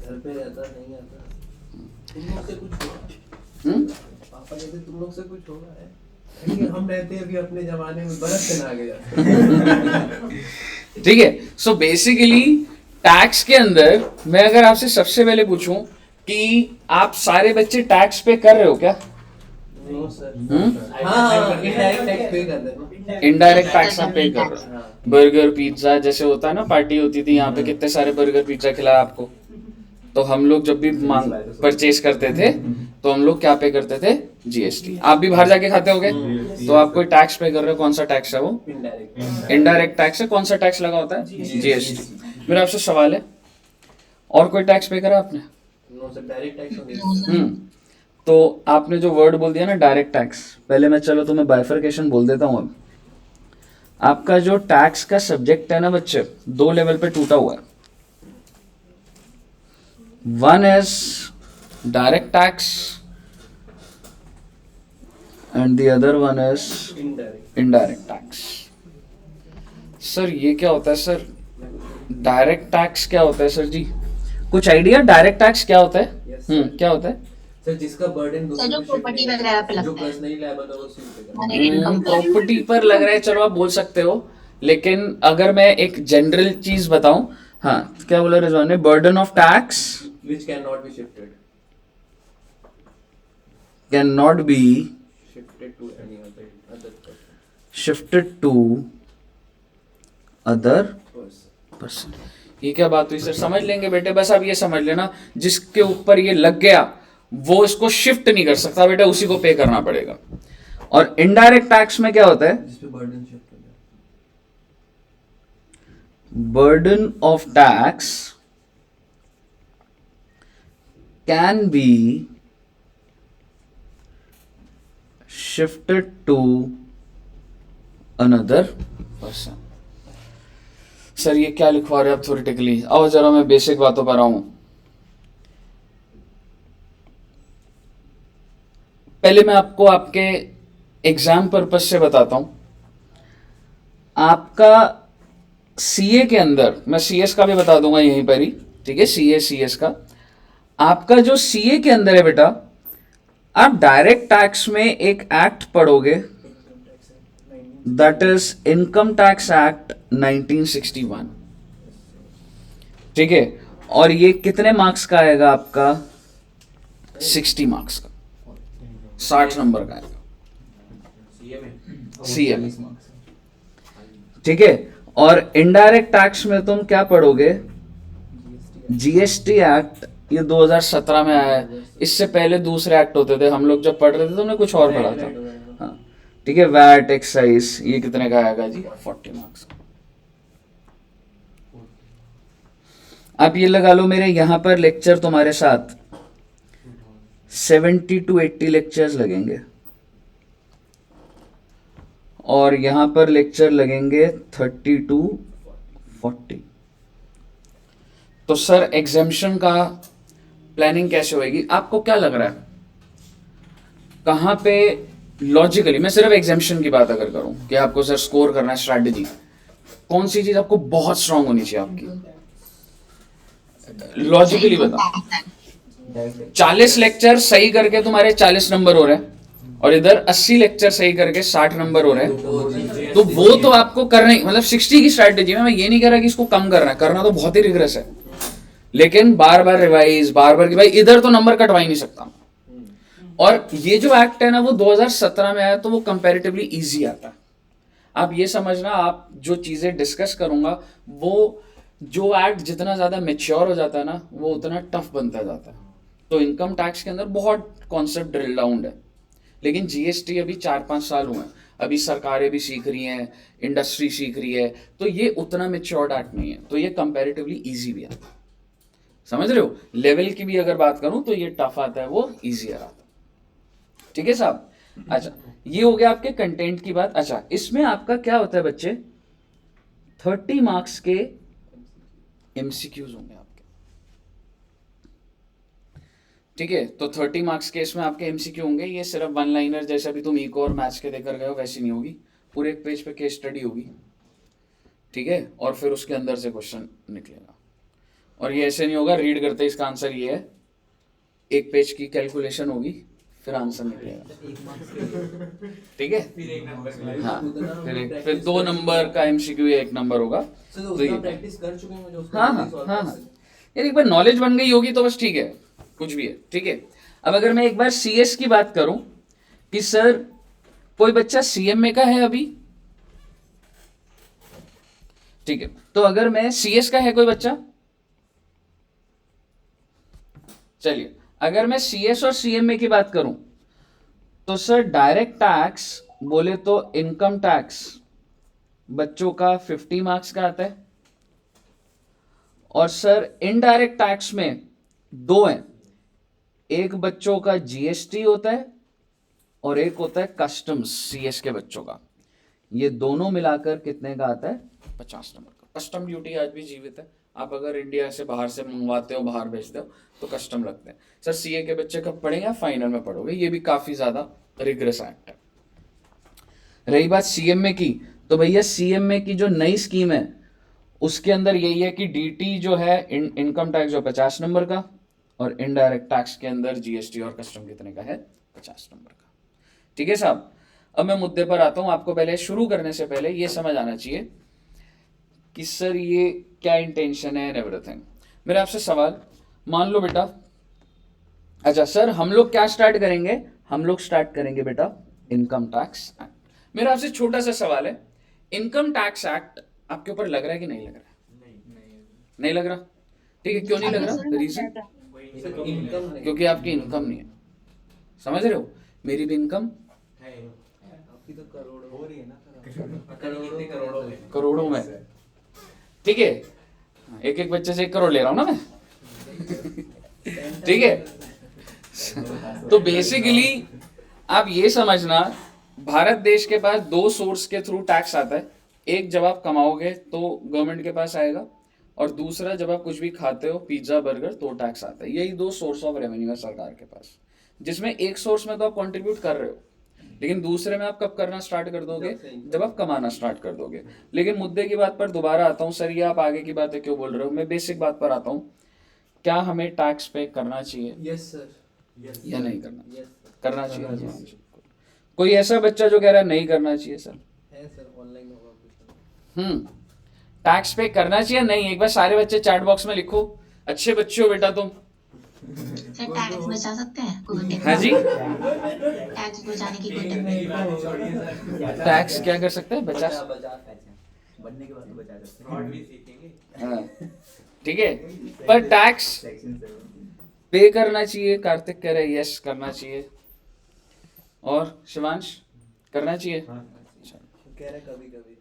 घर पे रहता नहीं आता, तुम लोग से कुछ होगा। पापा कहते तुम लोग से कुछ होगा है, क्योंकि हम रहते हैं अभी अपने जमाने में, बरस से ना आ गया। ठीक है, सो बेसिकली टैक्स के अंदर मैं अगर आपसे सबसे पहले पूछूं कि आप सारे बच्चे टैक्स पे कर रहे हो क्या? No sir. हाँ, इनडायरेक्ट टैक्स पे कर देना। इनडायरेक्ट टैक्स आप पे कर रहे हो। हाँ। बर्गर पिज्जा जैसे होता है ना, पार्टी होती थी यहाँ पे, कितने सारे बर्गर पिज्जा खिलाया आपको। तो हम लोग जब भी मांग परचेज करते थे तो हम लोग क्या पे करते थे? जीएसटी। आप भी बाहर जाके खाते होगे तो आप कोई टैक्स पे कर रहे हो, कौन सा टैक्स है वो? इनडायरेक्ट। इनडायरेक्ट टैक्स है। कौन सा टैक्स लगा होता है? जीएसटी। मेरा आपसे सवाल है, और कोई टैक्स पे करा आपने? No sir, direct tax. तो आपने जो वर्ड बोल दिया ना डायरेक्ट टैक्स, पहले मैं चलो तुम्हें बाइफरकेशन बोल देता हूँ। अब आपका जो टैक्स का सब्जेक्ट है ना बच्चे, दो लेवल पे टूटा हुआ है। One is direct tax and the other one is indirect tax. Sir ये क्या होता है सर? डायरेक्ट टैक्स क्या होता है सर जी? कुछ आइडिया डायरेक्ट टैक्स क्या होता है? क्या होता है सर? जिसका बर्डन सर जो प्रॉपर्टी वगैरह पे जो लगता है, पर्सनली लायबल है उसी पे करना। Money income tax. प्रॉपर्टी पर लग रहा है, चलो आप बोल सकते हो, लेकिन अगर मैं एक जनरल चीज बताऊं, हाँ क्या बोला रिजवान ने? Burden of tax which cannot be shifted can not be shifted to any other person. Shifted to other Person. Person. ये क्या बात हुई सर? समझ लेंगे बेटे, बस आप ये समझ लेना, जिसके ऊपर ये लग गया वो इसको शिफ्ट नहीं कर सकता बेटा, उसी को पे करना पड़ेगा। और इनडायरेक्ट टैक्स में क्या होता है? जिस पे बर्डन शिफ्ट हो जाए। burden of tax can be shifted to another person। Sir ये क्या लिखवा रहे हैं आप थ्योरेटिकली? आओ जरा मैं बेसिक बातों पर आऊं। पहले मैं आपको आपके एग्जाम पर्पस से बताता हूं। आपका सीए के अंदर, मैं सीएस का भी बता दूंगा यहीं पर ही, ठीक है? सीए सीएस का आपका जो सीए के अंदर है बेटा, आप डायरेक्ट टैक्स में एक एक्ट पढ़ोगे, that is income tax act 1961, ठीक है? और ये कितने मार्क्स का आएगा आपका? 60 मार्क्स का, 60 नंबर का आएगा सीए में, ठीक है? और इनडायरेक्ट टैक्स में तुम क्या पढ़ोगे? जीएसटी एक्ट, ये 2017 में आया है। इससे पहले दूसरे एक्ट होते थे, हम लोग जब पढ़ रहे थे तुमने कुछ और पढ़ा था, हाँ ठीक है? वैट, एक्साइज, ये कितने का आएगा जी? 40 मार्क्स। आप ये लगा लो, मेरे यहाँ पर लेक्चर तुम्हारे साथ 70 to 80 लेक्चर्स लगेंगे, और यहाँ पर लेक्चर लगेंगे 30 to 40। तो सर एग्जामिशन का प्लानिंग कैसे होएगी? आपको क्या लग रहा है कहाँ पे लॉजिकली, मैं सिर्फ एग्जामिशन की बात अगर करूं कि आपको सर स्कोर करना है, स्ट्रैटेजी कौन सी चीज आपको बहुत स्ट्रांग होनी चाहिए आपकी? लॉजिकली बताओ। 40 लेक्चर सही करके तुम्हारे 40 नंबर हो रहे हैं, और इधर 80 लेक्चर सही करके 60 नंबर हो रहे हैं, तो वो तो आपको करना ही, मतलब 60 की स्ट्रैटेजी में मैं ये नहीं कह रहा कि इसको कम करना है, करना तो बहुत ही रिग्रेस है, लेकिन बार बार रिवाइज, बार बार कि भाई इधर तो नंबर कटवा ही नहीं सकता। और ये जो एक्ट है ना वो 2017 में आया, तो वो कंपैरेटिवली इजी आता है। आप ये समझना, आप जो चीजें डिस्कस करूंगा वो, जो एक्ट जितना ज्यादा मेच्योर हो जाता है ना वो उतना टफ बनता जाता है। तो इनकम टैक्स के अंदर बहुत कॉन्सेप्ट ड्रिल डाउन है, लेकिन जीएसटी अभी 4-5 साल हुए हैं, अभी सरकारें भी सीख रही हैं, इंडस्ट्री सीख रही है, तो ये उतना मेच्योर्ड एक्ट नहीं है, तो ये कंपैरेटिवली इजी भी आता है। समझ रहे हो? लेवल की भी अगर बात करूं तो ये टफ आता है, वो इजियर आता है, ठीक है साहब? अच्छा, ये हो गया आपके कंटेंट की बात। अच्छा, इसमें आपका क्या होता है बच्चे? 30 मार्क्स के एमसीक्यूज होंगे आपके, ठीक है? तो 30 मार्क्स के इसमें आपके एमसीक्यू होंगे। ये सिर्फ वन लाइनर, जैसे अभी तुम इको और मैथ्स के देकर गए हो वैसी नहीं होगी, पूरे एक पेज पे केस स्टडी होगी, ठीक है? और फिर उसके अंदर से क्वेश्चन निकलेगा। और ये ऐसे नहीं होगा, रीड करते इसका आंसर ये है, एक पेज की कैलकुलेशन होगी फिर आंसर निकलेगा, ठीक है। हाँ, फिर 2 नंबर का एमसीक्यू या 1 नंबर होगा। सर तो उसका ये प्रैक्टिस कर चुके हैं मुझे उसका हाँ हाँ हाँ हाँ यार, एक बार नॉलेज बन गई होगी तो बस ठीक है, कुछ भी है, ठीक है। अब अगर मैं एक बार सीएस की बात करूं कि सर कोई बच्चा सीएमए का है अभी, ठीक है, तो अगर मैं सीएस का है कोई बच्चा, चलिए अगर मैं सीएस और सीएमए की बात करूं तो सर डायरेक्ट टैक्स बोले तो इनकम टैक्स बच्चों का 50 मार्क्स का आता है, और सर इनडायरेक्ट टैक्स में 2 हैं, एक बच्चों का जीएसटी होता है और एक होता है कस्टम्स सीएस के बच्चों का। ये दोनों मिलाकर कितने का आता है? 50 नंबर का। कस्टम ड्यूटी आज भी जीवित है, आप अगर इंडिया से बाहर से मंगवाते हो, बाहर भेजते हो तो कस्टम लगते हैं। सर सीए के बच्चे कब पढ़ेंगे? या फाइनल में पढ़ोगे, ये भी काफी ज्यादा रिग्रेस एक्ट है। रही बात सीएमए की, तो भैया सीएमए की जो नई स्कीम है उसके अंदर यही है कि डीटी जो है इनकम टैक्स जो 50 नंबर का, और इनडायरेक्ट टैक्स के अंदर जीएसटी और कस्टम कितने का है? 50 नंबर का, ठीक है साहब। अब मैं मुद्दे पर आता हूं। आपको पहले शुरू करने से पहले ये समझ आना चाहिए कि सर ये क्या इंटेंशन है एंड एवरीथिंग। मेरा आपसे सवाल, मान लो बेटा, अच्छा सर हम लोग क्या स्टार्ट करेंगे? हम लोग स्टार्ट करेंगे बेटा इनकम टैक्स एक्ट। मेरा आपसे छोटा सा सवाल है, इनकम टैक्स एक्ट आपके ऊपर लग रहा है कि नहीं लग रहा है? नहीं लग रहा, ठीक है। क्यों नहीं लग रहा? रीजन, इनकम नहीं, क्योंकि आपकी इनकम नहीं है। समझ रहे हो? मेरी भी इनकम आपकी तो करोड़ हो रही है ना, करोड़ों में, ठीक है। एक एक बच्चे से 1 करोड़ ले रहा हूं ना मैं, ठीक है। तो बेसिकली आप ये समझना, भारत देश के पास 2 सोर्स के थ्रू टैक्स आता है। एक जब आप कमाओगे तो गवर्नमेंट के पास आएगा, और दूसरा जब आप कुछ भी खाते हो, पिज्जा बर्गर, तो टैक्स आता है। यही 2 सोर्स ऑफ रेवेन्यू है सरकार के पास, जिसमें एक सोर्स में तो आप कंट्रीब्यूट कर रहे हो, लेकिन दूसरे में आप कब करना स्टार्ट कर दोगे? जब आप कमाना स्टार्ट कर दोगे। लेकिन मुद्दे की बात पर दोबारा आता हूँ। सर ये आप आगे की बातें क्यों बोल रहे हो? मैं बेसिक बात पर आता हूँ, क्या हमें टैक्स पे करना चाहिए यस सर, या नहीं करना? यस करना चाहिए। कोई ऐसा बच्चा जो कह रहा है नहीं करना चाहिए? सर है सर, ऑनलाइन होगा कुछ। टैक्स पे करना चाहिए नहीं? एक बार सारे बच्चे चैट बॉक्स में लिखो, अच्छे बच्चे हो बेटा तुम। सर टैक्स बचा सकते हैं? कोई टिप? हाँ जी, टैक्स बचाने की कोई टिप? टैक्स क्या कर सकते हैं? बचा बनने के बाद तो बचा सकते हैं। हाँ, ठीक है। पर टैक्स पे करना चाहिए। कार्तिक कह रहे यस करना चाहिए, और शिवांश करना चाहिए। कह रहे कभी कभी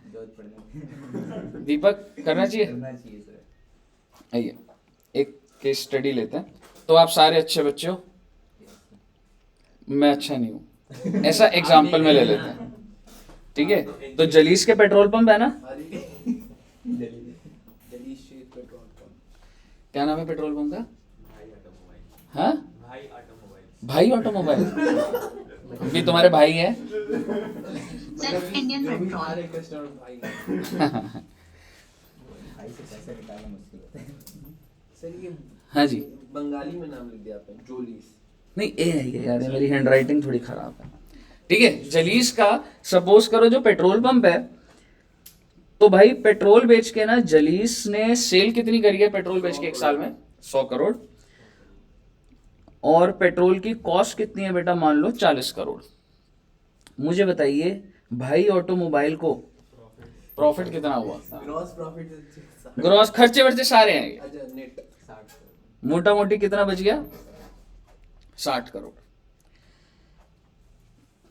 जरूरत पड़ने दीपक करना चाहिए। करना चाहिए सर। आइए एक केस स्टडी लेते हैं। तो आप सारे अच्छे बच्चे हो, मैं अच्छा नहीं हूँ, ऐसा एग्जाम्पल में ले लेते हैं, ठीक है। तो जलीस के पेट्रोल पंप है ना, दिल्ली स्ट्रीट पेट्रोल पंप। क्या नाम है पेट्रोल पंप का? हाँ, भाई ऑटोमोबाइल। भी तुम्हारे भाई है? Sir Indian petrol. हमारे कस्टमर भाई भाई से पैसे निकालना मुश्किल होता है। सर ये हाँ जी, बंगाली में नाम लिख दिया आपने, जोलीस। नहीं ए है ये यार, मेरी हैंड राइटिंग थोड़ी खराब है, ठीक है। जलीस का सपोज करो जो पेट्रोल पंप है, तो भाई पेट्रोल बेच के ना जलीस ने सेल कितनी करी है पेट्रोल बेच के 1 साल में? 100 करोड़। और पेट्रोल की कॉस्ट कितनी है बेटा? मान लो 40 करोड़। मुझे बताइए भाई ऑटोमोबाइल को प्रॉफिट कितना हुआ? ग्रॉस प्रॉफिट, ग्रॉस खर्चे वर्चे सारे हैं, अच्छा नेट 60। मोटा मोटी कितना बच गया? 60 करोड़।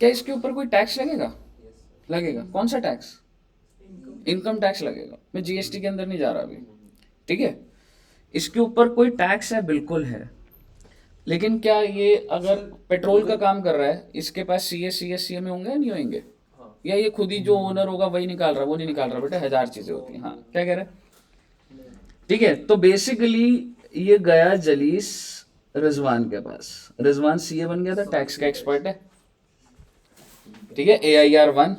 क्या इसके ऊपर कोई टैक्स लगेगा? लगेगा। कौन सा टैक्स? इनकम टैक्स लगेगा। मैं जीएसटी के अंदर नहीं जा रहा अभी, ठीक है। इसके ऊपर कोई टैक्स है? बिल्कुल है। लेकिन क्या ये अगर पेट्रोल का काम कर रहा है, इसके पास सीएमए होंगे या नहीं होंगे? या ये खुद ही जो ओनर होगा वही निकाल रहा है? वो नहीं निकाल रहा बेटा, 1000 चीजें होती हैं। हाँ, क्या कह रहे हैं? ठीक है। तो बेसिकली ये गया जलीस रिजवान के पास। रिजवान सीए बन गया था, टैक्स का एक्सपर्ट है, ठीक है। AIR 1,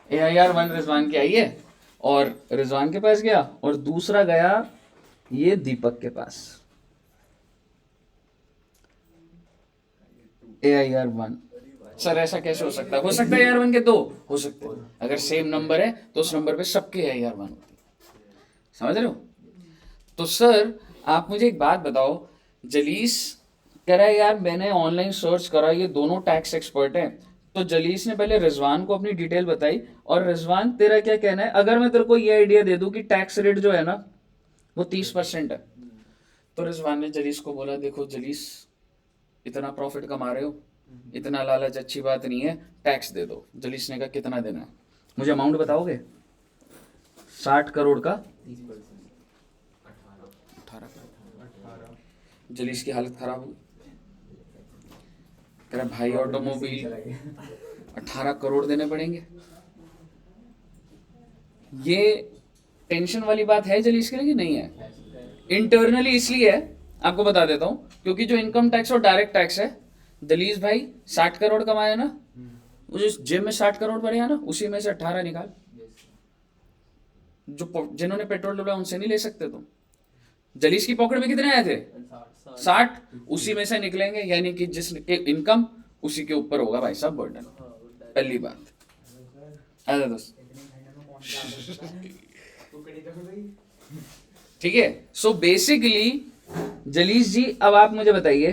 AIR1 रिजवान की आई है और रिजवान के पास गया, और दूसरा गया ये दीपक के पास, AIR1। सर ऐसा कैसे हो सकता है? हो सकता है AIR1 के दो हो सकते हैं, अगर सेम नंबर है तो उस नंबर पे सबके AIR1 होती है, समझ रहे हो? तो सर आप मुझे एक बात बताओ, जलीस कह रहा है यार मैंने ऑनलाइन सर्च करा, ये दोनों टैक्स एक्सपर्ट हैं। तो जलीस ने पहले रिजवान को अपनी डिटेल बताई, और रिजवान तेरा क्या कहना है, अगर मैं तेरे को ये आइडिया दे दूं कि टैक्स रेट जो है ना वो 30% है, तो रिजवान ने जलीस को बोला देखो जलीस, इतना प्रॉफिट कमा रहे हो, इतना लालच अच्छी बात नहीं है, टैक्स दे दो। जलीस ने कहा कितना देना है, मुझे अमाउंट बताओगे? 60 करोड़ का 18 करोड़। जलीस की हालत खराब हुई, कह रहा भाई ऑटोमोबाइल 18 करोड़ देने पड़ेंगे। ये टेंशन वाली बात है जलीस के लिए कि नहीं है? इंटरनली इसलिए है, आपको बता देता हूं, क्योंकि जो इनकम टैक्स और डायरेक्ट टैक्स है, जलीस भाई 60 करोड़ कमाया ना, मुझे जेब में 60 करोड़ पड़े हैं ना, उसी में से 18 निकाल। जो जिन्होंने पेट्रोल डलवाया उनसे नहीं ले सकते तुम। जलीस की पॉकेट में कितने आए थे? 60, उसी में से निकलेंगे, यानी कि जिसके इनकम उसी के ऊपर होगा भाई साहब बर्डन। पहली बात। अरे दोस्त ठीक है। सो बेसिकली जलीस जी, अब आप मुझे बताइए,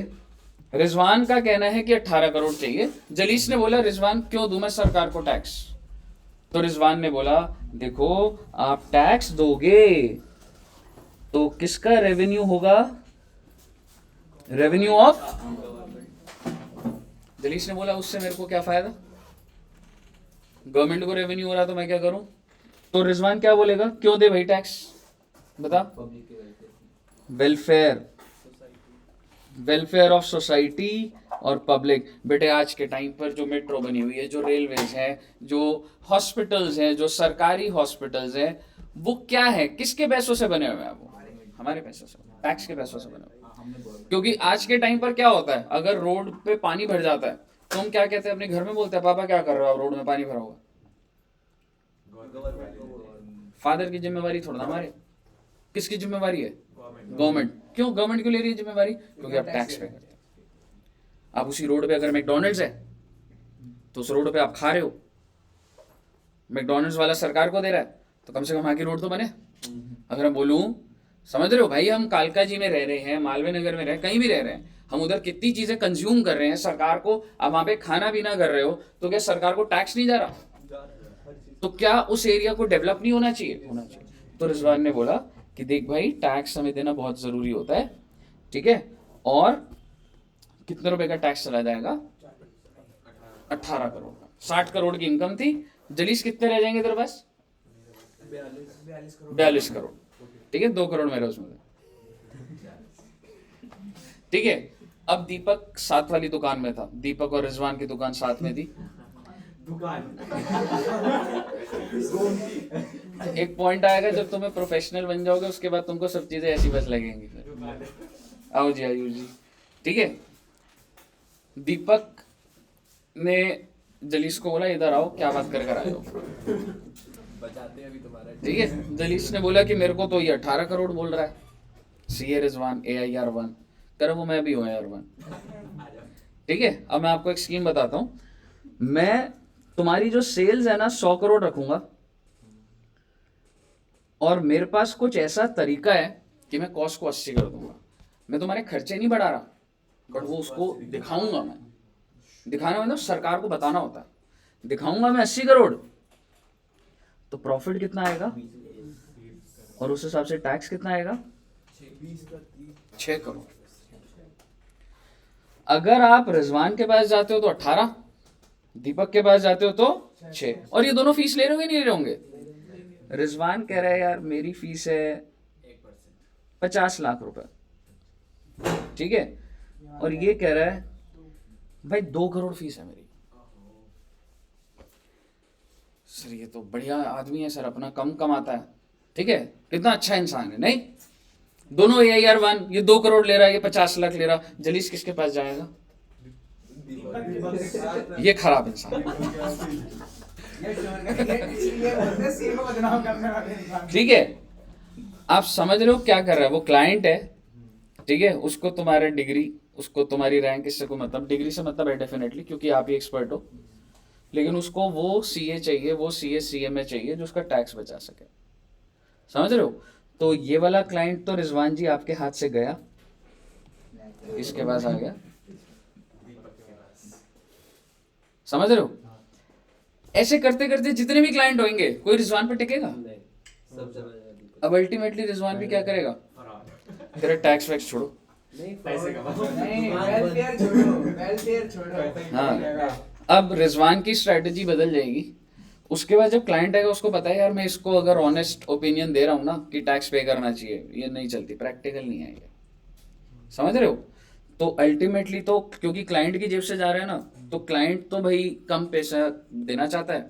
रिजवान का कहना है कि 18 करोड़ चाहिए। जलीस ने बोला रिजवान क्यों दूं मैं सरकार को टैक्स? तो रिजवान ने बोला देखो आप टैक्स दोगे तो किसका रेवेन्यू होगा? Revenue of. जलीस ने बोला उससे मेरे को क्या फायदा, गवर्नमेंट को रेवेन्यू हो रहा तो मैं क्या करूं? तो रिजवान क्या बोलेगा, क्यों दे भाई टैक्स, बता? वेलफेयर, वेलफेयर ऑफ सोसाइटी और पब्लिक। बेटे आज के टाइम पर जो मेट्रो बनी हुई है, जो रेलवेज है, जो हॉस्पिटल्स हैं, जो सरकारी हॉस्पिटल्स हैं, वो क्या है, किसके पैसों से बने हुए हैं? वो हमारे पैसों से, टैक्स के पैसों से बने हुए। क्योंकि आज के टाइम पर क्या होता है, अगर रोड पे पानी भर जाता है तो हम क्या कहते हैं, अपने घर में बोलते हैं पापा क्या कर रहे हो आप, रोड में पानी भरा होगा। फादर की जिम्मेवारी थोड़ा ना हमारी, किसकी जिम्मेवारी है? गवर्नमेंट। क्यों गवर्नमेंट क्यों ले रही है जिम्मेवारी? क्योंकि आप टैक्स पे करते हैं। आप उसी रोड पे अगर मैकडॉनल्ड्स है तो उस रोड पे आप खा रहे हो, मैकडॉनल्ड्स वाला सरकार को दे रहा है, तो कम से कम वहां की रोड तो बने। अगर मैं बोलूं, समझ रहे हो भाई, हम कालका जी में रह रहे हैं, मालवीय नगर में रह, कहीं भी रह रहे हैं, हम उधर कितनी चीजें कंज्यूम कर रहे हैं, सरकार को आप वहां पे खाना पीना कर रहे हो, तो क्या सरकार को टैक्स नहीं जा रहा? तो क्या उस एरिया को डेवलप नहीं होना चाहिए? होना चाहिए। तो रिजवान ने बोला कि देख भाई टैक्स हमें देना बहुत जरूरी होता है, ठीक है, और कितने रुपए का टैक्स चला जाएगा? 18 करोड़ का। 60 करोड़ की इनकम थी। जलीस कितने रह जाएंगे तेरे पास? 42 करोड़। ठीक है, 2 करोड़ मेरे उसमें, ठीक है। अब दीपक साथ वाली दुकान में था, दीपक और रिजवान की दुकान साथ में थी। एक पॉइंट आएगा जब तुम्हें प्रोफेशनल बन जाओगे, उसके बाद तुमको सब चीजें ऐसी बस लगेंगी। आओ जी आयुष जी, ठीक है। दीपक ने जलीस को बोला इधर आओ, क्या बात कर आए हो? बचाते हैं अभी तुम्हारा, ठीक है। जलीस ने बोला कि मेरे को तो ये 18 करोड़ बोल रहा है, सीए रिजवान AIR1 कर, वो मैं भी हूँ AIR1, ठीक है। अब मैं आपको एक स्कीम बताता हूँ, मैं तुम्हारी जो सेल्स है ना 100 करोड़ रखूंगा, और मेरे पास कुछ ऐसा तरीका है कि मैं कॉस्ट को 80 कर दूंगा। मैं तुम्हारे खर्चे नहीं बढ़ा रहा, बट वो उसको दिखाऊंगा मैं। दिखाना मतलब सरकार को बताना होता है। दिखाऊंगा मैं 80 करोड़, तो प्रॉफिट कितना आएगा, और उस हिसाब से टैक्स कितना आएगा? 6 करोड़। अगर आप रिजवान के पास जाते हो तो 18, दीपक के पास जाते हो तो 6, और ये दोनों फीस ले रहे होंगे नहीं ले रहे होंगे? रिजवान कह रहा है यार मेरी फीस है 50 लाख रुपए, ठीक है, और ये कह रहा है भाई 2 करोड़ फीस है मेरी। सर ये तो बढ़िया आदमी है सर, अपना कम कमाता है, ठीक है, कितना अच्छा इंसान है। नहीं, दोनों AIR1, ये 2 करोड़ ले रहा है, ये 50 लाख ले रहा, जलीस किसके पास जाएगा? ये खराब इंसान है। ठीक है, आप समझ रहे हो क्या कर रहा है? वो क्लाइंट है, ठीक है, उसको तुम्हारा डिग्री, उसको तुम्हारी रैंक, इससे कोई मतलब, डिग्री से मतलब है डेफिनेटली, क्योंकि आप ही एक्सपर्ट हो, लेकिन उसको वो सीए चाहिए, वो सीए सीएमए चाहिए जो उसका टैक्स बचा सके। समझ रहे हो? तो ये वाला क्लाइंट तो रिजवान जी आपके हाथ से गया, इसके पास आ गया। समझ रहे हो? ऐसे करते करते जितने भी क्लाइंट होंगे, कोई रिजवान पे टिकेगा? नहीं, सब चला जाएगा। अब अल्टीमेटली रिजवान भी क्या करेगा? तेरा टैक्स वैक्स छोड़ो। नहीं, पैसे कमाओ। नहीं, वेलफेयर छोड़ो। हाँ, अब रिजवान की स्ट्रेटजी बदल जाएगी। उसके बाद जब क्लाइंट आएगा, उसको पता है यार मैं इसको अगर ऑनेस्ट ओपिनियन दे रहा हूँ ना कि टैक्स पे करना चाहिए, ये नहीं चलती, प्रैक्टिकल नहीं है ये। समझ रहे हो? तो अल्टीमेटली तो क्योंकि क्लाइंट की जेब से जा रहा है ना, तो क्लाइंट तो भाई कम पैसा देना चाहता है,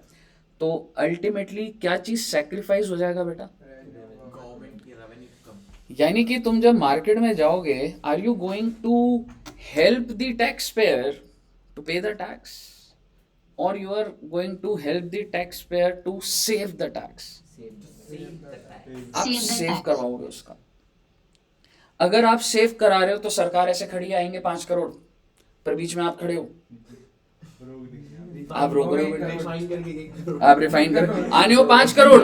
तो अल्टीमेटली क्या चीज सैक्रिफाइस हो जाएगा बेटा? गवर्नमेंट की रेवेन्यू कम। यानी कि तुम जब मार्केट में जाओगे, are you going to help the tax payer to pay the tax, और you are going to help the tax payer to save the tax? आप Save the सेव tax. करवाओगे उसका। अगर आप सेव करा रहे हो तो सरकार ऐसे खड़ी आएंगे 5 करोड़, पर बीच में आप खड़े हो, आप रोक रहे हो, रिफाइन करके 1 करोड़। आप रिफाइन कर आने हो 5 करोड़,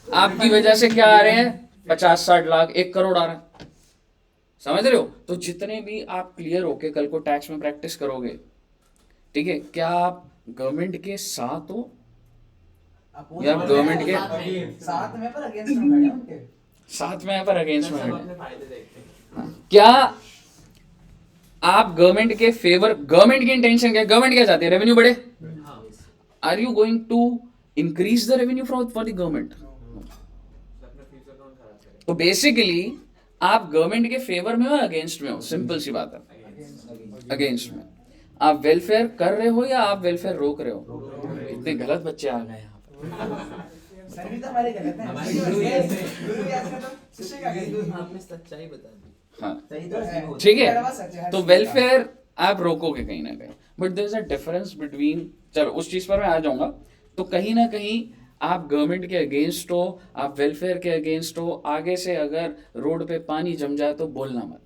आपकी वजह से क्या आ रहे हैं? 50-60 लाख, 1 करोड़ आ रहा है। समझ रहे हो? तो जितने भी आप क्लियर होके कल को टैक्स में प्रैक्टिस करोगे, ठीक है, क्या आप गवर्नमेंट के साथ हो या गवर्नमेंट के साथ में पर अगेंस्ट में खड़े हैं उनके। साथ में है पर अगेंस्ट में सब है? अपने फायदे देखते हैं। क्या आप गवर्नमेंट के फेवर, गवर्नमेंट की इंटेंशन क्या है? गवर्नमेंट क्या चाहती है? रेवेन्यू बढ़े। हाँ, are you going to increase the revenue for the government? अपना फ्यूचर कौन खराब करे? तो बेसिकली आप गवर्नमेंट के फेवर में हो या अगेंस्ट में हो? सिंपल सी बात है, अगेंस्ट में। आप वेलफेयर कर रहे हो या आप वेलफेयर रोक रहे हो? इतने गलत बच्चे आ गए यहाँ पर। सर भी तो हमारे गलत हैं। हमारे गुरु गुरु ऐसे ऐसे। गुरु ऐसे तो शिष्य का तो आपने सच्चाई बता दी। हाँ, सही तो है। ठीक कड़वा सच है, हर तो चीज़ का। वेलफेयर आप रोकोगे कहीं ना कहीं, but there is a difference between, चलो उस चीज पर मैं आ जाऊंगा। तो कहीं ना कहीं आप गवर्नमेंट के अगेंस्ट हो, आप वेलफेयर के अगेंस्ट हो, आगे से अगर रोड पे पानी जम जाए तो बोलना मत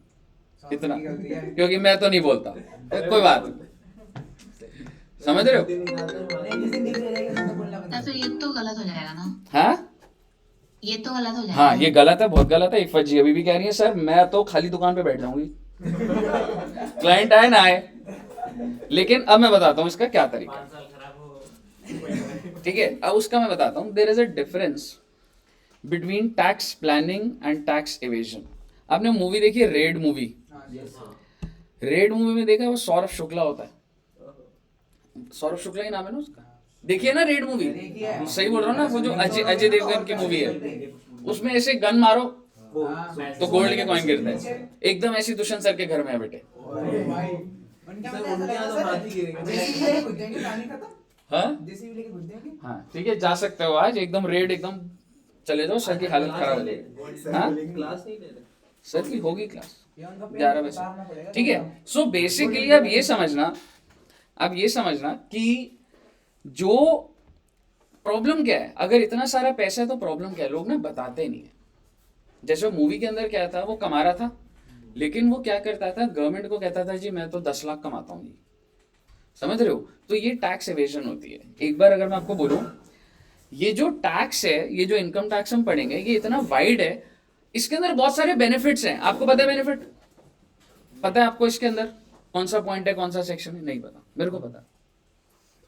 इतना, क्योंकि मैं तो नहीं बोलता, तो कोई बात नहीं। समझ रहे हो? नहीं, जिस दिन दिख जाएगा उसको बोलना बंद तो फिर ये तो गलत हो जाएगा ना, हाँ ये तो गलत हो जाएगा। हाँ, ये गलत है, बहुत गलत है। इफ़त जी अभी भी कह रही है सर मैं तो खाली दुकान पे बैठ जाऊंगी, क्लाइंट आए ना आए। लेकिन अब मैं बताता हूँ इसका क्या तरीका 5 साल खराब हो। ठीक है, अब उसका मैं बताता हूँ। There is a difference between tax planning and tax evasion. आपने मूवी देखी है रेड मूवी? रेड मूवी में देखा है वो सौरभ शुक्ला होता है, सौरभ शुक्ला ही नाम है ना उसका। देखिए ना रेड मूवी, सही बोल रहा हूँ ना? वो जो अजय देवगन की मूवी है, उसमें ऐसे गन मारो तो गोल्ड के कॉइन गिरते हैं। एकदम ऐसी दुष्यंत सर के घर में है बेटे। उनके सर, मतलब उनके ऐसा यहाँ तो लगा हाथ ही सर गिरेंगे। जेसीबी लेके घुस जाएंगे, कहानी खत्म। हाँ जेसीबी लेके घुस जाएंगे। हाँ, ठीक है, जा सकते हो आज एकदम रेड, एकदम चले जाओ, सर की हालत खराब हो जाएगी। हाँ, क्लास नहीं ले रहे। सर की होगी क्लास ये उनका 11 पेन बजे, उतारना पड़ेगा। ठीक है। सो बेसिकली अब ये समझना कि जो प्रॉब्लम क्या है, अगर इतना सारा पैसा है तो प्रॉब्लम क्या है, लोग ना बताते नहीं है। जैसे मूवी के अंदर क्या था, वो कमा रहा था, लेकिन वो क्या करता था, गवर्नमेंट को कहता था जी मैं तो 10 लाख कमाता हूँ जी। समझ रहे हो? तो ये टैक्स एवेजन होती है। एक बार अगर मैं आपको बोलूं, ये जो टैक्स है, ये जो इनकम टैक्स हम पढ़ेंगे, ये इतना वाइड है, इसके अंदर बहुत सारे बेनिफिट्स हैं। आपको पता है बेनिफिट? पता है आपको इसके अंदर कौन सा पॉइंट है, कौन सा सेक्शन है? नहीं पता, मेरे को पता,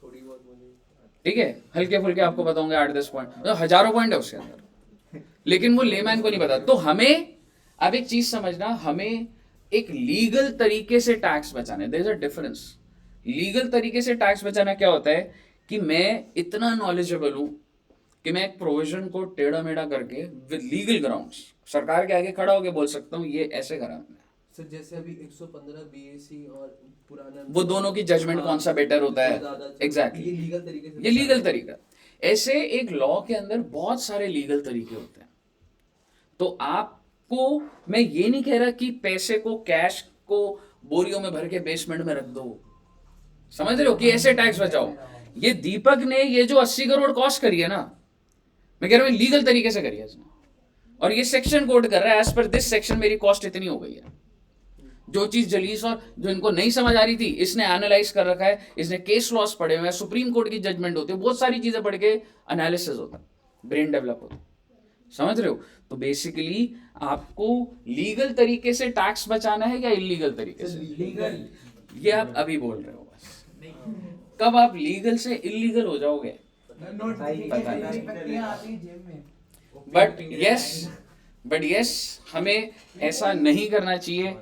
थोड़ी बहुत मुझे ठीक है, हल्के फुल्के आपको बताऊंगे 8-10 पॉइंट, तो हजारों पॉइंट है उसके अंदर, लेकिन वो लेमैन को नहीं पता। तो हमें अब एक चीज समझना, हमें एक लीगल तरीके से टैक्स बचाना है। There is a difference. Legal तरीके से टैक्स बचाना क्या होता है कि मैं इतना नॉलेजेबल हूं कि मैं एक प्रोविजन को टेढ़ा मेढ़ा करके विद लीगल ग्राउंड्स सरकार के आगे खड़ा होकर बोल सकता हूँ ये ऐसे करा हमने। सर, जैसे अभी 115 बीएसी और पुराना, वो दोनों की जजमेंट कौन सा बेटर होता है? एग्जैक्टली, ये लीगल तरीके से, ये लीगल तरीका। ऐसे एक लॉ के अंदर बहुत सारे लीगल तरीके होते हैं। तो आपको मैं ये नहीं कह रहा कि पैसे को, कैश को बोरियों में भर के बेसमेंट में रख दो, समझ रहे हो, कि ऐसे टैक्स बचाओ। ये दीपक ने ये जो 80 करोड़ कॉस्ट करी है ना, मैं कह रहा हूँ लीगल तरीके से करी है इसने, और ये सेक्शन कोड कर रहा है एज पर दिस सेक्शन मेरी कॉस्ट इतनी हो गई है। जो चीज जलीस और जो इनको नहीं समझ आ रही थी इसने एनालाइज कर रखा है, इसने केस लॉस पढ़े हुए हैं, सुप्रीम कोर्ट की जजमेंट होती है, बहुत सारी चीजें पढ़ के एनालिसिस होता है, ब्रेन डेवलप होता है, समझ रहे हो। तो बेसिकली आपको लीगल तरीके से टैक्स बचाना है या इलीगल तरीके से? लीगल। ये आप अभी बोल रहे हो बस, कब आप लीगल से इलीगल हो जाओगे पता नहीं। बट यस हमें ऐसा नहीं करना चाहिए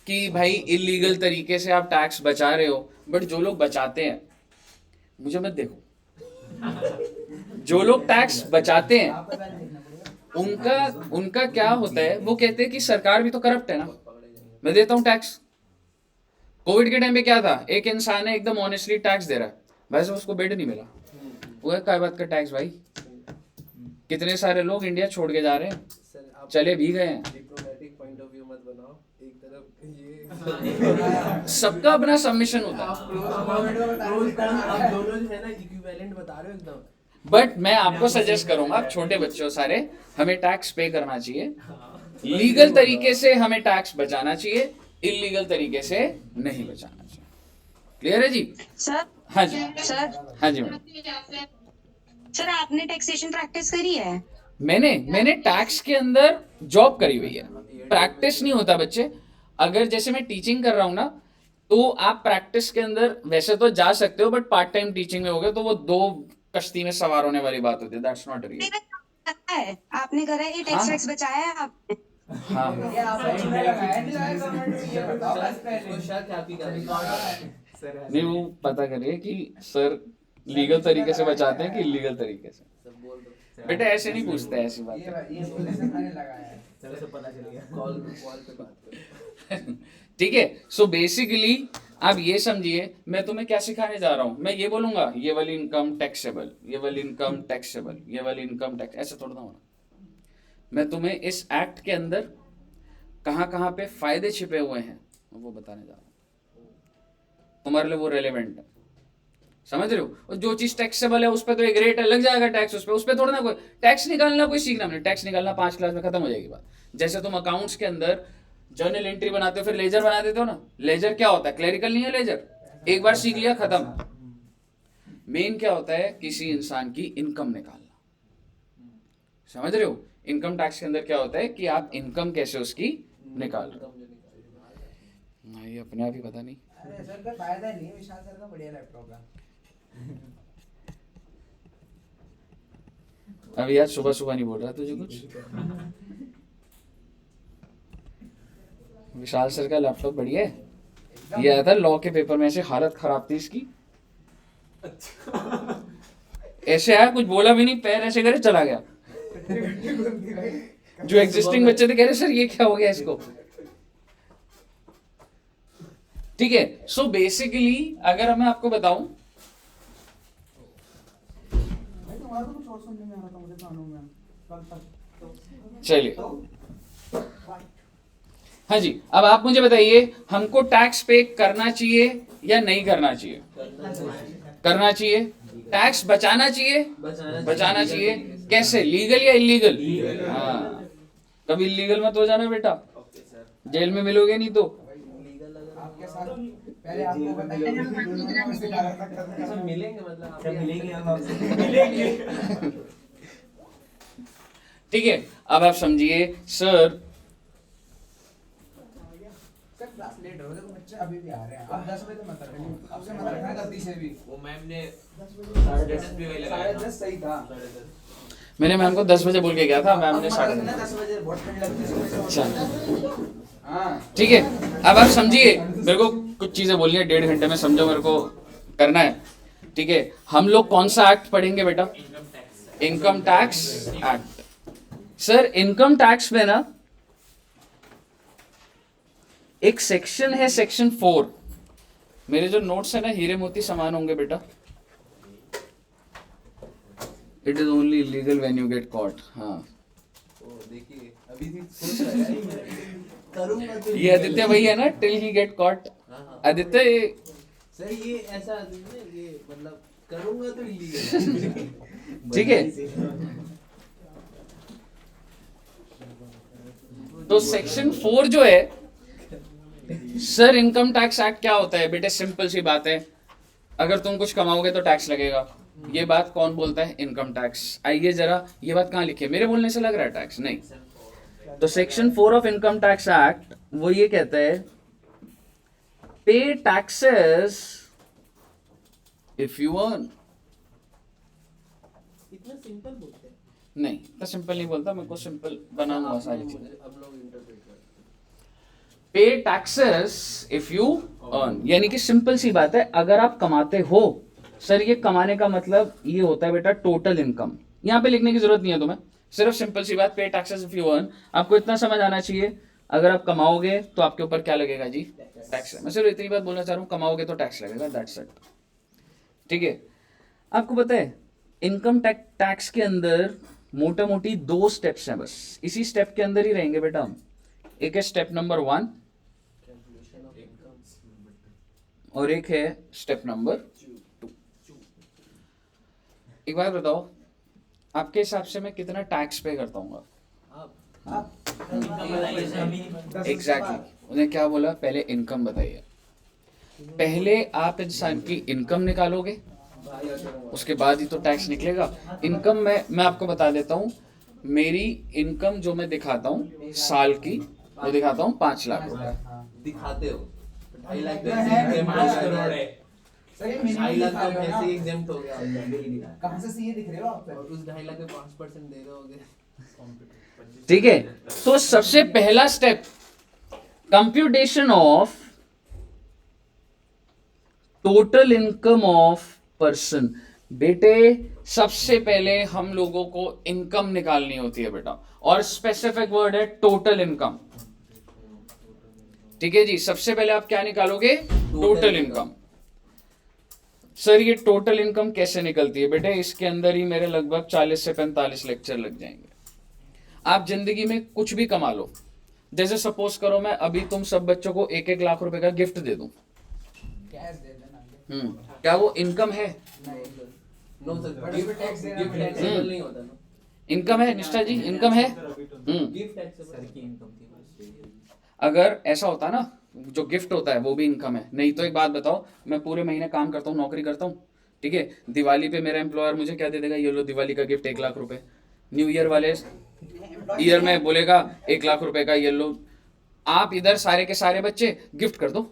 कि भाई इलीगल तरीके से आप टैक्स बचा रहे हो, बट जो लोग बचाते हैं, मुझे मत देखो, जो लोग टैक्स बचाते हैं उनका क्या होता है, वो कहते हैं कि सरकार भी तो करप्ट है ना, मैं देता हूं टैक्स। कोविड के टाइम पे क्या था, एक इंसान है एकदम ऑनेस्टली टैक्स दे रहा है, वैसे उसको बेड नहीं मिला, वो क्या बात का टैक्स भाई, कितने सारे लोग इंडिया छोड़ के जा रहे हैं, चले भी गए हैं। डिप्लोमेटिक पॉइंट ऑफ व्यू मत बनाओ, एक तरफ ये सबका अपना सबमिशन होता है, आप दोनों जो है ना इक्विवेलेंट बता रहे हो एकदम। बट मैं आपको सजेस्ट करूंगा, आप छोटे बच्चों सारे, हमें टैक्स पे करना चाहिए, लीगल तरीके से हमें टैक्स बचाना चाहिए, इलीगल तरीके से नहीं बचाना चाहिए। क्लियर है जी? सर हाँ जी, सर हाँ जी मैडम। सर आपने टैक्सेशन प्रैक्टिस करी है? मैंने टैक्स के अंदर जॉब करी हुई है, प्रैक्टिस नहीं होता बच्चे। अगर जैसे मैं टीचिंग कर रहा हूँ ना, तो आप प्रैक्टिस के अंदर वैसे तो जा सकते हो, बट पार्ट टाइम टीचिंग में हो गए तो वो दो कश्ती में सवार होने वाली बात होती है, दैट्स नॉट रियल। है आपने करा है, ये टैक्स वैक्स बचाया है आपने? हाँ ये आप में लगाया नहीं लगाया कमेंट में, ये बताओ बस पहले। शक है आपकी का नहीं, वो पता करिए कि सर लीगल तरीके से बचाते हैं कि इलीगल तरीके से। सब बोल दो। बेटा ऐसे नहीं पूछते, ऐसी बात है। ये पोजीशन मैंने लगाया है। चलो सब पता चल गया। कॉल पे बात करो। ठीक है, सो बेसिकली आप ये समझिए, मैं तुम्हें क्या सिखाने जा रहा हूँ, मैं ये बोलूंगा ये वाली इनकम टैक्सेबल, ये वाली इनकम टैक्सेबल, ये वाली इनकम टैक्स, ऐसे थोड़ा ना होना। मैं तुम्हें इस एक्ट के अंदर कहाँ कहाँ पे फायदे छिपे हुए हैं वो बताने जा रहा हूँ, तुम्हारे लिए वो रेलेवेंट है, समझ रहे हो। और जो चीज टैक्सेबल है उस पर तो एक रेट है, लग जाएगा टैक्स उस पर थोड़ा ना कोई टैक्स निकालना, कोई सीखना नहीं, टैक्स निकालना 5 क्लास में खत्म हो जाएगी बात। जैसे तुम अकाउंट्स के अंदर जर्नल एंट्री बनाते हो, फिर लेजर बना देते हो ना, लेजर क्या होता है, क्लरिकल नहीं है लेजर, एक बार सीख लिया खत्म। मेन क्या होता है, किसी इंसान की इनकम निकालना, समझ रहे हो। इनकम टैक्स के अंदर क्या होता है कि आप इनकम कैसे उसकी निकाल रहे हो, ये अपने आप ही पता नहीं। अरे सर का फायदा नहीं है, विशाल सर का बढ़िया लैपटॉप है। अभी यार सुबह सुबह नहीं बोल रहा तुझे कुछ। विशाल सर का लैपटॉप बढ़िया है, ये आया था लॉ के पेपर में, ऐसे हालत खराब थी इसकी, ऐसे आया कुछ बोला भी नहीं, पैर ऐसे करे चला गया। जो एग्जिस्टिंग बच्चे थे कह रहे सर ये क्या हो गया इसको। ठीक है, सो बेसिकली अगर मैं आपको बताऊं, तुम्हारा तो कुछ और सुनने में आ रहा था मुझे कानों में कल तक। चलिए हाँ जी, अब आप मुझे बताइए हमको टैक्स पे करना चाहिए या नहीं करना चाहिए? करना चाहिए। टैक्स बचाना चाहिए? बचाना चाहिए। कैसे, लीगल या इलीगल? हाँ, कभी इलीगल मत हो जाना बेटा, जेल में मिलोगे नहीं तो। आपके साथ पहले आपको बताइए मिलेंगे, मतलब सब मिलेंगे हम आपसे। ठीक है, अब आप समझिए सर, क्लास लेट हो रहा है, बच्चे अभी भी आ रहे हैं। आप 10 बजे मत रखना, आपसे मत रखना गलती से भी। वो मैम ने 10:30 भी वही लगाया था। 10:30 सही था। मैंने मैम को 10 बजे बोल के गया था, मैम ने 10:30। 10 बजे बहुत ठंड लगती है सुबह से। अच्छा हाँ ठीक है, अब आप समझिए, मेरे को कुछ चीजें बोलनी है, 1.5 घंटे में समझो, मेरे को करना है। ठीक है, हम लोग कौन सा एक्ट पढ़ेंगे बेटा? Income tax act. Sir income tax में ना एक सेक्शन है, सेक्शन 4। मेरे जो नोट्स है ना हीरे मोती समान होंगे बेटा। It is only illegal when you get caught. हाँ, देखिए अभी भी सोच रहा है करूंगा तो ये आदित्य वही है ना, टिल ही गेट कॉट। आदित्य सर ये ऐसा आदमी ना, ये मतलब करूंगा तो इलीगल ठीक है। तो सेक्शन 4 जो है, सर इनकम टैक्स एक्ट क्या होता है बेटे? सिंपल सी बात है, अगर तुम कुछ कमाओगे तो टैक्स लगेगा। ये बात कौन बोलता है? Income tax. आइए जरा, ये बात कहाँ लिखी है? मेरे बोलने से लग रहा है टैक्स नहीं। तो section 4 of income tax act वो ये कहता है, पे टैक्सेस इफ यू अर्न। इतना सिंपल बोलते हैं। नहीं, इतना सिंपल नहीं बोलता, मेरे को सिंपल बनाऊंगा सारी चीजें। अब लोग इंटरप्रेट करते पे टैक्सेस इफ यू अर्न, यानी कि सिंपल सी बात है, अगर आप कमाते हो। सर ये कमाने का मतलब ये होता है बेटा टोटल इनकम। यहाँ पे लिखने की जरूरत नहीं है तुम्हें, सिर्फ सिंपल सी बात, पे टैक्सेस इफ यू अर्न। आपको इतना समझ आना चाहिए, अगर आप कमाओगे तो आपके ऊपर क्या लगेगा जी? टैक्स। मैं सिर्फ इतनी बात बोलना चाह रहा हूँ, कमाओगे तो टैक्स लगेगा, दैट्स इट। ठीक है। आपको पता है इनकम टैक्स के अंदर मोटा मोटी 2 स्टेप्स हैं, बस इसी स्टेप के अंदर ही रहेंगे बेटा हम। एक है स्टेप नंबर 1 और एक है स्टेप नंबर 2। एक बात बताओ, आपके हिसाब से मैं कितना टैक्स पे करता हूँ? एग्जैक्टली। उन्हें क्या बोला? पहले इनकम बताइए। पहले आप इंसान की इनकम निकालोगे, उसके बाद ही तो टैक्स निकलेगा। इनकम में मैं आपको बता देता हूँ, मेरी इनकम जो मैं दिखाता हूँ साल की, वो दिखाता हूँ 5 लाख रुपए। दिखाते हो 2.5 लाख तो एग्जाम्पल है। सर ये 2.5 लाख तो मिनिमम ऐसे ही एग्जाम्प्ट हो गया। कहाँ से सीए दिख रहे हो आप? और उस 2.5 लाख के 5% दे दोगे। ठीक है। तो सबसे पहला step, computation of total income of person. बेटे सबसे पहले हम लोगों को इनकम निकालनी होती है बेटा, और स्पेसिफिक वर्ड है टोटल इनकम। ठीक है जी, सबसे पहले आप क्या निकालोगे? Total income. सर ये टोटल इनकम कैसे निकलती है? बेटे इसके अंदर ही मेरे लगभग 40 से 45 लेक्चर लग जाएंगे। आप जिंदगी में कुछ भी कमा लो, जैसे सपोज करो मैं अभी तुम सब बच्चों को 1-1 लाख रुपए का गिफ्ट दे दूं, कैश दे देना। क्या वो इनकम है? नो सर, गिफ्ट टैक्स देना गिफ्ट टैक्सेबल नहीं होता ना। इनकम है निष्ठा जी, इनकम है। गिफ्ट टैक्सेबल की इनकम थी अगर ऐसा होता ना, जो गिफ्ट होता है वो भी इनकम है। नहीं तो एक बात बताओ, मैं पूरे महीने काम करता हूँ, नौकरी करता हूँ, ठीक है, दिवाली पे मेरा एम्प्लॉयर मुझे क्या दे देगा? ये लो दिवाली का गिफ्ट 1 लाख रुपए। न्यू ईयर वाले ईयर में बोलेगा 1 लाख रुपए का ये लो। आप इधर सारे के सारे बच्चे गिफ्ट कर दो,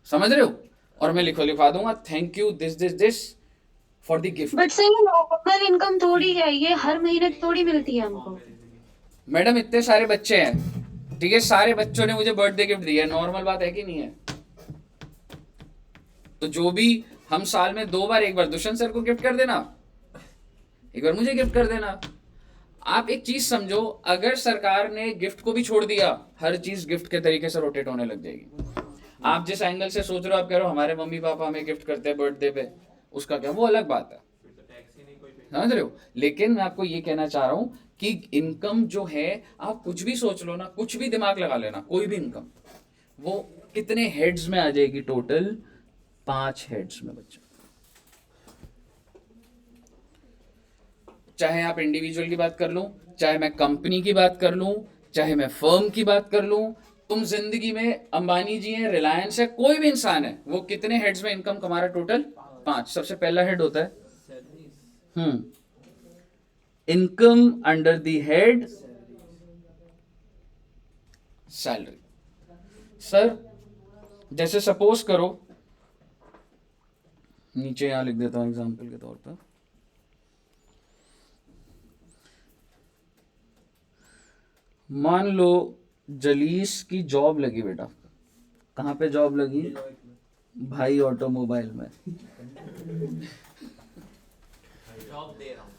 समझ रहे हो? और मैं लिखवा दूंगा thank you this for the gift. But sir ये नॉर्मल इनकम थोड़ी है, ये हर महीने थोड़ी मिलती है हमको। मैडम इतने सारे बच्चे हैं, ठीक है, सारे बच्चों ने मुझे बर्थडे गिफ्ट दिया है, नॉर्मल बात है कि नहीं है? तो जो भी हम साल में 2 बार, एक बार दुष्यंत सर को गिफ्ट कर देना, एक बार मुझे गिफ्ट कर देना। आप एक चीज समझो, अगर सरकार ने गिफ्ट को भी छोड़ दिया, हर चीज गिफ्ट के तरीके से रोटेट होने लग जाएगी। आप जिस एंगल से सोच रहे हो, आप कह रहे हो हमारे मम्मी पापा हमें गिफ्ट करते हैं बर्थडे पे, उसका क्या, वो अलग बात है, समझ रहे हो? लेकिन मैं आपको ये कहना चाह रहा हूं कि इनकम जो है, आप कुछ भी सोच लो ना, कुछ भी दिमाग लगा लेना, कोई भी इनकम, वो कितने हेड्स में आ जाएगी? टोटल 5 हेड्स में बच्चों। चाहे आप इंडिविजुअल की बात कर लूं, चाहे मैं कंपनी की बात कर लूं, चाहे मैं फर्म की बात कर लूं, तुम जिंदगी में अंबानी जी हैं, रिलायंस है, कोई भी इंसान है, वो कितने हेड्स में इनकम कमा रहा है? टोटल 5। सबसे पहला हेड होता है income under the head salary. Sir जैसे सपोज करो, नीचे यहां लिख देता हूं एग्जांपल के तौर पर, मान लो जलीस की जॉब लगी बेटा। कहाँ पे जॉब लगी? भाई ऑटोमोबाइल में। जॉब दे रहा हूँ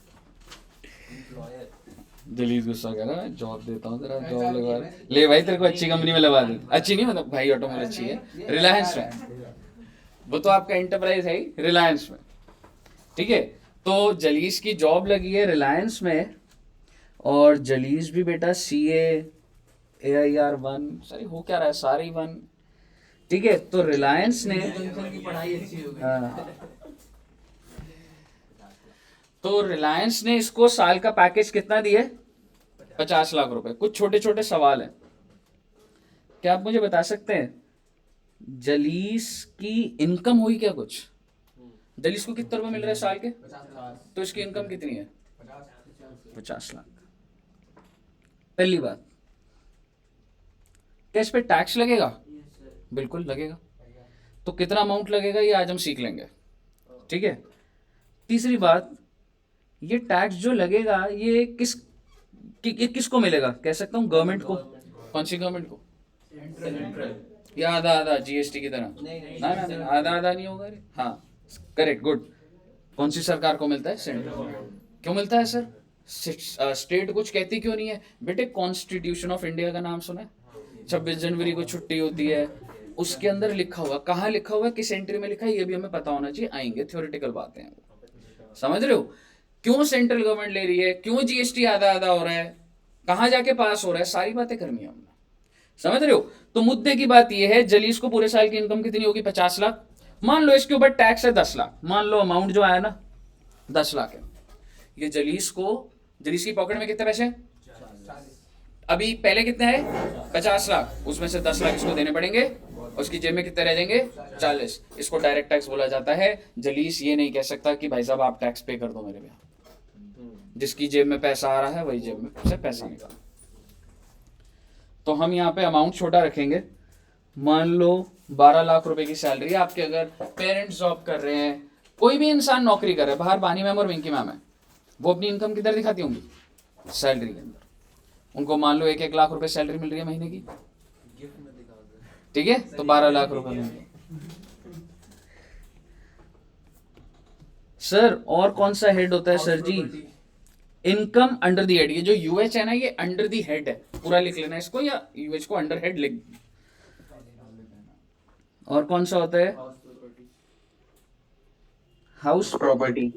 जलीस गुस्सा कर रहा है, जॉब देता हूँ तेरा, जॉब लगवा ले भाई, तेरे को अच्छी कंपनी में लगा दे। अच्छी नहीं मतलब भाई ऑटोमोबाइल अच्छी है, रिलायंस में, वो तो आपका एंटरप्राइज है ही, रिलायंस में, ठीक है। तो जलीस की जॉब लगी है रिलायंस में, और जलीस भी बेटा CA AIR 1, सॉरी हो क्या रहा है, सारी 1, ठीक है, तो रिलायंस ने जंक्शन की पढ़ाई अच्छी हो गई। हाँ, तो रिलायंस ने इसको साल का पैकेज कितना दिया? 50 लाख रुपए। कुछ छोटे छोटे सवाल हैं, क्या आप मुझे बता सकते हैं जलीस की इनकम हुई क्या कुछ? जलीस को कितने रुपए मिल रहे हैं साल के? तो इसकी इनकम कितनी है? 50 लाख। पहली बात, क्या इस पे टैक्स लगेगा? बिल्कुल लगेगा। तो कितना अमाउंट लगेगा ये आज हम सीख लेंगे, ठीक है। तीसरी बात, ये टैक्स जो लगेगा ये किसको मिलेगा? कह सकता हूँ गवर्नमेंट को। कौन सी गवर्नमेंट को? या आधा आधा जीएसटी की तरह? ना ना ना, आधा आधा नहीं होगा। हाँ करेक्ट, गुड। कौन सी सरकार को मिलता है? सेंट्रल। क्यों मिलता है सर? स्टेट कुछ कहती क्यों नहीं है? बेटे कॉन्स्टिट्यूशन ऑफ इंडिया का नाम सुना है? 26 जनवरी को छुट्टी होती है, उसके अंदर लिखा हुआ, कहाँ लिखा हुआ है, किस एंट्री में लिखा है, ये भी हमें पता होना चाहिए। आएंगे थ्योरेटिकल बातें हैं, समझ रहे हो? क्यों सेंट्रल गवर्नमेंट ले रही है, क्यों जीएसटी आधा आधा हो रहा है, कहाँ जाके पास हो रहा है, सारी बातें करनी है हमने, समझ रहे हो? तो मुद्दे की बात यह है, जलीस को पूरे साल की इनकम कितनी होगी? 50 लाख। मान लो इसके ऊपर टैक्स है 10 लाख, मान लो अमाउंट जो आया ना 10 लाख है। ये जलीस की पॉकेट में कितने पैसे? अभी पहले कितने है? 50 लाख। उसमें से 10 लाख इसको देने पड़ेंगे, उसकी जेब में कितने रह जाएंगे? 40। इसको डायरेक्ट टैक्स बोला जाता है। जलीस ये नहीं कह सकता कि भाई साहब आप टैक्स पे कर दो मेरे भैया। जिसकी जेब में पैसा आ रहा है वही जेब में से पैसा निकाल। तो हम यहाँ पे अमाउंट छोटा रखेंगे। मान लो 12 लाख रुपए की सैलरी है आपके। अगर पेरेंट्स जॉब कर रहे हैं, कोई भी इंसान नौकरी कर रहा है, बाहर बानी मैम और विंकी मैम है, वो अपनी इनकम किधर दिखाती होंगी? सैलरी के अंदर। उनको मान लो 1-1 लाख रुपए सैलरी मिल रही है महीने की, ठीक है, तो 12 लाख रुपए मिलेंगे। सर और कौन सा हेड होता है sir ji? Income under the head. ये जो यूएच है ना, ये अंडर दी हेड है, पूरा लिख लेना इसको, या यूएच को अंडर हेड लिख। और कौन सा होता है? House property.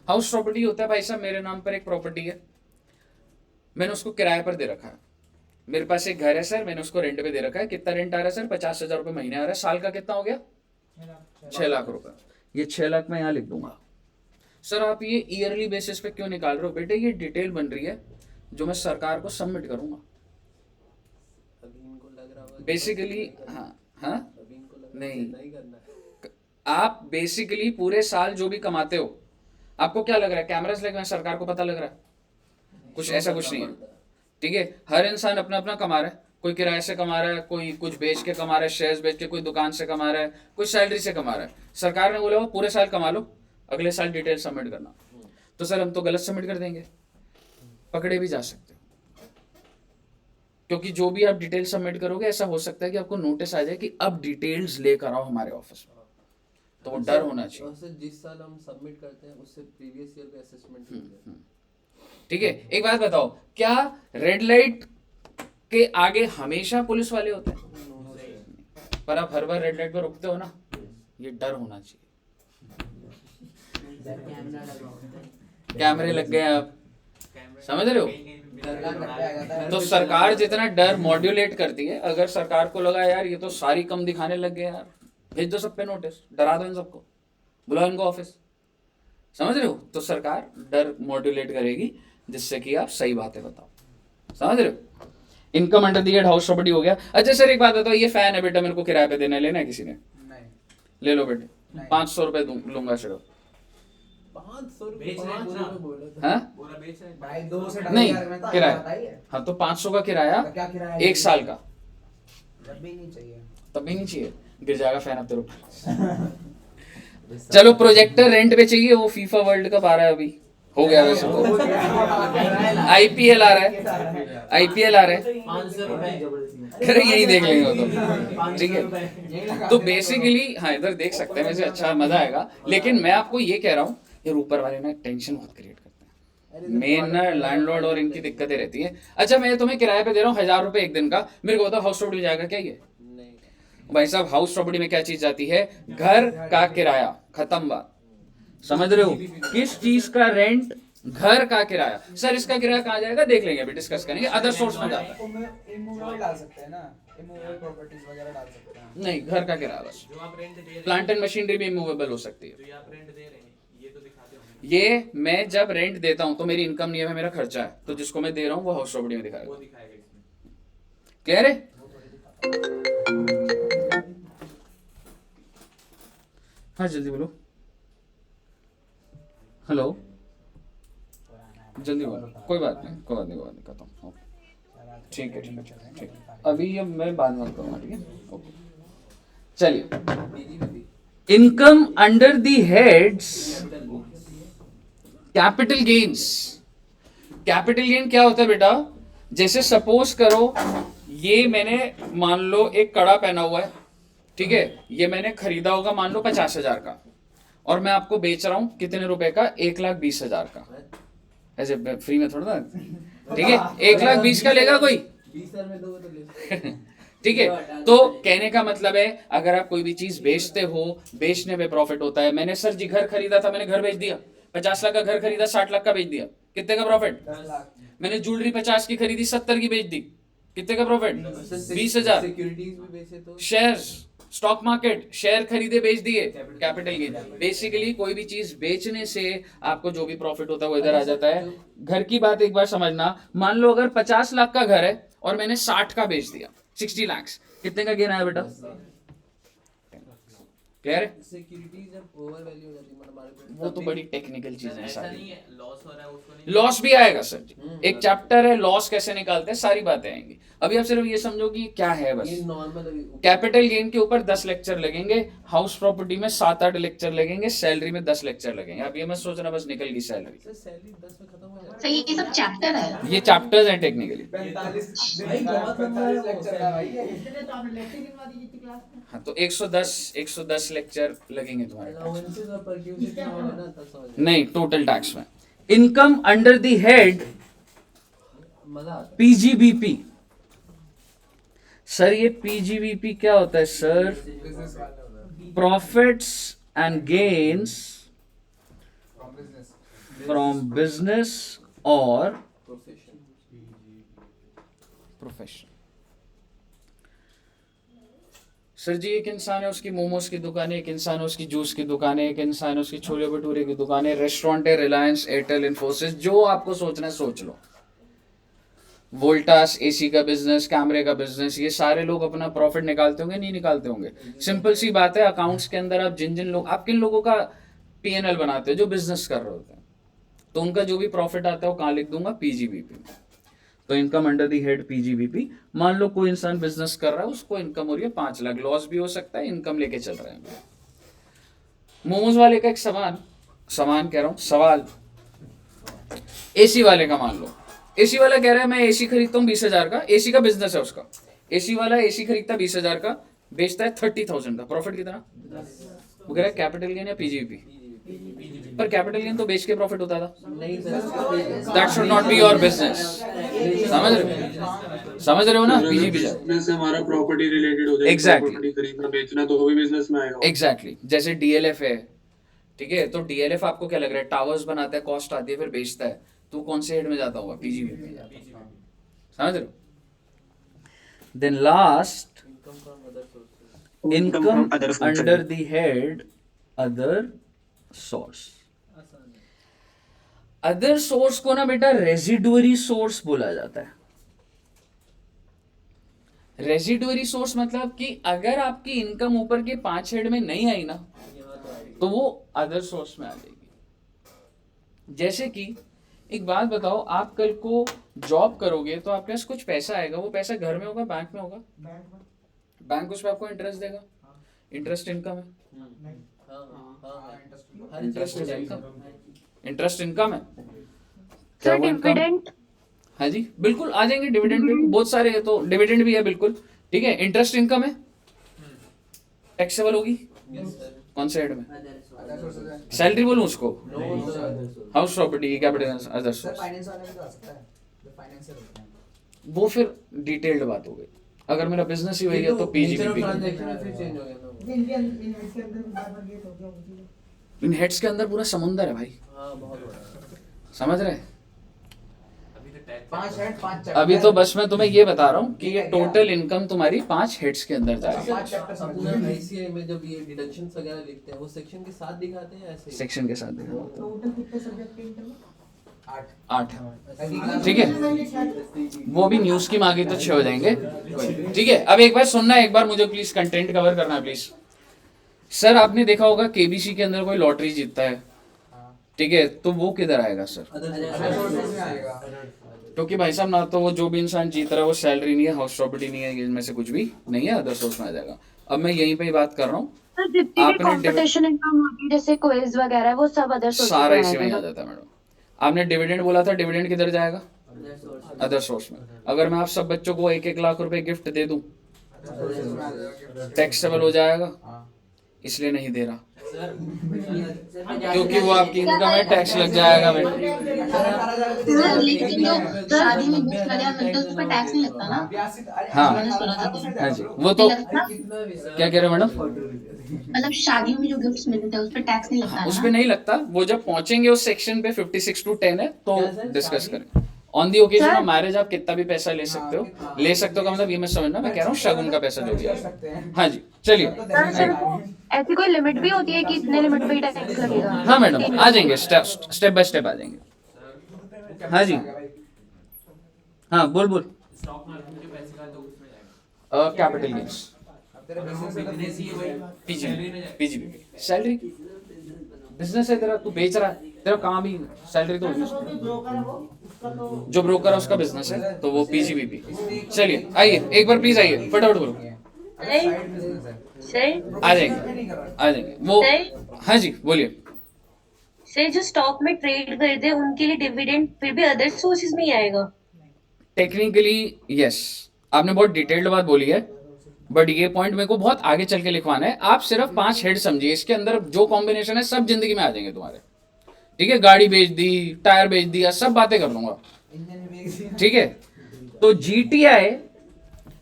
हाउस प्रॉपर्टी होता है भाई साहब, मेरे नाम पर एक प्रॉपर्टी है, मैंने उसको किराए पर दे रखा है। मेरे पास एक घर है सर, मैंने उसको रेंट पे दे रखा है। कितना रेंट आ रहा है सर? 50,000 रुपए महीने आ रहा है। साल का कितना हो गया? 6 लाख रुपए। ये 6 लाख मैं यहाँ लिख दूंगा। सर आप ये ईयरली बेसिस पे क्यों निकाल रहे हो? बेटे ये डिटेल बन रही है जो मैं सरकार को सबमिट करूंगा। बेसिकली हाँ नहीं, आप बेसिकली पूरे साल जो भी कमाते हो, आपको क्या लग रहा है? कैमरास लगे हैं, सरकार को पता लग रहा है? कुछ ऐसा कुछ नहीं है, ठीक है। हर इंसान अपना अपना कमा रहा है। कोई किराए से कमा रहा है, कोई कुछ बेच के कमा रहा है, शेयर्स बेच के, कोई दुकान से कमा रहा है, कोई सैलरी से कमा रहा है। सरकार ने बोला वो पूरे साल कमा लो, अगले साल डिटेल सबमिट करना। तो सर हम तो गलत सबमिट कर देंगे, पकड़े भी जा सकते हो। क्योंकि जो भी आप डिटेल सबमिट करोगे, ऐसा हो सकता है कि आपको नोटिस आ जाए कि अब डिटेल्स लेकर आओ हमारे ऑफिस में। तो वो डर होना चाहिए। सर जिस साल हम सबमिट करते हैं उससे प्रीवियस ईयर का असेसमेंट, ठीक है। एक बात बताओ, क्या रेड लाइट के आगे हमेशा पुलिस वाले होते हैं? पर आप हर बार रेड लाइट पर रुकते हो ना, ये डर होना चाहिए। कैमरे लग गए, आप समझ रहे हो? तो सरकार जितना डर मॉड्यूलेट करती है, अगर सरकार को लगा यार ये तो सारी कम दिखाने लग गए यार, भेज दो सब पे नोटिस, डरा दो इन सबको, बुलाओ इनको ऑफिस, समझ रहे हो? तो सरकार डर मॉड्यूलेट करेगी जिससे कि आप सही बातें बताओ, समझ रहे हो? Income under the head house property हो गया। अच्छा सर एक बात बताओ, ये फैन है बेटा, मेरे को किराए पे देना है, लेना है किसी ने? नहीं। ले लो बेटे, 500 रुपए लूंगा सिर्फ। 500 भाई 2 से नहीं 2.5 में तो किराया, हाँ तो 500 का किराया क्या किराया? 1 साल का। जब भी नहीं चाहिए, तब भी नहीं चाहिए, गिर जाएगा फैन अब तेरे ऊपर। चलो प्रोजेक्टर रेंट पे चाहिए, वो फीफा वर्ल्ड कप आ रहा है अभी, हो गया वैसे तो। आईपीएल आ रहा है, आईपीएल आ रहा है, 500 रुपए अरे यही देख लेंगे वो तो, ठीक है। तो बेसिकली हाँ इधर देख सकते हैं, वैसे अच्छा मजा आएगा। लेकिन मैं आपको ये कह रहा हूँ, यार ऊपर वाले ना टेंशन बहुत क्रिएट करते हैं, मेन ना लैंडलॉर्ड और इनकी दिक्कतें रहती हैं। अच्छा मैं तुम्हें किराए पे दे रहा हूँ 1000 रुपए एक दिन का, मेरे को बताओ हाउस प्रॉपर्टी जाएगा क्या ये? भाई साहब हाउस प्रॉपर्टी में क्या चीज जाती है? घर का किराया, खत्म बात, समझ रहे हो? किस चीज का रेंट? घर का किराया। सर इसका किराया कहाँ जाएगा? देख लेंगे अभी, डिस्कस करेंगे, अदर सोर्स में जाता है। इमूवेबल डाल सकते हैं ना, इमूवेबल प्रॉपर्टीज वगैरह डाल सकते हैं। नहीं, घर का किराया बस। जो आप रेंट दे रहे हैं, प्लांट एंड मशीनरी भी इमूवेबल हो सकती है। जो ये आप रेंट दे रहे हैं, ये तो दिखाते होंगे, ये मैं जब रेंट देता हूँ तो मेरी इनकम नहीं है, मेरा खर्चा है, तो जिसको मैं दे रहा हूँ वो हाउस प्रॉपर्टी में वो दिखाएगा। दिखाएगा इसमें। क्लियर है? हाँ जल्दी बोलो। हेलो, जल्दी बोलो। कोई बात नहीं, कोई बात नहीं, करता हूँ। ठीक है, ठीक है, ठीक है। अभी ये मैं बाद में करूँगा, ठीक है? ओके, चलिए। इनकम अंडर दी heads capital gains. Capital gain क्या होता है बेटा? जैसे सपोज करो ये मैंने मान लो एक कड़ा पहना हुआ है, ठीक है, ये मैंने खरीदा होगा मान लो 50,000 का, और मैं आपको बेच रहा हूं कितने रुपए का? 1,20,000 का। ऐसे फ्री में थोड़ा ना, ठीक है? 1,20,000 का लेगा कोई? 20,000 में दोगे तो ले। ठीक है, तो कहने का मतलब है अगर आप कोई भी चीज बेचते हो, बेचने में प्रॉफिट होता है। मैंने सर जी घर खरीदा था, मैंने घर बेच दिया, 50 लाख का घर खरीदा, 60 लाख का बेच दिया, कितने का प्रॉफिट? 10 लाख। मैंने ज्वेलरी 50 की खरीदी, 70 की बेच दी, कितने का प्रॉफिट? 20,000। सिक्योरिटीज भी बेचे तो शेयर्स, स्टॉक मार्केट, शेयर खरीदे बेच दिए, कैपिटल गेन। बेसिकली कोई भी चीज बेचने से आपको जो भी प्रॉफिट होता है वो इधर आ जाता है। घर की बात एक बार समझना, मान लो अगर 50 लाख का घर है और मैंने 60 का बेच दिया, 60 लाख, कितने का गेन आया बेटा? क्लियर है? सिक्योरिटीज जब ओवर वैल्यू हो जाती है मतलब मार्केट, वो तो बड़ी टेक्निकल चीजें हैं ऐसा सारी। नहीं है, लॉस हो रहा है उसको नहीं, लॉस भी आएगा सर जी, एक चैप्टर है लॉस कैसे निकालते हैं, सारी बातें आएंगी। अभी आप सिर्फ ये समझो कि क्या है बस। ये नॉर्मल कैपिटल गेन के ऊपर 10 लेक्चर लगेंगे, हाउस प्रॉपर्टी में 7-8 लेक्चर लगेंगे, सैलरी में 10 लेक्चर लगेंगे। आप ये मत सोचना बस निकल गई सैलरी। सर सैलरी 10 में खत्म हो जाता तो ये सब चैप्टर है। ये चैप्टर्स हैं टेक्निकली। 45 भाई, बहुत लंबा है वो लेक्चर का भाई ये। हाँ, तो 110 लेक्चर लगेंगे तुम्हारे है। टैक्स में। अलाउंसेस और परक्यूजिट ना हो ना तब समझ नहीं, टोटल टैक्स में। इनकम अंडर द हेड मजा आता है। पीजीबीपी। सर ये पीजीबीपी क्या होता है सर? बिजनेस वाले होते हैं। Profits and gains from business. From business और प्रोफेशन। सर जी एक इंसान है, उसकी मोमोज की दुकान है, एक इंसान है उसकी जूस की दुकान है, एक इंसान है उसकी छोले भटूरे की दुकान है, रेस्टोरेंट है, रिलायंस, एयरटेल, इन्फोसिस, जो आपको सोचना है सोच लो। वोल्टास एसी का बिजनेस, कैमरे का बिजनेस, ये सारे लोग अपना प्रॉफिट निकालते होंगे, नहीं निकालते होंगे? सिंपल सी बात है, अकाउंट्स के अंदर आप जिन जिन लोग, आप किन लोगों का पीएनएल बनाते हो? जो बिजनेस कर रहे होते हैं, तो उनका जो भी प्रॉफिट आता है वो कहाँ लिख दूंगा? पीजीबीपी में। तो income under the head PGBP. मान लो कोई इंसान बिजनेस कर रहा है, उसको इनकम हो रही है 5 लाख, लॉस भी हो सकता है, इनकम लेके चल रहे हैं। मोमोज वाले का एक सवाल कह रहा हूं, सवाल एसी वाले का मान लो, एसी वाला कह रहा है मैं एसी खरीदता हूँ 20,000 का, एसी का बिजनेस है उसका, एसी वाला एसी खरीदता है 20,000 का, बेचता है 30,000 का, प्रॉफिट कितना? वो कह रहा है कैपिटल गेन या पीजीबीपी? पर कैपिटल गेन तो बेच के प्रॉफिट होता था। नहीं sir, that should not be your business. समझ रहे हो ना? पीजीबी बिजनेस से हमारा प्रॉपर्टी रिलेटेड हो जाएगा। Exactly. प्रॉपर्टी खरीदना बेचना तो वो भी बिजनेस में आएगा। एग्जैक्टली जैसे डीएलएफ है, ठीक है, तो डीएलएफ आपको क्या लग रहा है? टावर्स बनाता है, कॉस्ट आती है, फिर बेचता है, तो कौन से हेड में जाता होगा? पीजीबी में जाता होगा। समझ रहे हो? Then last income under the head other source. Other source को ना बेटा रेजिडुअरी सोर्स बोला जाता है। रेजिडुअरी सोर्स मतलब कि अगर आपकी इनकम ऊपर के 5 हेड में नहीं आई ना, तो वो अदर सोर्स में आ जाएगी। जैसे कि एक बात बताओ, आप कल को जॉब करोगे तो आपके पास कुछ पैसा आएगा, वो पैसा घर में होगा, बैंक में होगा? बैंक उस पर आपको इंटरेस्ट देगा, इंटरेस्ट इनकम है, इंटरेस्ट इनकम है क्या? वो इनकम, हाँ जी बिल्कुल आ जाएंगे। डिविडेंड भी बहुत सारे है, तो डिविडेंड भी है बिल्कुल, ठीक है। इंटरेस्ट इनकम है, टैक्सेबल होगी कौन से हेड में? सैलरी बोलूं उसको? House property, capital, other sir source, finance वाले भी तो आ सकता है, जो फाइनेंशियल होते हैं। वो फिर डिटेल्ड बात हो गई। अगर मेरा बिजनेस ही वही है तो पीजीबीपी। ट्रांजैक्शन चेंज हो गया ना। इन हेड्स के अंदर पूरा समुंदर है भाई, हाँ बहुत बड़ा। समझ रहे हैं? अभी तो 5 हेड 5 चैप्टर अभी तो बस मैं तुम्हें ये बता रहा हूँ कि ये टोटल इनकम तुम्हारी 5 हेड्स के अंदर जाएगी। 5 चैप्टर समझ अपना लीजिए। आईसीआई में जब ये डिडक्शंस वगैरह लिखते हैं वो सेक्शन के साथ दिखाते हैं ऐसे ही? सेक्शन के साथ देखो। टोटल कितने सब्जेक्ट के इंटर में 8 ठीक है, वो भी न्यूज की मांगी तो 6 हो जाएंगे। ठीक है, अब एक बार सुनना, एक बार मुझे प्लीज कंटेंट कवर करना प्लीज। सर आपने देखा होगा केबीसी के अंदर कोई लॉटरी जीतता है, ठीक है, तो वो किधर आएगा सर? में आएगा। क्योंकि भाई साहब ना तो वो जो भी इंसान जीत रहा है वो सैलरी नहीं है, हाउस प्रॉपर्टी नहीं है, इनमें से कुछ भी नहीं है, अदर सोर्स में आ जाएगा। अब मैं यहीं पे ही बात कर रहा हूँ, सर जितनी भी आपने कंपटीशन इनकम होती है जैसे क्विज वगैरह वो सब अदर सोर्स सारा इसी में ही आ जाता है मैडम। आपने डिविडेंड बोला था, डिविडेंड किधर जाएगा? अदर सोर्स में। अगर मैं आप सब बच्चों को 1-1 लाख रुपए गिफ्ट दे दूं टैक्सेबल हो जाएगा? इसलिए नहीं दे रहा क्योंकि वो आपकी इनकम है, टैक्स लग जाएगा बेटा। सर लेकिन जो शादी में गिफ्ट वगैरह मिलते हैं उस पर टैक्स नहीं लगता ना? हाँ मैंने सुना था तो। हाँ जी, वो तो लगता? क्या कह रहे हो मैडम? मतलब शादियों में जो गिफ्ट्स मिलते हैं उस पर टैक्स नहीं लगता उस ना? पे नहीं लगता, वो जब पहुंचेंगे उस सेक्शन पे 56 to 10 है तो डिस्कस करें। On the occasion of marriage आप कितना भी पैसा ले सकते हो, ले सकते हो का मतलब ये मैं समझना, मैं कह रहा हूँ शगुन का पैसा जो भी है। हाँ जी चलिए। सर ऐसी कोई लिमिट भी होती है कि इतने लिमिट पे ही टैक्स लगेगा? हाँ मैडम आ जाएंगे, स्टेप बाय स्टेप आ जाएंगे। हाँ जी, हाँ बोल। स्टॉक मार्केट में जो पैसे का तो उसमें जाएगा। कैपिटल गेन्स, तेरे बिजनेस ही वही पीजीबी सैलरी, बिजनेस है तेरा, तू बेच रहा है, तेरा काम ही सैलरी तो होगी उसमें। जो ब्रोकर है उसका बिजनेस है तो वो पीजीबीपी। चलिए आइए एक बार प्लीज आइए, फटाफट बोलो। साइड बिजनेस है। सर आ जाएंगे वो। हाँ जी बोलिए। सर जो स्टॉक में ट्रेड करते हैं उनके लिए डिविडेंड फिर भी अदर सोर्सेज में ही आएगा? टेक्निकली यस, आपने बहुत डिटेल्ड बात बोली है, बट ये पॉइंट मेरे को बहुत आगे चल के लिखवाना है। आप सिर्फ 5 हेड समझिए, इसके अंदर जो कॉम्बिनेशन है सब जिंदगी में आ जाएंगे तुम्हारे। ठीक है, गाड़ी बेच दी, टायर बेच दिया, सब बातें कर लूंगा। ठीक है, तो जीटीआई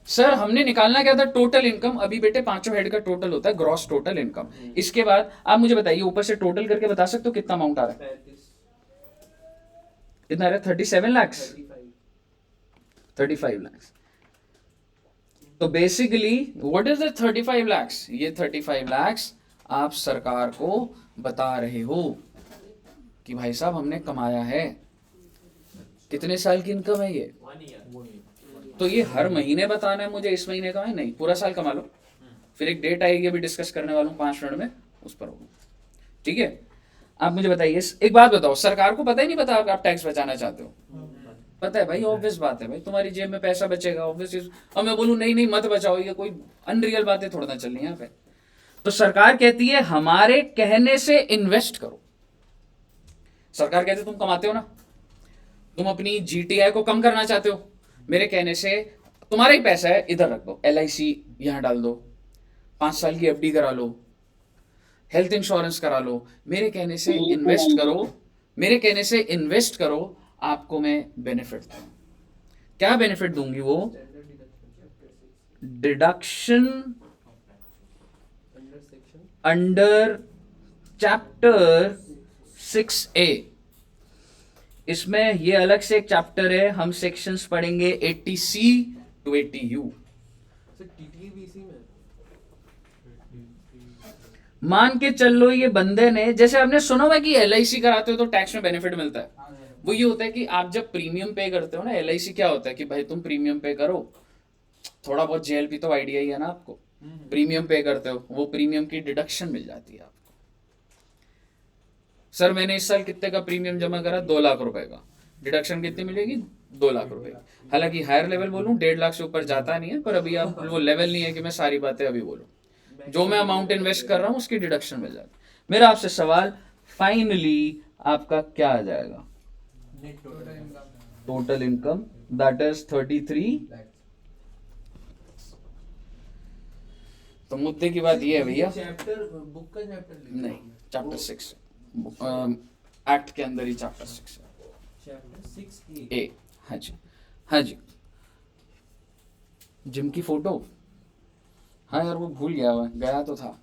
सर हमने निकालना क्या था? Total income. अभी बेटे 5 हेड का टोटल होता है ग्रॉस टोटल इनकम। इसके बाद आप मुझे बताइए ऊपर से टोटल करके बता सकते हो कितना अमाउंट आ रहा है? कितना आ रहा है? 37 लाख, 35 लाख। तो basically what is the 35 lakh? ये 35 लाख आप सरकार को बता रहे हो कि भाई साहब हमने कमाया है। कितने साल की इनकम है ये? तो ये हर महीने बताना है मुझे, इस महीने का है नहीं, पूरा साल कमा लो। फिर एक डेट आएगी अभी डिस्कस करने वाला हूँ 5 मिनट में, उस पर होगा। ठीक है, आप मुझे बताइए एक बात बताओ, सरकार को पता ही नहीं पता आप टैक्स बचाना चाहते हो? पता है भाई, ऑब्वियस बात है भाई, तुम्हारी जेब में पैसा बचेगा ऑब्वियस। और मैं बोलूं नहीं मत बचाओ, ये कोई अनरियल बातें थोड़ा ना चल रही है यहाँ पे। तो सरकार कहती है हमारे कहने से इन्वेस्ट करो। सरकार कहती है तुम कमाते हो ना, तुम अपनी जीटीआई को कम करना चाहते हो, मेरे कहने से तुम्हारा ही पैसा है इधर रख दो, LIC यहां डाल दो, 5 साल की FD करा लो, हेल्थ इंश्योरेंस करा लो, मेरे कहने से इन्वेस्ट करो, मेरे कहने से इन्वेस्ट करो, आपको मैं बेनिफिट दूंगा। क्या बेनिफिट दूंगी? वो डिडक्शन अंडर चैप्टर 6A। इसमें ये अलग से एक चैप्टर है, हम सेक्शंस पढ़ेंगे 80C to 80U। मान के चल लो ये बंदे ने, जैसे आपने सुना हुआ कि LIC कराते हो तो टैक्स में बेनिफिट मिलता है, वो ये होता है कि आप जब प्रीमियम पे करते हो ना, LIC क्या होता है कि भाई तुम प्रीमियम पे करो, थोड़ा बहुत JLP तो आइडिया ही है ना आपको, प्रीमियम पे करते हो, वो प्रीमियम की डिडक्शन मिल जाती है आपको। सर मैंने इस साल कितने का प्रीमियम जमा करा? 2 लाख रुपए का, डिडक्शन कितनी मिलेगी? 2 लाख रुपए। हालांकि हायर लेवल बोलूं 1.5 लाख से ऊपर जाता नहीं है, पर अभी आप वो लेवल नहीं है कि मैं सारी बातें अभी बोलूं। जो मैं अमाउंट इन्वेस्ट कर रहा हूं उसकी डिडक्शन मिल जाती है। मेरा आपसे सवाल, फाइनली आपका क्या आ जाएगा? Total income that is 33। तो मुद्दे की बात ये है भैया, चैप्टर बुक का चैप्टर नहीं चैप्टर 6 एक्ट के अंदर ही चैप्टर 6 है, चैप्टर 6 ए। हाँ जी, हाँ जी। जिम की फोटो, हाँ यार वो भूल गया, मैं गया तो था।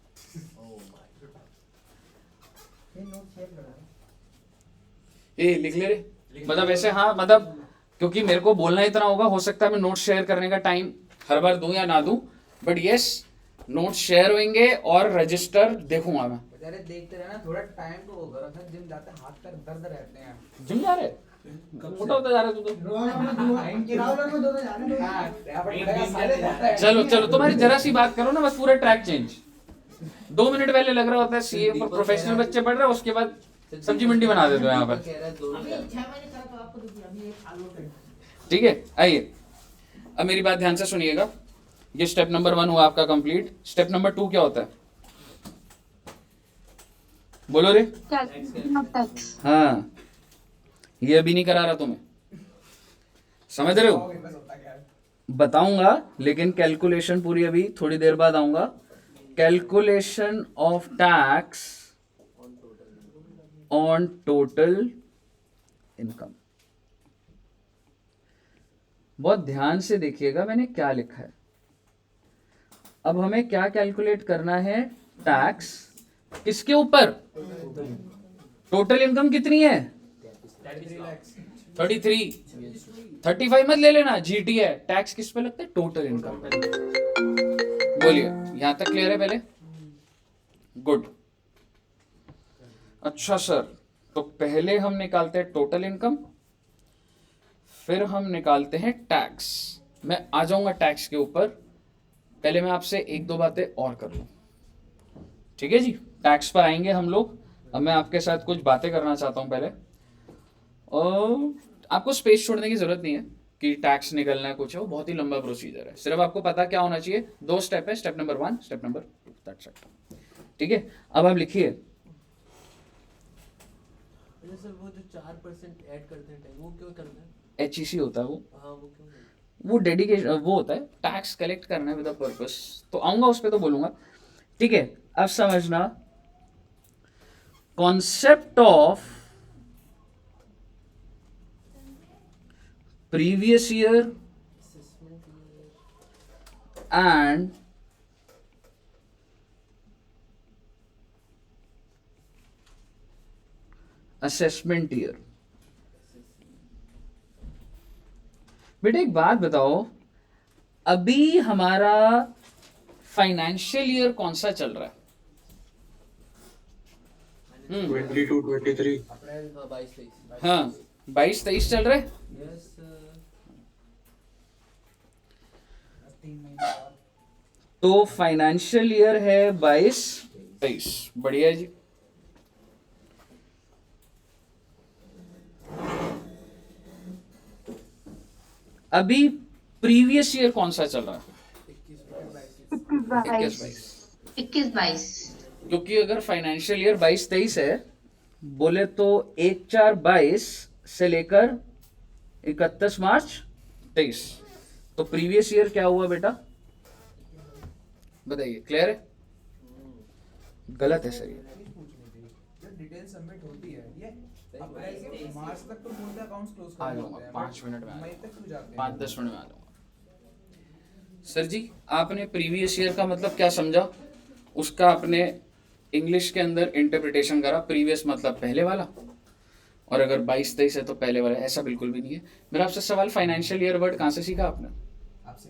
ए लिख ले रे, मतलब ऐसे, हाँ मतलब क्योंकि मेरे को बोलना इतना होगा, हो सकता है मैं नोट शेयर करने का टाइम हर बार दूं या ना दूं, बट यस नोट शेयर होंगे और रजिस्टर देखूंगा मैं। बेचारे देखते रहना, थोड़ा टाइम तो वो करो सर, जिम जाते हैं हाथ पैर दर्द रहते हैं। जिम जा रहे मोटा होता जा रहा है तू तो। चलो चलो तुम्हारी जरा सी बात करो ना, बस पूरा ट्रैक चेंज। 2 मिनट पहले लग रहा होता है सीए फॉर प्रोफेशनल बच्चे पढ़ रहे हैं, उसके बाद सब्जी मंडी बना देते हो यहाँ पर। कह रहा है दोनों ठीक है, आइए अब मेरी बात ध्यान से सुनिएगा। ये स्टेप नंबर 1 हुआ आपका कंप्लीट। स्टेप नंबर 2 क्या होता है, बोलो रे। टैक्स। हाँ, ये अभी नहीं करा रहा तुम्हें, समझ रहे हो? बताऊंगा, लेकिन कैलकुलेशन पूरी अभी थोड़ी देर बाद आऊंगा। Calculation of tax on total income. बहुत ध्यान से देखिएगा मैंने क्या लिखा है। अब हमें क्या कैलकुलेट करना है, टैक्स किसके ऊपर, टोटल इनकम कितनी है 33, 35 मत ले लेना, जीटी है। टैक्स किस पे लगता है, टोटल इनकम पे। बोलिए यहां तक क्लियर है पहले? गुड। अच्छा सर, तो पहले हम निकालते हैं टोटल इनकम, फिर हम निकालते हैं टैक्स। मैं आ जाऊंगा टैक्स के ऊपर, पहले मैं आपसे 1-2 बातें और कर लूं, ठीक है जी? टैक्स पर आएंगे हम लोग। अब मैं आपके साथ कुछ बातें करना चाहता हूं पहले, और आपको स्पेस छोड़ने की जरूरत नहीं है कि टैक्स निकलना है कुछ है, वो बहुत ही लंबा प्रोसीजर है। सिर्फ आपको पता क्या होना चाहिए, 2 स्टेप है, step number 1, step number 2, that's it. ठीक है, अब आप लिखिए। अच्छा सर, वो जो 4% ऐड करते हैं टाइम, वो क्यों करना है? HEC होता है वो, हाँ वो क्यों करना है? वो डेडिकेशन, वो होता है टैक्स कलेक्ट करना है विद अ पर्पस। तो आऊंगा उस पर तो बोलूंगा, ठीक है? अब समझना, concept of previous year and assessment year. बेटा एक बात बताओ, अभी हमारा फाइनेंशियल ईयर कौन सा चल रहा है? 22-23 अप्रैल 22-23। हाँ, 22-23 चल रहा है। यस तो फाइनेंशियल ईयर है 22-23, बढ़िया जी। अभी प्रीवियस ईयर कौन सा चल रहा है? 21-22। क्योंकि अगर फाइनेंशियल ईयर 22-23 है, बोले तो 1/4/22 से लेकर 31 मार्च 23, तो प्रीवियस ईयर क्या हुआ बेटा, बताइए? क्लियर है? गलत है सर ये। डिटेल सबमिट होती है ये अप्रैल से मार्च तक तो बोलते हैं अकाउंट्स क्लोज आ कर जाऊंगा देते हैं, 5 मिनट में, मई तक क्यों जाते हैं? 5-10 मिनट में आ जाऊंगा। सर जी, आपने प्रीवियस ईयर का मतलब क्या समझा, उसका आपने इंग्लिश के अंदर इंटरप्रिटेशन करा। प्रीवियस मतलब पहले वाला, और अगर 22-23 है तो पहले वाला। ऐसा बिल्कुल भी नहीं है। मेरा आपसे सवाल, फाइनेंशियल ईयर वर्ड कहाँ से सीखा आपने, आपसे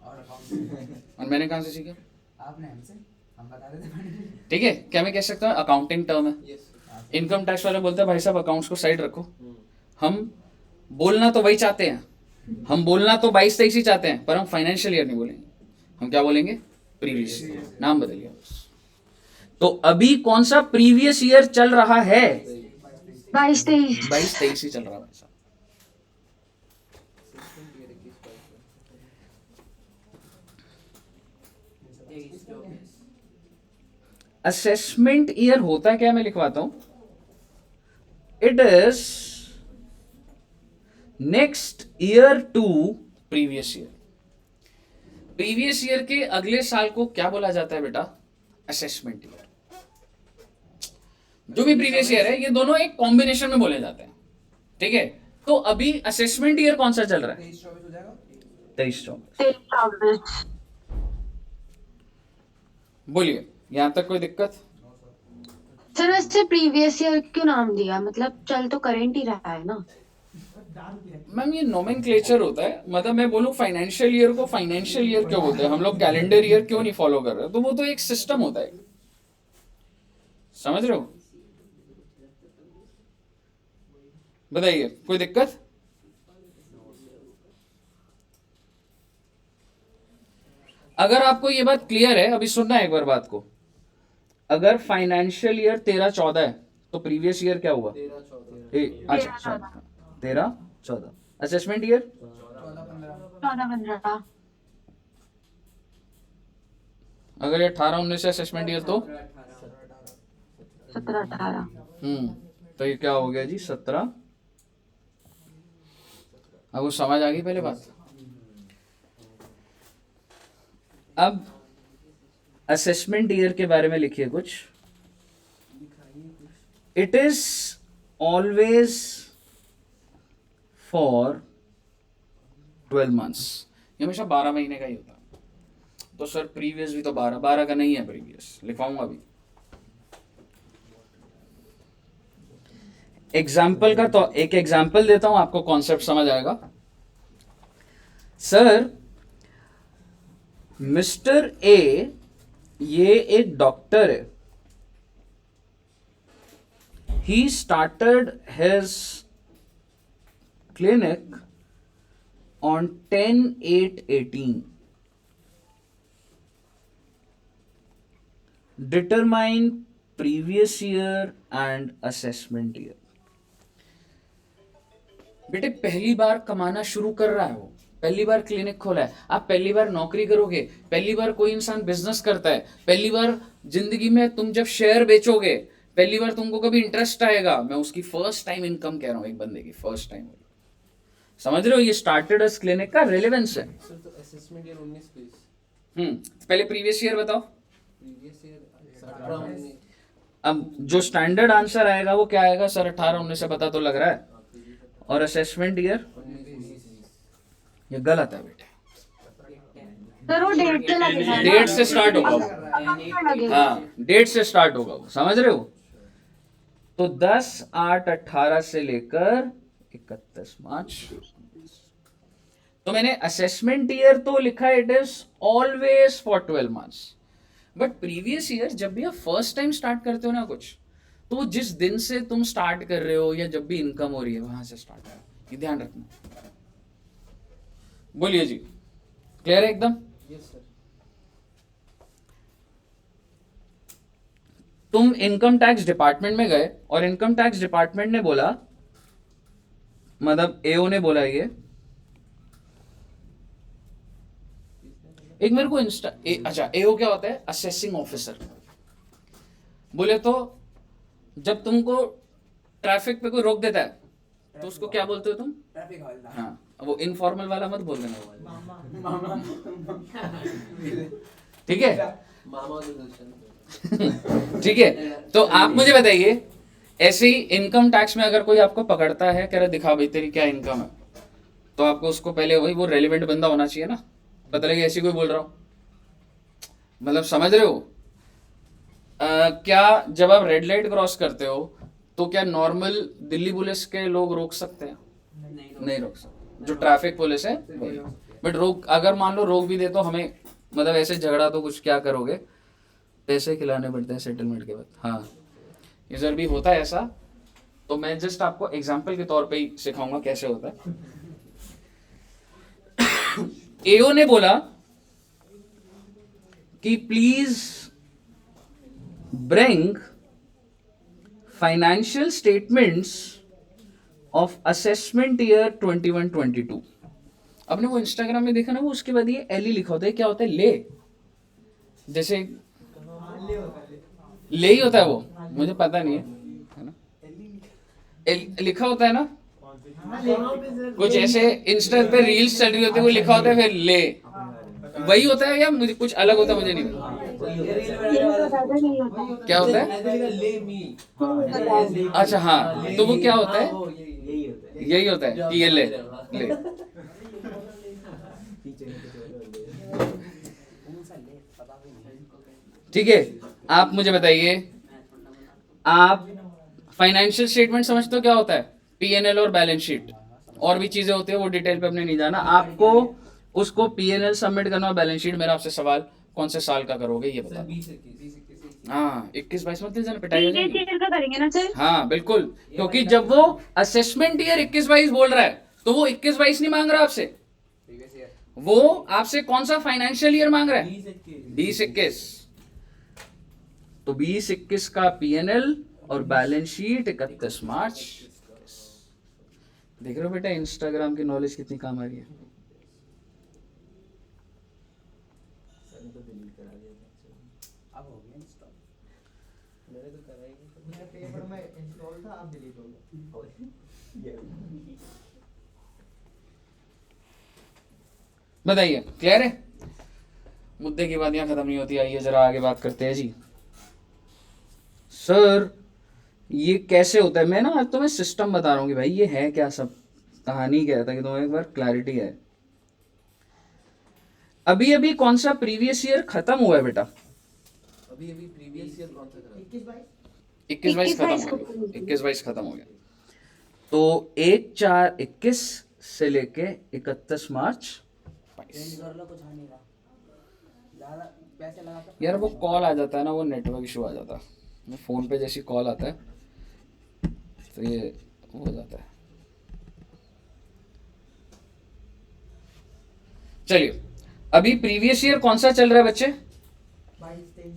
और अकाउंट और मैंने कहाँ से सीखा? आपने हमसे, हम बता देते हैं। ठीक है, क्या मैं कह सकता हूँ अकाउंटिंग टर्म है। यस। इनकम टैक्स वाले बोलते हैं भाई साहब अकाउंट्स को साइड रखो। हम बोलना तो वही चाहते हैं, हम बोलना तो 22-23 ही चाहते हैं, पर हम फाइनेंशियल ईयर नहीं बोलेंगे। हम क्या बोलेंगे, प्रीवियस ईयर। नाम बदलिए बस। तो अभी कौन सा प्रीवियस ईयर चल रहा है? 22-23। 22-23 ही चल रहा है भाई साहब। असेसमेंट ईयर होता क्या, मैं लिखवाता हूं। It is next year to previous year. Previous year के अगले साल को क्या बोला जाता है बेटा, असेसमेंट ईयर। जो भी प्रीवियस ईयर है, ये दोनों एक कॉम्बिनेशन में बोले जाते हैं, ठीक है? तो अभी असेसमेंट ईयर कौन सा चल रहा है? 23-24 हो जाएगा। 23-24। बोलिए, यहां तक कोई दिक्कत? सर वैसे प्रीवियस ईयर क्यों नाम दिया, मतलब चल तो करेंट ही रहा है ना। मैम ये नोमेनक्लेचर होता है, मतलब मैं बोलूँ फाइनेंशियल ईयर को फाइनेंशियल ईयर क्यों बोलते हैं, हम लोग कैलेंडर ईयर क्यों नहीं फॉलो कर रहे, तो वो तो एक सिस्टम होता है, समझ रहे हो? बताइए कोई दिक्कत? अगर आपको ये बात क्लियर है, अभी सुनना एक बार बात को, अगर फाइनेंशियल ईयर 13-14 है तो प्रीवियस ईयर क्या हुआ? 13-14 अच्छा 13-14। असेसमेंट ईयर 14-15 अगर ये 18-19 है असेसमेंट ईयर तो 17-18 तो ये क्या हो गया जी 17। अब वो समझ आ गई पहले बात। अब असेसमेंट ईयर के बारे में लिखिए कुछ। It is always for 12 months, ये हमेशा 12 महीने का ही होता है। तो सर प्रीवियस भी तो 12 का नहीं है, प्रीवियस लिखवाऊंगा अभी। एग्जाम्पल का तो एक एग्जाम्पल देता हूं, आपको कॉन्सेप्ट समझ आएगा। सर मिस्टर ए ये एक डॉक्टर है, he started his clinic on 10/8/18। Determine previous year and assessment year. बेटे पहली बार कमाना शुरू कर रहा है वो, पहली बार क्लिनिक खोला है, आप पहली बार नौकरी करोगे, पहली बार कोई इंसान बिजनेस करता है, पहली बार जिंदगी में तुम जब शेयर बेचोगे, पहली बार तुमको कभी इंटरेस्ट आएगा। मैं उसकी फर्स्ट टाइम इनकम कह रहा हूं, एक बंदे की फर्स्ट टाइम। समझ रहे हो? ये स्टार्टेड एज क्लिनिक का रेलेवेंस है। सर तो असेसमेंट ईयर 19-20 पहले प्रीवियस ईयर बताओ। Previous year 18-19। अब जो स्टैंडर्ड आंसर आएगा वो क्या आएगा सर? 18-19 से पता तो लग रहा है। और असेसमेंट ईयर 19-20 ये गलत है बेटे, सर वो डेट से लगेगा ना? डेट से स्टार्ट होगा वो। लगेगा। हाँ डेट से स्टार्ट होगा वो, समझ रहे हो? तो 10/8/18 से लेकर 31 मार्च। तो मैंने असेसमेंट ईयर तो लिखा है, it is always for 12 months. But previous year जब भी आप फर्स्ट टाइम स्टार्ट करते हो ना कुछ, तो वो जिस दिन से तुम स्टार्ट कर रहे हो या जब भी इनकम हो रही है वहां से स्टार्ट है, ये ध्यान रखना। बोलिए जी, क्लियर है एकदम? Yes sir. तुम इनकम टैक्स डिपार्टमेंट में गए और इनकम टैक्स डिपार्टमेंट ने बोला, मतलब एओ ने बोला, ये एक मेरे को अच्छा एओ क्या होता है? Assessing officer. बोले तो जब तुमको ट्रैफिक पे कोई रोक देता है तो उसको क्या बोलते हो तुम? ट्रैफिक हवलदार। हाँ, वो इनफॉर्मल वाला मत बोल देना, ठीक है? मामा के दर्शन। ठीक है, तो आप मुझे बताइए, ऐसे ही इनकम टैक्स में अगर कोई आपको पकड़ता है, कह रहा दिखा भाई तेरी क्या इनकम है, तो आपको उसको पहले वही वो रेलिवेंट बंदा होना चाहिए ना, पता लगे ऐसी कोई बोल रहा हूं। मतलब समझ रहे हो? क्या जब आप रेड लाइट क्रॉस करते हो तो क्या नॉर्मल दिल्ली पुलिस के लोग रोक सकते हैं? नहीं रोक सकते, जो ट्रैफिक पुलिस है वही। बट रोक, अगर मान लो रोक भी दे तो हमें मतलब ऐसे झगड़ा तो कुछ क्या करोगे, पैसे खिलाने पड़ते हैं सेटलमेंट के बाद। हाँ इधर भी होता है ऐसा, तो मैं जस्ट आपको एग्जांपल के तौर पे ही सिखाऊंगा कैसे होता है। एओ ने बोला कि please bring financial statements of assessment year 21-22। आपने वो इंस्टाग्राम में देखा ना, वो उसके बाद ये एल लिखा होता है, क्या होता है? ले, जैसे ले ही होता है वो, मुझे पता नहीं है ना, लिखा होता है ना कुछ ऐसे इंस्टा पे रील्स चल रही होती है, वो लिखा होता है फिर ले, वही होता है या मुझे कुछ अलग होता है? मुझे नहीं पता क्या होता है। ले मी। अच्छा हाँ, तो वो क्या होता है? यही होता है कि ये ले ले। ठीक है, आप मुझे बताइए, आप फाइनेंशियल स्टेटमेंट समझते हो क्या होता है? पीएनएल और बैलेंस शीट। और भी चीजें होती है, वो डिटेल पे अपने नहीं जाना। आपको उसको पीएनएल सबमिट करना और बैलेंस शीट। मेरा आपसे सवाल, कौन से साल का करोगे ये बता दो। 20-21 हाँ 21-22 मत ले जाना, पिटाई हो प्रीवियस जाएगी। ईयर का करेंगे ना सर? हाँ बिल्कुल, क्योंकि जब वो असेसमेंट ईयर 21-22 बोल रहा है तो वो 21-22 नहीं मांग रहा आपसे, प्रीवियस ईयर वो आपसे कौन सा फाइनेंशियल ईयर मांग रहा है, 20-21। तो 20-21 का पीएनएल और बैलेंस शीट 31 मार्च। देख रहे हो बेटा इंस्टाग्राम की नॉलेज कितनी काम आ रही है। अब हो गया इंस्टॉल। मैंने तो करा ही नहीं। मेरा पेपर में इंस्टॉल था, आप डिलीट हो गया। बताइए क्लियर है, मुद्दे की बात यहाँ खत्म नहीं होती। आइए जरा आगे बात करते हैं जी। सर ये कैसे होता है, मैं ना आज तुम्हें सिस्टम बता रहा हूँ कि भाई ये है क्या, सब कहानी क्या है, ताकि तुम्हें एक बार क्लैरिटी है। अभी अभी कौन सा प्रीवियस ईयर खत्म हुआ है बेटा, अभी प्रीवियस ईयर कौन सा करा? 21-22 खत्म हो गया, 21-22 खत्म हो गया। तो 1/4/21 से लेके 31 मार्च 22। कर लो, कुछ आ नहीं रहा, ज्यादा पैसे लगा कर। यार वो कॉल आ जाता है ना, वो नेटवर्क इशू आ जाता है, फोन पे जैसी कॉल आता है तो ये हो जाता है। चलिए अभी प्रीवियस ईयर कौन सा चल रहा है बच्चे, 22-23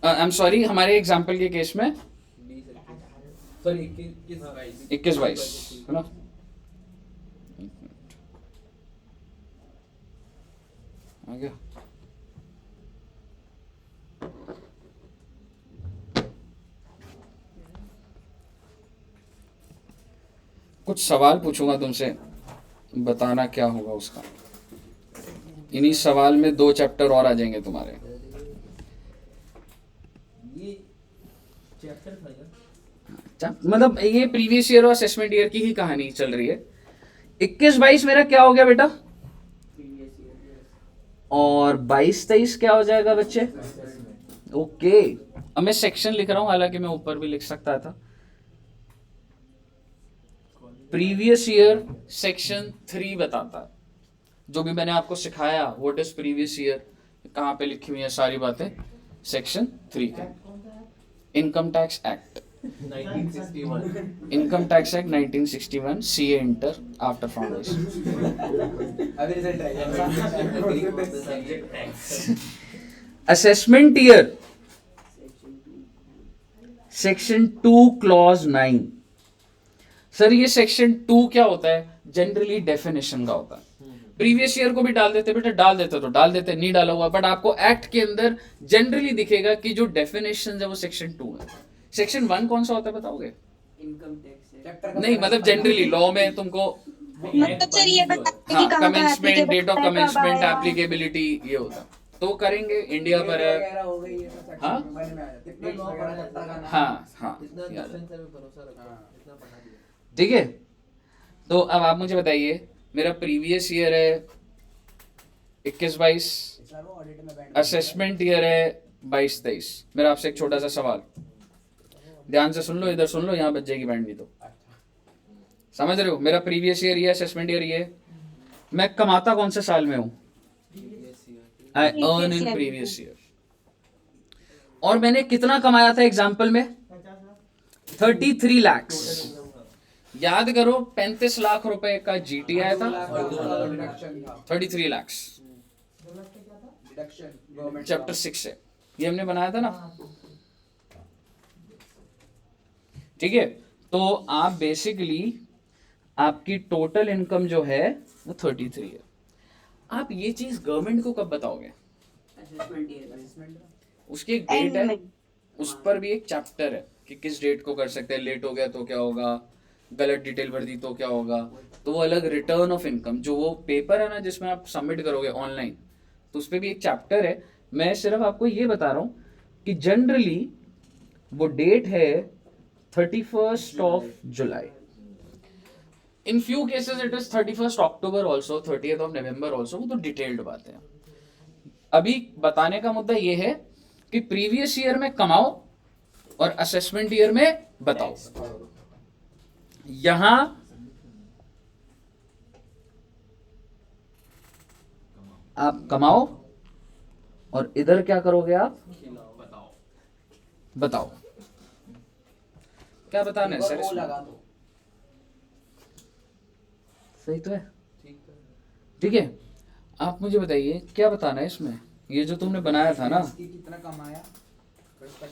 आई एम सॉरी, हमारे एग्जाम्पल के केस में 20-21 सॉरी 21-22 21-22 है ना। आ गया। कुछ सवाल पूछूंगा तुमसे, बताना क्या होगा उसका। इन्हीं सवाल में 2 चैप्टर और आ जाएंगे तुम्हारे। ये चैप्टर था यार, मतलब ये प्रीवियस ईयर और असेसमेंट ईयर की ही कहानी चल रही है। 21-22 मेरा क्या हो गया बेटा, प्रीवियस ईयर और 22-23 क्या हो जाएगा बच्चे। ओके अब मैं सेक्शन लिख रहा हूं, हालांकि मैं ऊपर भी लिख सकता था। प्रीवियस ईयर सेक्शन 3 बताता है, जो भी मैंने आपको सिखाया व्हाट इज प्रीवियस ईयर, कहाँ पे लिखी हुई है सारी बातें, सेक्शन 3 के। Income tax act 1961 income tax act 1961, CA inter after foundation. अभी result assessment year section 2 clause 9। Sir ये सेक्शन 2 क्या होता है, जनरली डेफिनेशन का होता है। प्रीवियस ईयर को भी डाल देते बेटा, डाल देते तो डाल देते, नहीं डाला हुआ, बट आपको एक्ट के अंदर जनरली दिखेगा कि जो डेफिनेशन है वो सेक्शन 2 है। सेक्शन 1 कौन सा होता है बताओगे, इनकम टैक्स नहीं मतलब जनरली लॉ में तुमको, मतलब सर ये बताइए हाँ कि कहाँ कहाँ कमेंसमेंट, applicable डेट ऑफ है, कब कमेंसमेंट, आया। एप्लीकेबिलिटी, ये होता है। तो करेंगे इंडिया पर है। वगैरह हो गई, ये सब सेक्शन हाँ? में बने में आ जाते हैं। इतना लॉ पढ़ा चैप्टर का नाम। हाँ हाँ इतना याद है। डिफरेंस है, भरोसा रखो, इतना पढ़ा दिया। ठीक है, तो अब आप मुझे बताइए, मेरा प्रीवियस ईयर है 21-22, पिछला वो ऑडिट में बैठ असेसमेंट ईयर है 22-23। मेरा आपसे एक छोटा सा सवाल, ध्यान से सुन लो, इधर सुन लो, यहाँ बच जाएगी बैंड नहीं तो। समझ रहे हो, मेरा प्रीवियस ईयर ये, असेसमेंट ईयर ये, मैं कमाता कौन से साल में हूँ, I earn in previous year. और मैंने कितना कमाया था एग्जाम्पल में, 33 लाख। याद करो 35 लाख रुपए का जीटी आया था, डिडक्शन था, 33 लाख डिडक्शन गवर्नमेंट चैप्टर 6 से, ये हमने बनाया था ना। ठीक है, तो आप बेसिकली आपकी टोटल इनकम जो है वो 33 है। आप ये चीज गवर्नमेंट को कब बताओगे, असेसमेंट ईयर उसकी एक डेट है, उस पर भी एक चैप्टर है कि किस डेट को कर सकते हैं, लेट हो गया तो क्या होगा, गलत डिटेल भर दी तो क्या होगा। तो वो अलग रिटर्न ऑफ इनकम, जो वो पेपर है ना जिसमें आप सबमिट करोगे ऑनलाइन, तो उस पर भी एक चैप्टर है। मैं सिर्फ आपको ये बता रहा हूँ कि जनरली वो डेट है 31st of July. In few cases it is 31st October also, 30th of November also, वो तो डिटेल्ड बात है। अभी बताने का मुद्दा ये है कि प्रीवियस ईयर में कमाओ और असेसमेंट ईयर में बताओ। यहां आप कमाओ और इधर क्या करोगे आप? बताओ क्या बताना है सर इसमें? सही तो है, ठीक है। आप मुझे बताइए क्या बताना है इसमें? ये जो तुमने बनाया था ना, कितना कमाया,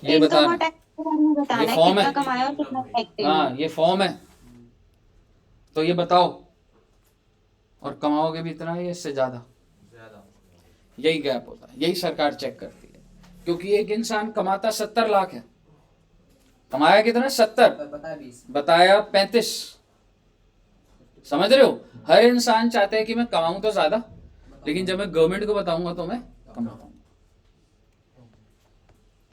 ये इनकम बताना और टैक्स के बारे में बताना ये है, फॉर्म कितना है। कमाया और कितना टैक्स देना हाँ है। ये फॉर्म है, तो ये बताओ। और कमाओगे भी इतना है इससे ज्यादा, यही गैप होता है, यही सरकार चेक करती है। क्योंकि एक इंसान कमाता 70 लाख है, कमाया कितना? 70, बताया 20। बताया 35। समझ रहे हो? हर इंसान चाहता है कि मैं कमाऊं तो ज्यादा, लेकिन जब मैं गवर्नमेंट को बताऊंगा तो मैं कम बताऊंगा।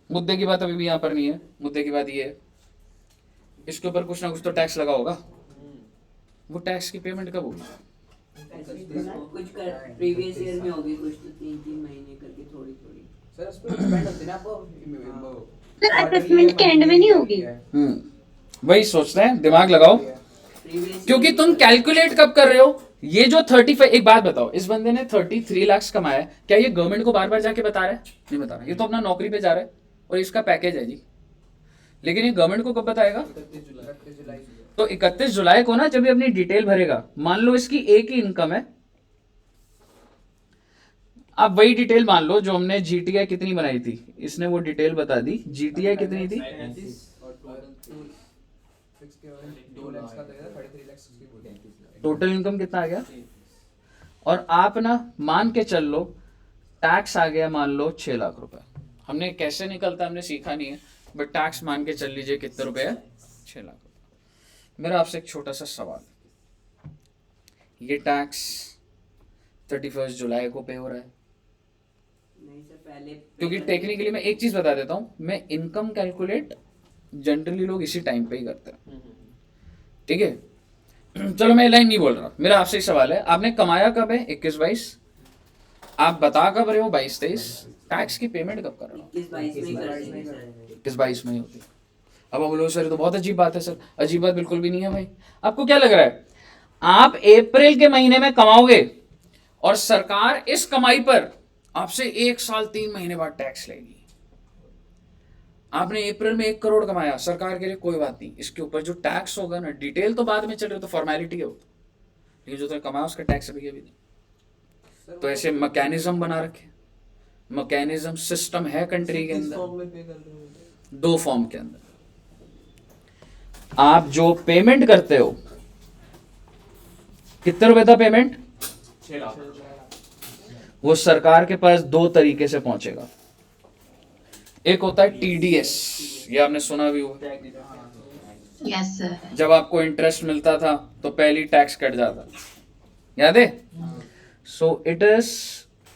मुद्दे की बात अभी भी यहां पर नहीं है। मुद्दे की बात ये है, इसके ऊपर कुछ ना कुछ तो टैक्स लगा होगा। वो टैक्स की पेमेंट कब होगी? कुछ प्रीवियस ईयर में होगी, कुछ तो 3-3 महीने करके थोड़ी थोड़ी। सर उस पर डिपेंड होते हैं ना आपको। असेसमेंट के एंड में नहीं होगी। वही सोचते हैं, दिमाग लगाओ। क्योंकि तुम कैलकुलेट कब कर रहे हो? ये जो 35, एक बात बताओ, इस बंदे ने 33 लाख कमाया, क्या ये गवर्नमेंट को बार बार जाके बता रहा है? नहीं बता रहा। ये तो अपना नौकरी पे जा रहा है और इसका पैकेज है जी, लेकिन ये गवर्नमेंट को कब बताएगा? 31 जुलाई। तो 31 जुलाई को ना, जब ये अपनी डिटेल भरेगा, मान लो इसकी एक ही इनकम है, आप वही डिटेल मान लो जो हमने जीटीआई कितनी बनाई थी, इसने वो डिटेल बता दी। जीटीआई कितनी थी? 2 लाख का देगा, 33 लाख की बोली। टोटल इनकम कितना आ गया? और आप ना मान के चल लो, टैक्स आ गया मान लो 6 लाख रुपए। हमने कैसे निकलता हमने सीखा नहीं है, बट टैक्स मान के चल लीजिए कितने रुपए है? 6 लाख रुपए। मेरा आपसे एक छोटा सा सवाल, ये टैक्स 31 जुलाई को पे हो रहा है? नहीं सर, पहले क्योंकि टेक्निकली मैं एक चीज बता देता हूं, मैं इनकम कैलकुलेट जनरली लोग इसी टाइम पे ही करते हैं, ठीक है। चलो मैं लाइन नहीं बोल रहा, मेरा आपसे एक सवाल है, आपने कमाया कब है? 21-22। आप बता कब रहे हो? 22-23। टैक्स की पेमेंट कब कर रहे हो? 21-22 में करते हैं सर। 21-22 में ही होती है। अब आप बोलो सर ये तो बहुत अजीब बात है। सर अजीब बात बिल्कुल भी नहीं है भाई। आपको क्या लग रहा है, आप अप्रैल के महीने में कमाओगे और सरकार इस कमाई पर आपसे 1 साल 3 महीने बाद टैक्स लेगी? आपने अप्रैल में 1 करोड़ कमाया, सरकार के लिए कोई बात नहीं, इसके ऊपर जो टैक्स होगा ना, डिटेल तो बाद में चल रही, तो फॉर्मेलिटी है वो, लेकिन जो तुमने कमाया उसका टैक्स अभी नहीं। तो ऐसे मैकेनिज्म बना रखे, मैकेनिज्म सिस्टम है कंट्री के अंदर, फॉर्म में पे कर देंगे। 2 फॉर्म के अंदर। आप जो पेमेंट करते हो, कितने रुपए था पेमेंट? 6 लाख। वो सरकार के पास 2 तरीके से पहुंचेगा। एक होता है टीडीएस, ये आपने सुना भी होगा। Yes sir. जब आपको इंटरेस्ट मिलता था तो पहली टैक्स कट जाता, याद है? So it is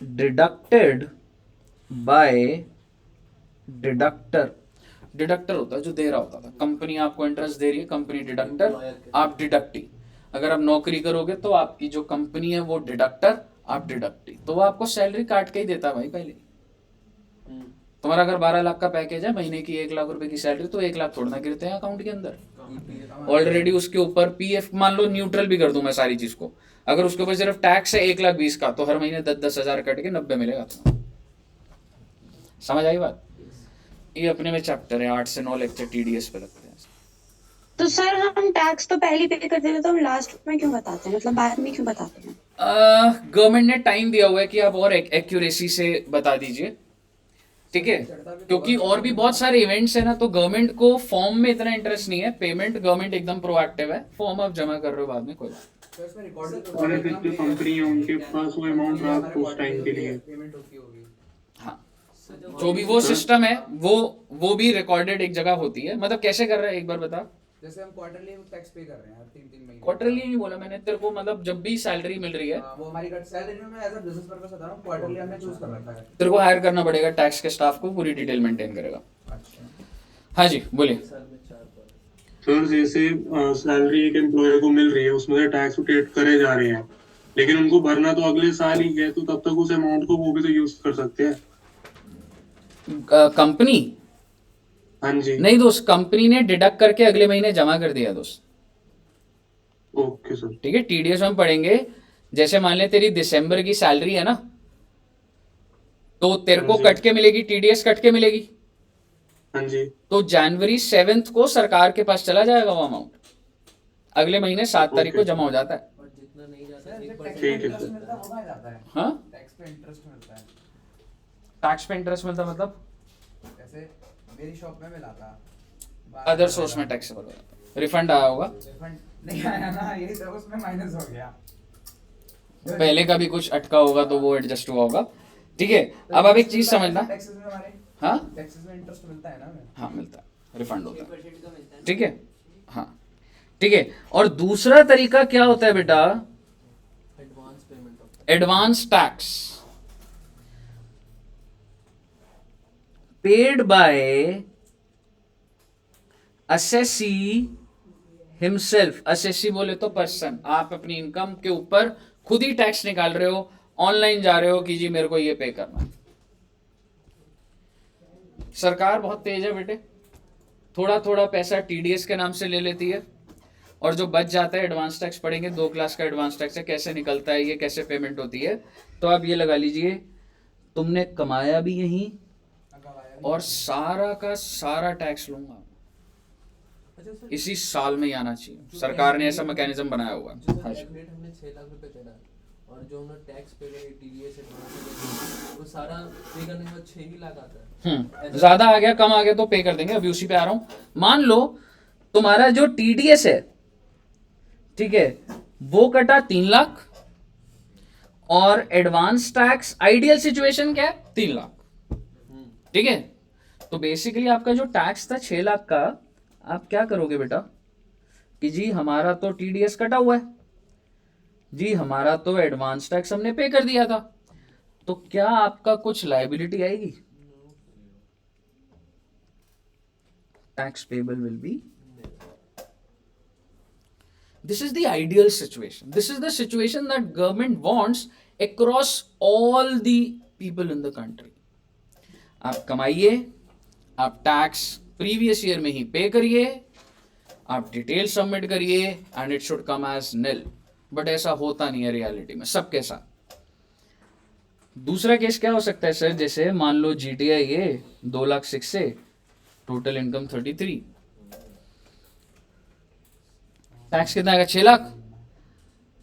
deducted by deductor. Deductor होता है जो दे रहा होता था, कंपनी आपको इंटरेस्ट दे रही है, कंपनी डिडक्टर, आप डिडक्टी। अगर आप नौकरी करोगे तो आपकी जो कंपनी है वो डिडक्टर, आप डिडक्टी, तो वो आपको सैलरी काट के ही देता है भाई। पहले तुम्हारा अगर 12 लाख का पैकेज है, महीने की 1 लाख रुपए की सैलरी, तो 1 लाख थोड़ा ना गिरते हैं अकाउंट के अंदर। ऑलरेडी उसके ऊपर पीएफ, मान लो न्यूट्रल भी कर दूं मैं सारी चीज को, अगर उसके ऊपर सिर्फ टैक्स है 1,20,000 का, तो हर महीने 10-10 हजार कट के 90 मिलेगा तुम्हें। समझ आई बात? ये अपने में चैप्टर है, 8 से 9 लेक्चर टीडीएस पे लगते हैं। तो सर हम टैक्स तो पहले पे करते थे, तो हम लास्ट में क्यों बताते हैं, मतलब बाद में क्यों बताते हैं? गवर्नमेंट ने टाइम दिया हुआ है कि आप और एक्यूरेसी से बता दीजिए, ठीक है। क्योंकि और भी बहुत सारे इवेंट्स है ना, तो गवर्नमेंट को फॉर्म में इतना इंटरेस्ट नहीं है। पेमेंट गवर्नमेंट एकदम प्रोएक्टिव है, फॉर्म आप जमा कर रहे हो बाद में, कोई बात। तो इसमें रिकॉर्ड और एक जो कंपनी है उनके पास वो अमाउंट रहा उस टाइम के लिए। पेमेंट होगी। हाँ, जो भी वो सिस्टम है वो भी रिकॉर्डेड एक जगह होती है। मतलब कैसे कर रहे हैं एक बार बता। जैसे हम क्वार्टरली टैक्स पे कर रहे हैं 3-3 महीने। क्वार्टरली नहीं बोला मैंने तेरे को, मतलब जब भी सैलरी मिल रही है, वो हमारी सैलरी में मैं एज अ बिजनेस पर्पस बता रहा हूं, क्वार्टरली हमने चूज कर रखा है। तेरे को हायर करना पड़ेगा टैक्स के स्टाफ को, पूरी डिटेल मेंटेन करेगा। अच्छा, हाँ जी बोलिए। सर जैसे सैलरी एक एम्प्लॉय को मिल रही है, उसमें से टैक्स उटेट करे जा रहे हैं, लेकिन उनको भरना तो अगले साल ही है, तो तब तक उस अमाउंट को वो भी तो यूज कर सकते हैं। कंपनी हाँ जी। नहीं दोस्त, कंपनी ने डिडक्ट करके अगले महीने जमा कर दिया दोस्त। Okay sir. ठीक है, टीडीएस में पढ़ेंगे। जैसे मान ले तेरी दिसंबर की सैलरी है ना, तो तेरे को हाँ जी। कट के मिलेगी, टीडीएस कट के मिलेगी। हाँ जी। तो जनवरी 7 को सरकार के पास चला जाएगा वो अमाउंट, अगले महीने 7 तारीख को ओके। जमा हो जाता है। और जितना नहीं जाता सर, जो 1% टैक्स पे ठीक है। इंटरेस्ट मिलता है वो कहाँ जाता है? हाँ, टैक्स पे इंटरेस्ट मिलता है। टैक्स पे इंटरेस्ट मिलता मतलब जैसे मेरी शॉप में मिला था, अदर सोर्स में टैक्सेबल हो जाता है, रिफंड आया होगा, रिफंड नहीं आया ना, यही सब उसमें माइनस हो गया। पहले का भी कुछ अटका होगा तो वो एडजस्ट हुआ होगा। ठीक है, अब आप एक चीज समझना। टैक्सेस में हमारे हाँ टैक्सेस में इंटरेस्ट मिलता है ना हमें। हाँ मिलता है, रिफंड होता है। 6% का मिलता है ना। ठीक है, हाँ ठीक है। और दूसरा तरीका क्या होता है बेटा, advance payment of advance tax paid by assessee himself. Assessee बोले तो पर्सन, आप अपनी इनकम के ऊपर खुद ही टैक्स निकाल रहे हो, ऑनलाइन जा रहे हो कि जी मेरे को ये पे करना है। सरकार बहुत तेज है बेटे, थोड़ा थोड़ा पैसा टीडीएस के नाम से ले लेती है, और जो बच जाता है एडवांस टैक्स पढ़ेंगे, 2 क्लास का एडवांस टैक्स है, कैसे निकलता है ये, कैसे पेमेंट होती है। तो आप ये लगा लीजिए, तुमने कमाया भी यहीं और सारा का सारा टैक्स लूंगा, अच्छा सर, इसी साल में ही आना चाहिए। सरकार ने ऐसा मैकेनिज्म बनाया हुआ जो है। हाँ सर जी। एट हमने 6 लाख रुपए करा और जो हमने टैक्स पे गए टीडीएस एडवांस वो सारा पे करने के बाद 6 ही लाख आता है। ज्यादा आ गया कम आ गया तो पे कर देंगे, अभी उसी पे आ रहा हूं। मान लो तुम्हारा जो टीडीएस है, ठीक है, वो कटा 3 लाख, और एडवांस टैक्स आइडियल सिचुएशन क्या है 3 लाख, ठीक है। तो बेसिकली आपका जो टैक्स था 6 लाख का, आप क्या करोगे बेटा कि जी हमारा तो टीडीएस कटा हुआ है, जी हमारा तो एडवांस टैक्स हमने पे कर दिया था, तो क्या आपका कुछ लायबिलिटी आएगी? Tax payable will be, this is the ideal situation, this is the situation that government wants across all the people in the country। आप कमाइए, आप टैक्स प्रीवियस ईयर में ही पे करिए, आप डिटेल सबमिट करिए, and it should come as nil. But ऐसा होता नहीं है रियलिटी में सबके साथ। दूसरा केस क्या हो सकता है सर, जैसे मान लो जीटीआई ये 2,06,000 से टोटल इनकम 33, टैक्स कितना आएगा 6 लाख।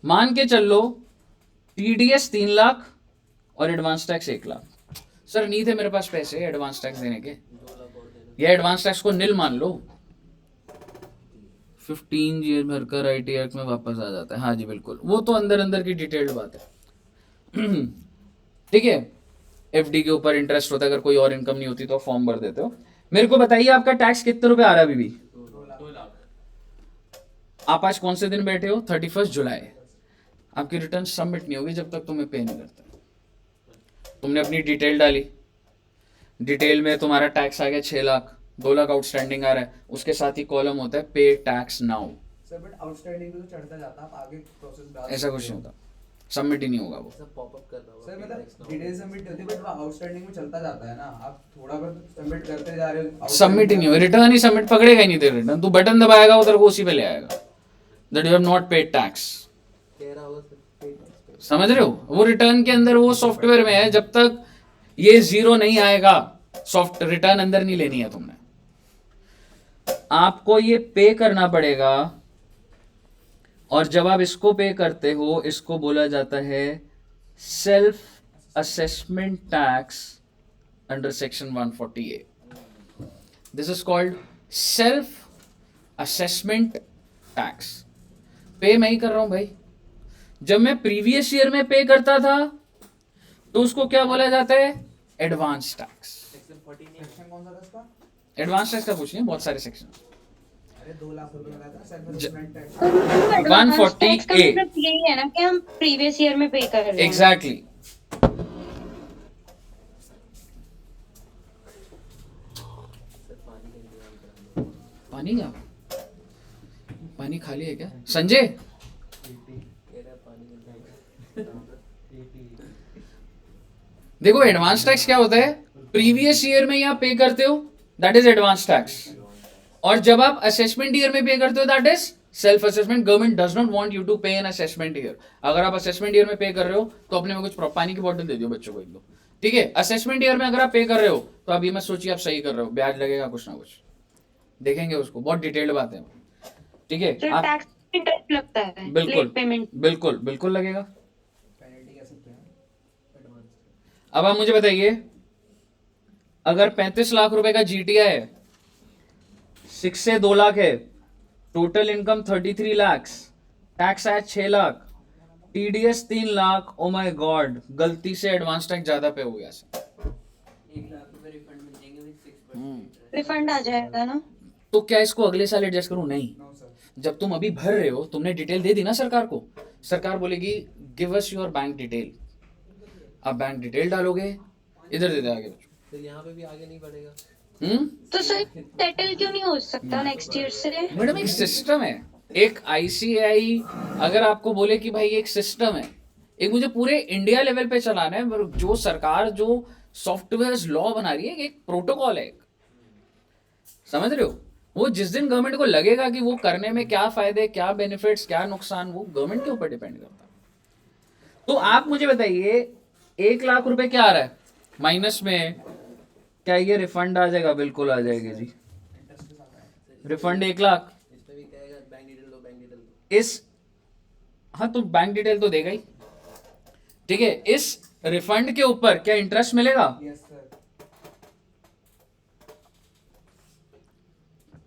मान के चल लो टीडीएस 3 लाख और एडवांस टैक्स 1 लाख। सर नहीं थे मेरे पास पैसे एडवांस टैक्स देने के, या एडवांस टैक्स को निल मान लो, 15 ईयर भरकर आईटी एक्ट में वापस आ जाता है। हाँ जी बिल्कुल, वो तो अंदर अंदर की डिटेल्ड बात है। ठीक है, एफडी के ऊपर इंटरेस्ट होता है, अगर कोई और इनकम नहीं होती तो फॉर्म भर देते हो। मेरे को बताइए आपका टैक्स कितने रुपए आ रहा है अभी भी? 2 लाख। आप आज कौन से दिन बैठे हो? 31 जुलाई। आपकी रिटर्न सबमिट नहीं होगी जब तक तुम्हें पे नहीं करता। तुमने अपनी डिटेल डाली, डिटेल में तुम्हारा टैक्स आ गया 6 लाख, 2 लाख आउटस्टैंडिंग आ रहा है, उसके साथ ही कॉलम होता है पे tax now. Sir but outstanding तो चढ़ता जाता है, आप आगे प्रोसेस डाल ऐसा कुछ नहीं होता, सबमिट ही नहीं होगा वो। सब पॉपअप कर रहा होगा सर मतलब डिटेल सबमिट होती है बट वो आउटस्टैंडिंग में चलता जाता है ना, आप थोड़ा बहुत सबमिट करते जा रहे हो। सबमिट ही नहीं हो, रिटर्न ही सबमिट पकड़ेगा ही नहीं तेरे रिटर्न। तू बटन दबाएगा उधर को उसी पे ले आएगा that you have not paid tax. कह रहा होगा सर समझ रहे हो? वो रिटर्न के अंदर वो सॉफ्टवेयर में है, जब तक ये 0 नहीं आएगा सॉफ्ट रिटर्न अंदर नहीं लेनी है तुमने, आपको ये पे करना पड़ेगा। और जब आप इसको पे करते हो, इसको बोला जाता है self assessment tax under section 140A। This is called self assessment tax. पे मैं ही कर रहा हूं भाई। जब मैं प्रीवियस ईयर में पे करता था तो उसको क्या बोला जाता है? Advance tax. सेक्शन कौन सा था इसका? एडवांस टैक्स का पूछ नहीं, बहुत सारे सेक्शन। अरे 2 लाख रुपए लगा था सेल्फ असेसमेंट टैक्स। तो एडवांस टैक्स का 140A। मतलब यही है ना कि हम प्रीवियस ईयर में पे कर रहे हैं। एग्जैक्टली। पानी क्या? पानी खाली है क्या संजय? कह रहा है पानी देखो एडवांस टैक्स क्या होता है, प्रीवियस ईयर में आप पे करते हो दैट इज एडवांस टैक्स, और जब आप असेसमेंट ईयर में पे करते हो that is self assessment. Government does not want you to pay in assessment year. अगर आप असेसमेंट ईयर में पे कर रहे हो तो अपने में कुछ पानी की बोतल दे दियो बच्चों को, एक दो ठीक है। असेसमेंट ईयर में अगर आप पे कर रहे हो तो अभी मैं सोचिए आप सही कर रहे हो, ब्याज लगेगा कुछ ना कुछ, देखेंगे उसको, बहुत डिटेल्ड बात है, ठीक है। तो आप टैक्स इंटरेस्ट लगता है बिल्कुल लेट पेमेंट। बिल्कुल बिल्कुल लगेगा। पेनल्टी कह सकते हैं। अब आप मुझे बताइए, अगर 35 लाख रुपए का जीटीआई है, 6 से 2 लाख है, टोटल इनकम 33 लाख, टैक्स आया 6 lakh, TDS 3 lakh, O my God, गलती से एडवांस टैक्स ज्यादा पे हो गया। 1 लाख रुपए रिफंड मिल जाएंगे विद 6% रिफंड आ जाएगा ना? तो क्या इसको अगले साल एडजस्ट करूं? नहीं, जब तुम अभी भर रहे हो, तुमने डिटेल दे दी ना सरकार को, सरकार बोलेगी give us your bank detail, आप बैंक डिटेल डालोगे, इधर दे दे आगे। फिर यहाँ पे भी आगे नहीं बढ़ेगा। तो सर सेटल क्यों नहीं हो सकता नेक्स्ट ईयर से? मैडम एक सिस्टम है, एक आईसीआई अगर आपको बोले कि भाई एक सिस्टम है, एक मुझे पूरे इंडिया लेवल पे चलाना है, जो सरकार जो सॉफ्टवेयर लॉ बना रही है, एक प्रोटोकॉल है, समझ रहे हो? वो जिस दिन गवर्नमेंट को लगेगा कि वो करने में क्या फायदे, क्या बेनिफिट्स, क्या नुकसान, वो गवर्नमेंट के ऊपर डिपेंड करता है। तो आप मुझे बताइए, 1 लाख रुपए क्या आ रहा है माइनस में, क्या ये रिफंड आ जाएगा? बिल्कुल आ जाएगा जी, रिफंड 1 लाख। इसमें भी कहेगा बैंक डिटेल दो, बैंक डिटेल दो। इस हाँ तो बैंक डिटेल तो देगा ही, ठीक है। इस रिफंड के ऊपर क्या इंटरेस्ट मिलेगा? Yes sir.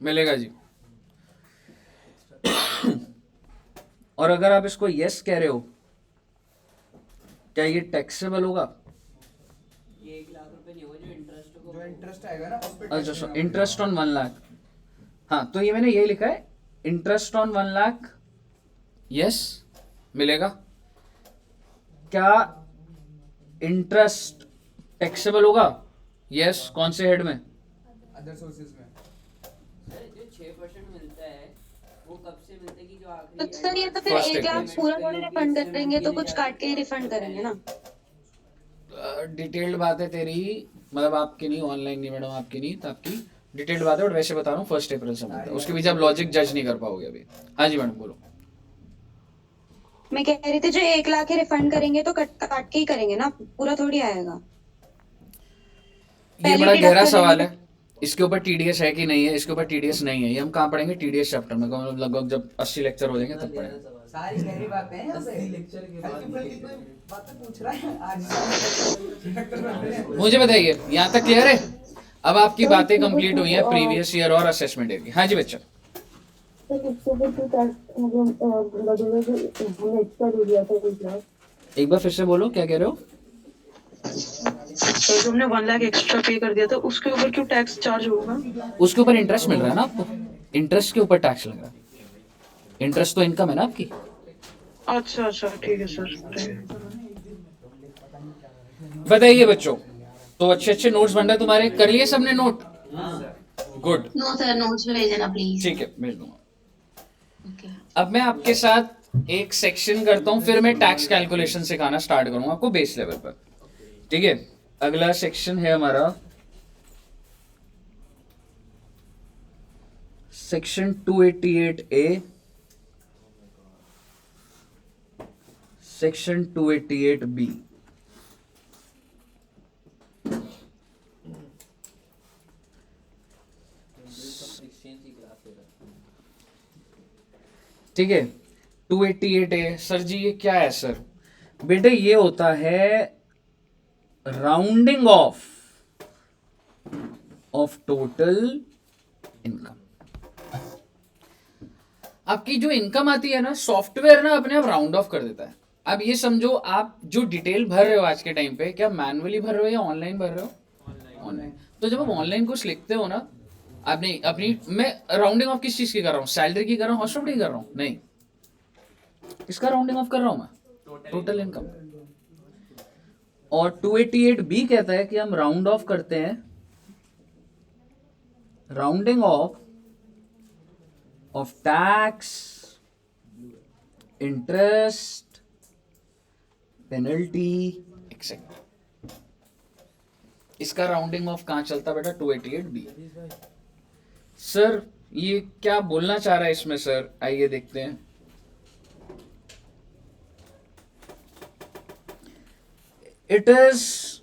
मिलेगा जी। और अगर आप इसको यस कह रहे हो, क्या ये टैक्सेबल होगा? ये 1 लाख रुपए नहीं होगा, जो इंटरेस्ट को जो इंटरेस्ट आएगा ना उस पे अच्छा, इंटरेस्ट ऑन 1 लाख, हाँ तो ये मैंने यही लिखा है, इंटरेस्ट ऑन 1 लाख यस मिलेगा। क्या इंटरेस्ट टैक्सेबल होगा? यस। कौन से हेड में? अदर सोर्सेज में। सर जो 6% मिलता है वो कब से मिलता है कि जो तो आखिरी सर ये तो फिर First 1 लाख April। पूरा थोड़ी रिफंड करेंगे, तो कुछ काट के ही रिफंड करेंगे ना? डिटेल्ड बात है तेरी, मतलब आपकी नहीं, ऑनलाइन नहीं मैडम, आपकी नहीं, तो आपकी डिटेल्ड बात है, और वैसे बता रहा हूँ 1 अप्रैल से मिलता है, उसके पीछे आप लॉजिक जज नहीं कर पाओगे अभी। हाँ जी मैडम बोलो। मैं कह रही थी जो 1 लाख ही रिफंड करेंगे तो काट के ही करेंगे ना, पूरा थोड़ी आएगा। ये पहले बड़ा deduct गहरा कर सवाल लेंगे। है, इसके ऊपर टीडीएस है कि नहीं है, इसके ऊपर टीडीएस नहीं है, ये हम कहाँ पढ़ेंगे? टीडीएस चैप्टर में, लगभग जब 80 लेक्चर हो जाएंगे तब पढ़ेंगे। सारी गहरी बातें हैं यहाँ पे। 80 लेक्चर के बाद हल्की फुल्की कोई बातें पूछ रहा है आज। मुझे बताइए, यहाँ तक क्लियर है? अब आपकी बातें कंप्लीट हुई हैं प्रीवियस ईयर और असेसमेंट ईयर की। हाँ जी बच्चा। एक बार फिर से बोलो, क्या कह रहे हो? तो तुमने 1 लाख एक्स्ट्रा पे कर दिया था, उसके ऊपर क्यों टैक्स चार्ज होगा? उसके ऊपर इंटरेस्ट मिल रहा है ना आपको, इंटरेस्ट के ऊपर टैक्स लग रहा है, इंटरेस्ट तो इनकम है ना आपकी। अच्छा अच्छा ठीक है सर। बताइए बच्चों, तो अच्छे अच्छे नोट्स बन रहे हैं तुम्हारे, कर लिए सबने note? Good, no sir, notes में भेज देना प्लीज। ठीक है भेज दूंगा। अब मैं आपके साथ एक सेक्शन करता हूं, फिर मैं टैक्स कैलकुलेशन सिखाना स्टार्ट करूंगा आपको बेस लेवल पर, ठीक है। अगला सेक्शन है हमारा सेक्शन 288A, सेक्शन 288B। ठीक है, 288A। सर जी ये क्या है? सर बेटे ये होता है राउंडिंग ऑफ टोटल इनकम। आपकी जो इनकम आती है ना, सॉफ्टवेयर ना अपने आप राउंड ऑफ कर देता है। अब ये समझो, आप जो डिटेल भर रहे हो आज के टाइम पे, क्या मैनुअली भर रहे हो या ऑनलाइन भर रहे हो? ऑनलाइन। तो जब आप ऑनलाइन कुछ लिखते हो ना, आपने अपनी, मैं राउंडिंग ऑफ किस चीज की कर रहा हूँ? सैलरी की कर रहा हूँ, हॉस्पिटल की कर रहा हूँ? नहीं, किसका राउंडिंग ऑफ कर रहा हूं मैं? Total income. और 288B कहता है कि हम राउंड ऑफ करते हैं, rounding off tax, interest, penalty etcetera. इसका राउंडिंग ऑफ कहां चलता बेटा? 288B। सर ये क्या बोलना चाह रहा है इसमें? सर आइए देखते हैं। It is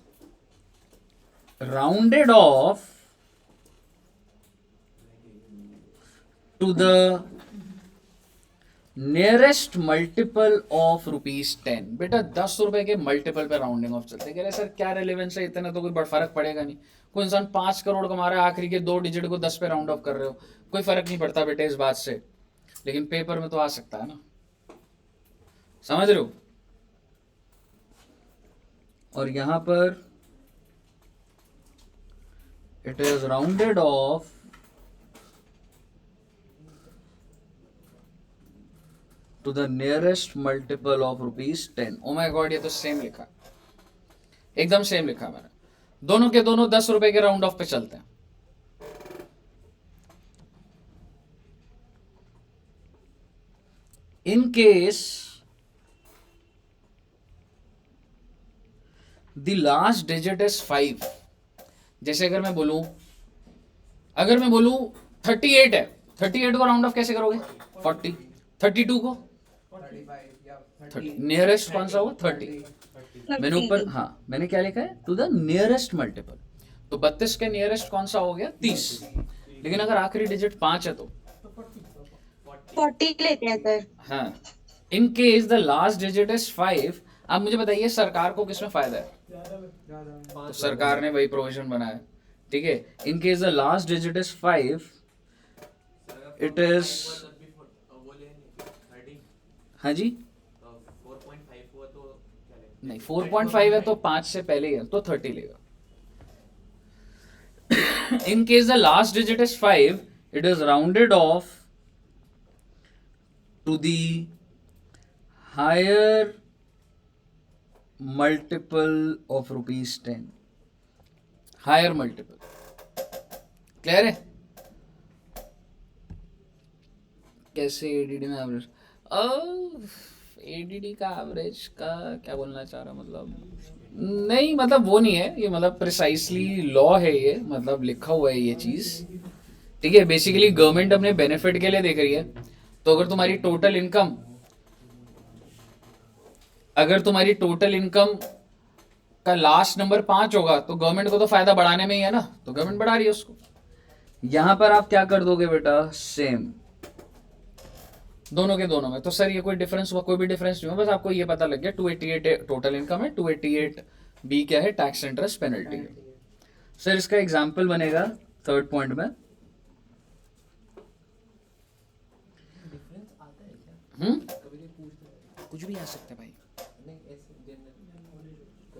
rounded off to the nearest multiple of ₹10। बेटा 10 रुपए के मल्टीपल पे राउंडिंग ऑफ चलते, कह रहे सर क्या रेलेवेंस है, इतना तो कोई बड़ा फर्क पड़ेगा नहीं। कोई इंसान 5 करोड़ कमा रहा है, आखिरी के 2 डिजिट को 10 पे राउंड ऑफ कर रहे हो, कोई फर्क नहीं पड़ता बेटे इस बात से, लेकिन पेपर में तो आ सकता है ना, समझ रहे हो। और यहां पर it is rounded off to the nearest multiple of ₹10। Oh my god, ये तो सेम लिखा, एकदम सेम लिखा मैंने। दोनों के दोनों 10 रुपए के राउंड ऑफ पे चलते हैं। इन case the last digit is 5, जैसे अगर मैं बोलूं 38 है, 38 को राउंड ऑफ कैसे करोगे? 40, 32 को 30, नियरेस्ट कौन सा हुआ? 30। मैंने ऊपर, हाँ मैंने क्या लिखा है? टू द नियरेस्ट मल्टीपल, तो 32 के नियरेस्ट कौन सा हो गया? 30। लेकिन अगर आखिरी डिजिट 5 है तो 40 लेते हैं सर। हाँ, इन case the last digit is 5। आप मुझे बताइए सरकार को किसमें फायदा है? तो सरकार ने वही प्रोविजन बनाया, ठीक है। इन case the last digit is 5, it is, हाँ जी 4.5 हुआ तो क्या लेगा? नहीं 4.5 है तो 5 से पहले ही है तो 30 लेगा। In case the last digit is 5, it is rounded off to the higher multiple of ₹10। Higher multiple, clear है? कैसे एडीडी में एवरेज? एडीडी का एवरेज का क्या बोलना चाह रहा, मतलब नहीं, मतलब वो नहीं है ये, मतलब प्रिसाइसली लॉ है ये, मतलब लिखा हुआ है ये चीज, ठीक है। बेसिकली गवर्नमेंट अपने बेनिफिट के लिए देख रही है। तो अगर तुम्हारी टोटल इनकम का लास्ट नंबर 5 होगा तो गवर्नमेंट को तो फायदा बढ़ाने में ही है ना, तो गवर्नमेंट बढ़ा रही है उसको। यहां पर आप क्या कर दोगे बेटा? सेम दोनों के दोनों में। तो सर ये कोई डिफरेंस हुआ? कोई भी डिफरेंस नहीं हुआ, बस आपको ये पता लग गया 288 टोटल इनकम है, 288 बी क्या है? टैक्स इंटरेस्ट पेनल्टी है। सर इसका एग्जाम्पल बनेगा 3rd पॉइंट में। कुछ भी आ सकता है भाई,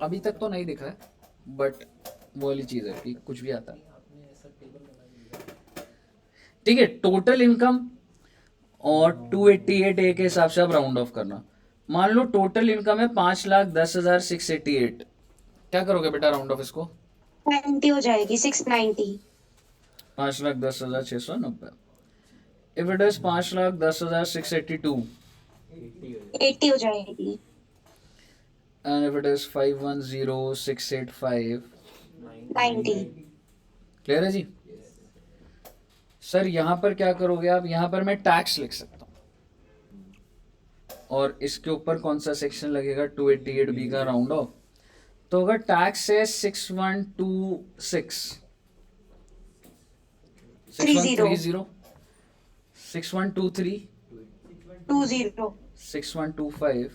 अभी तक तो नहीं दिखा है, बट वो वाली चीज है कि कुछ भी आता है, ठीक है। टोटल इनकम और 288 के हिसाब से आप राउंड ऑफ करना। मान लो टोटल इनकम है 5,10,688, क्या करोगे बेटा राउंड ऑफ इसको? 90 हो जाएगी, 690। 5,10,690। इफ इट इज 5,10,682, 80 हो जाएगी। and if it is 510,685, 90। Clear है जी? सर यहां पर क्या करोगे आप? यहां पर मैं टैक्स लिख सकता हूं और इसके ऊपर कौन सा सेक्शन लगेगा? 288B का राउंड ऑफ। तो अगर टैक्स है 6126, 6130, 6123, 20, 6125,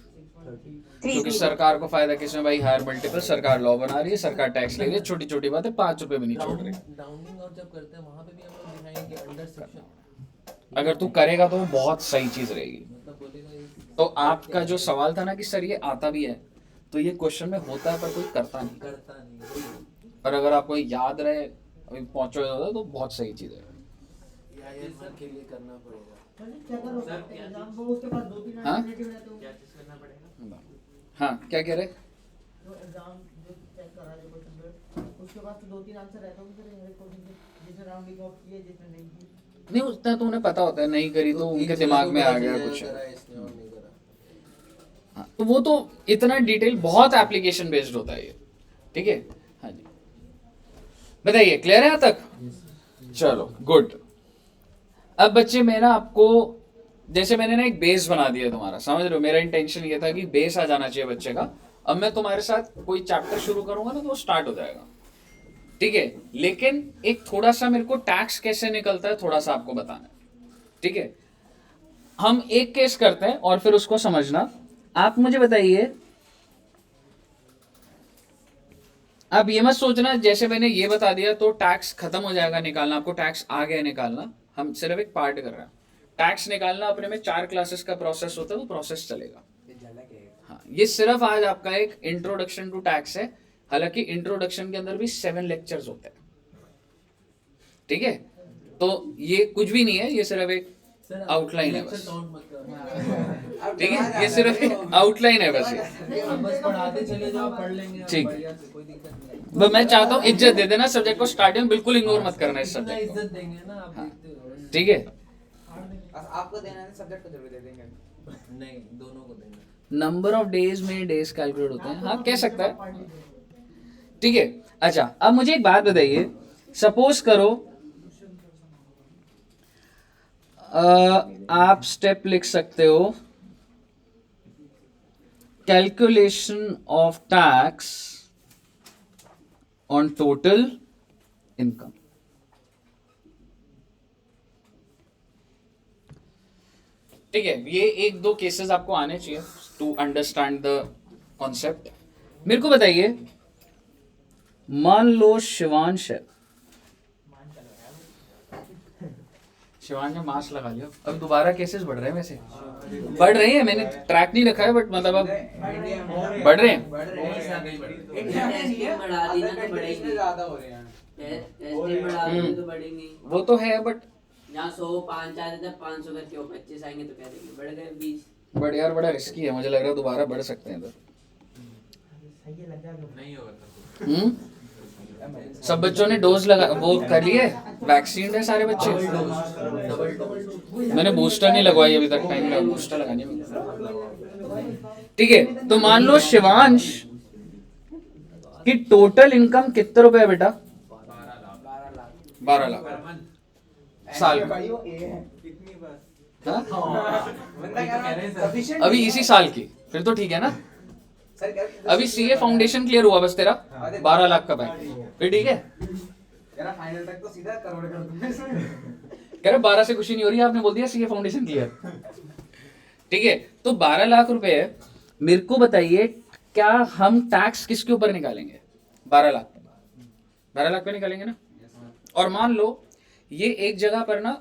क्योंकि सरकार को फायदा किसमें भाई? Higher multiple. सरकार लॉ बना रही है, सरकार टैक्स ले रही है, छोटी छोटी बातें 5 रुपए भी नहीं छोड़ रही। राउंडिंग ऑफ जब करते हैं वहां पे भी हम लोग दिखाएंगे अंडर सेक्शन, अगर तू करेगा तो वो बहुत सही चीज रहेगी। मतलब बोलेगा ये तो आपका जो सवाल था ना कि सर ये आता भी है, तो ये क्वेश्चन में होता है पर कोई करता नहीं। पर अगर आपको याद रहे, अभी पहुंचो तो बहुत सही चीज है। ये सब के लिए करना पड़ेगा। हाँ हाँ, क्या कह रहे? उसके बाद तो 2-3 आंसर रहता होगा जिसमें राउंडिंग ऑफ किए जिसमें नहीं की। नहीं उतना तो उन्हें पता होता है, नहीं करी तो उनके दिमाग में आ गया कुछ। हाँ, तो वो तो इतना डिटेल, बहुत एप्लीकेशन बेस्ड होता है ये, ठीक है। हाँ जी बताइए, क्लियर है यहाँ तक? चलो गुड। अब बच्चे मैं ना आपको, जैसे मैंने ना एक बेस बना दिया तुम्हारा, समझ रहे हो? मेरा इंटेंशन ये था कि बेस आ जाना चाहिए बच्चे का। अब मैं तुम्हारे साथ कोई चैप्टर शुरू करूंगा ना तो वो स्टार्ट हो जाएगा, ठीक है, लेकिन एक थोड़ा सा मेरे को टैक्स कैसे निकलता है थोड़ा सा आपको बताना है, ठीक है। हम एक केस करते हैं और फिर उसको समझना। आप मुझे बताइए, आप ये मत सोचना जैसे मैंने ये बता दिया तो टैक्स खत्म हो जाएगा निकालना, आपको टैक्स आ गया निकालना। हम सिर्फ एक पार्ट कर रहे हैं। टैक्स निकालना अपने में 4 क्लासेस का प्रोसेस होता है, वो प्रोसेस चलेगा। हाँ, ये सिर्फ आज आपका एक इंट्रोडक्शन टू टैक्स है, हालांकि इंट्रोडक्शन के अंदर भी 7 लेक्चर्स होते हैं, ठीक है। तो ये कुछ भी नहीं है, ये सिर्फ एक आउटलाइन है बस, ठीक है, ये सिर्फ एक आउटलाइन है बस ये। हम बस पढ़ाते चले जाओ, पढ़ लेंगे ठीक। बढ़िया से, कोई दिक्कत नहीं। बस मैं चाहता हूँ इज्जत दे देना सब्जेक्ट को, स्टार्टिंग बिल्कुल इग्नोर मत करना इस इतना सब्जेक्ट इज्जत देंगे ना आप, हाँ। देखते हो। ठीक है। आपको देना है सब्जेक्ट को जरूर दे देंगे। नहीं, दोनों को देंगे। नंबर ऑफ डेज में डेज कैलकुलेट होते हैं, हाँ कह सकता है, ठीक है। अच्छा, अब मुझे एक बात बताइए, सपोज करो आप स्टेप लिख सकते हो, calculation of tax on total income. ठीक है, ये 1-2 केसेस आपको आने चाहिए टू अंडरस्टैंड द कॉन्सेप्ट। मेरे को बताइए, मान लो शिवांश है, शिवांश ने मास्क लगा लिया, अब दोबारा केसेस बढ़ रहे हैं, वैसे बढ़ रहे हैं, मैंने ट्रैक नहीं रखा है, बट मतलब अब बढ़ रहे हैं। टेस्टिंग बढ़ा दी ना तो बढ़ेंगे, ज्यादा हो रहे हैं। टेस्टिंग बढ़ा दी तो बढ़ेंगे। वो तो है, बट जहाँ 105 आते थे 500 करके वो 25 आएंगे तो कह देंगे बढ़ गए 20। बट यार बड़ा रिस्की है, मुझे लग रहा है दोबारा बढ़ सकते हैं तो। नहीं होगा सब बच्चों ने डोज लगा वो कर लिए, वैक्सीन है सारे बच्चे। मैंने बूस्टर नहीं लगवाई अभी तक, टाइम लगा बूस्टर लगानी है। ठीक है, तो मान लो शिवांश की टोटल इनकम कितने रुपए है बेटा? 12 लाख साल का। हाँ? अभी इसी साल की, फिर तो ठीक है ना। अभी सीए फाउंडेशन क्लियर हुआ बस तेरा, 12 लाख का पैकेज, फिर ठीक है। फाइनल तक तो सीधा करोड़ कर दूंगा। कह रहे 12 से खुशी नहीं हो रही, आपने बोल दिया सीए फाउंडेशन क्लियर। ठीक है, तो 12 लाख रुपए है। मेरे को बताइए, क्या हम टैक्स किसके ऊपर निकालेंगे? 12 लाख पे निकालेंगे ना। और मान लो ये एक जगह पर ना,